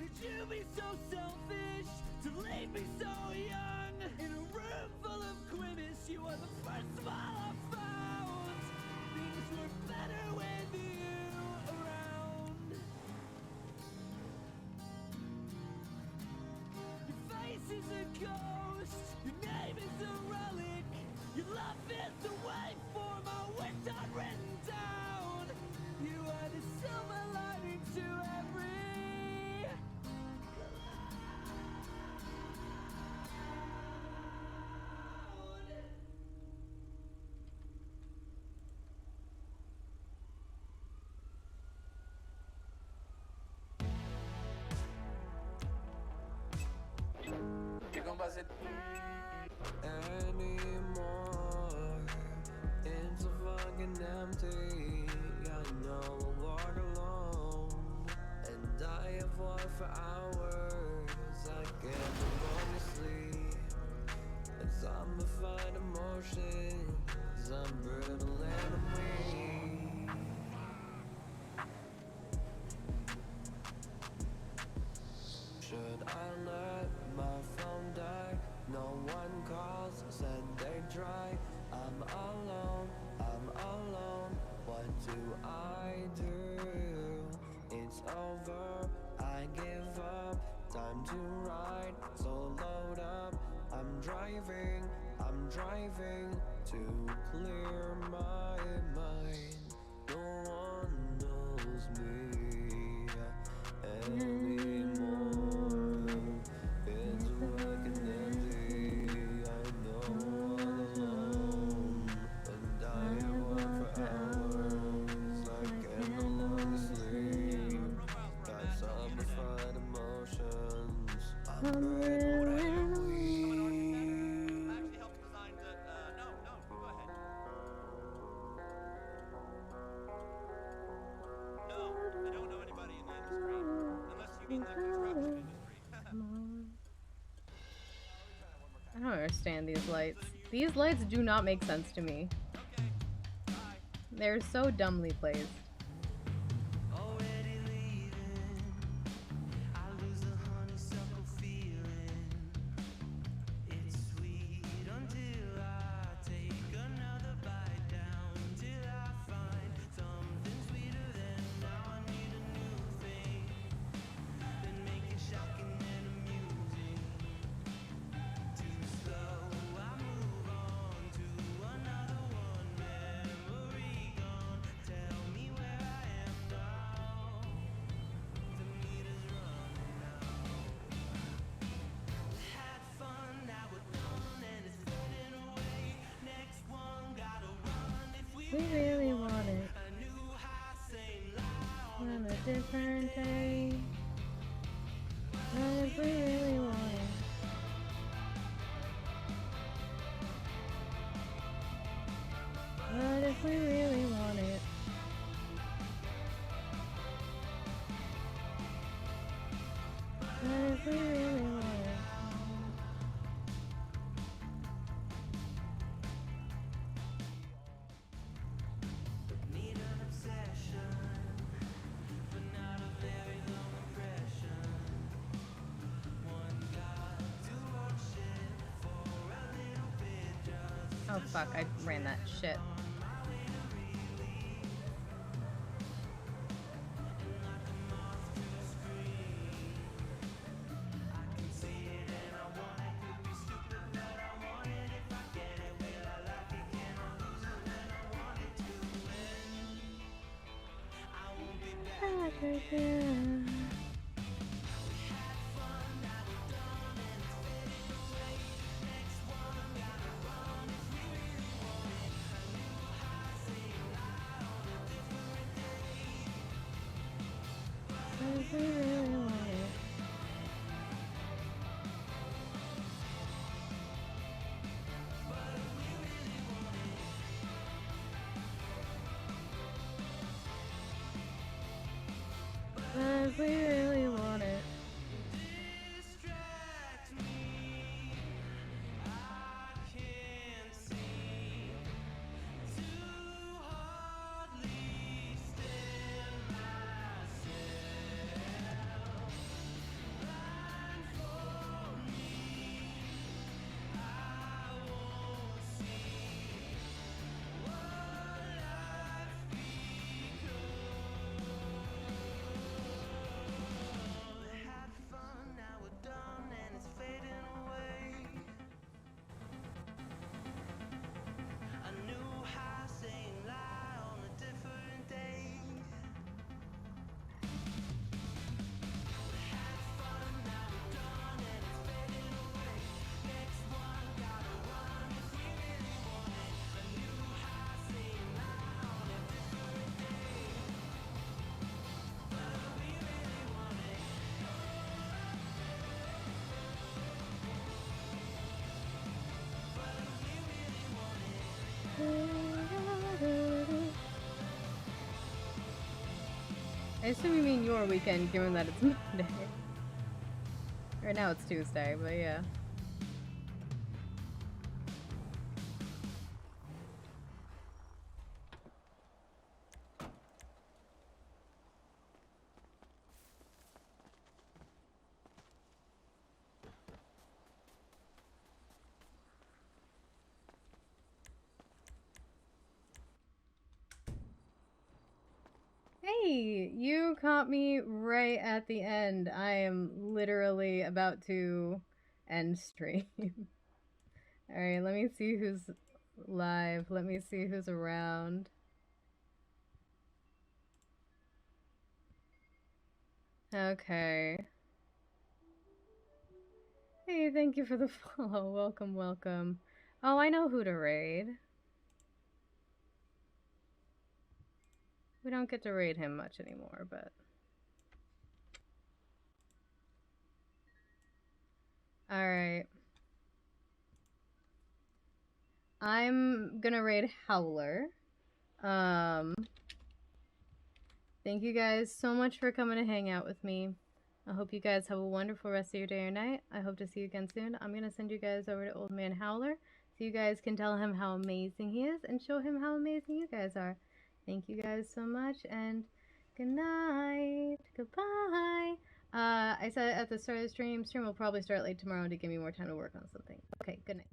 Could you be so selfish to leave me so young? In a room full of grimace, you are the first smile I found. Things were better with you around. Your face is a ghost, your name is a relic. Your love is a way for my wish unwritten down. You are the silver lining to every anymore. It's so fucking empty. I know I walk alone, and I have walked for hours. I can't go to sleep. As I'm find emotions, I'm brittle and I'm weak. Should I let my phone die? No one calls, said they try. I'm alone, what do I do? It's over, I give up. Time to ride, so load up. I'm driving to clear my mind. No one knows me anymore. It's fucking empty. I know all alone, and I have walked for hours. I can no longer sleep. Got zombified emotions. I'm brittle and weak. Actually helped design the. No, go ahead. No, I don't know anybody in the industry, unless you mean the construction industry. I don't understand these lights. These lights do not make sense to me. They're so dumbly placed. Already leaving, I lose the honeysuckle feeling. It's sweet until I take another bite down, till I find something sweeter than now. I need a new thing, then make it shocking and amusing. Too slow, I move on to another one. Memory gone, tell me where I am now. The meter's running out. Had fun, now we're done, and it's fading away. Next one, gotta run if we We really want it a new high, same lie on on a different day. What if we really want it? What if we really want it? What if we really want it? Need an obsession, but not a very long impression. One got to worship for a little bit, just Oh fuck, I ran that shit. Back again. What if we really want it? What if we really want it? I assume you mean your weekend, given that it's Monday. Right now it's Tuesday, but yeah. Hey, you caught me right at the end. I am literally about to end stream. Alright, let me see who's live. Let me see who's around. Okay. Hey, thank you for the follow. Welcome, welcome. Oh, I know who to raid. We don't get to raid him much anymore, but... Alright. I'm gonna raid Howler. Thank you guys so much for coming to hang out with me. I hope you guys have a wonderful rest of your day or night. I hope to see you again soon. I'm gonna send you guys over to Old Man Howler so you guys can tell him how amazing he is and show him how amazing you guys are. Thank you guys so much and good night. Goodbye. I said at the start of the stream will probably start late tomorrow to give me more time to work on something. Okay, good night.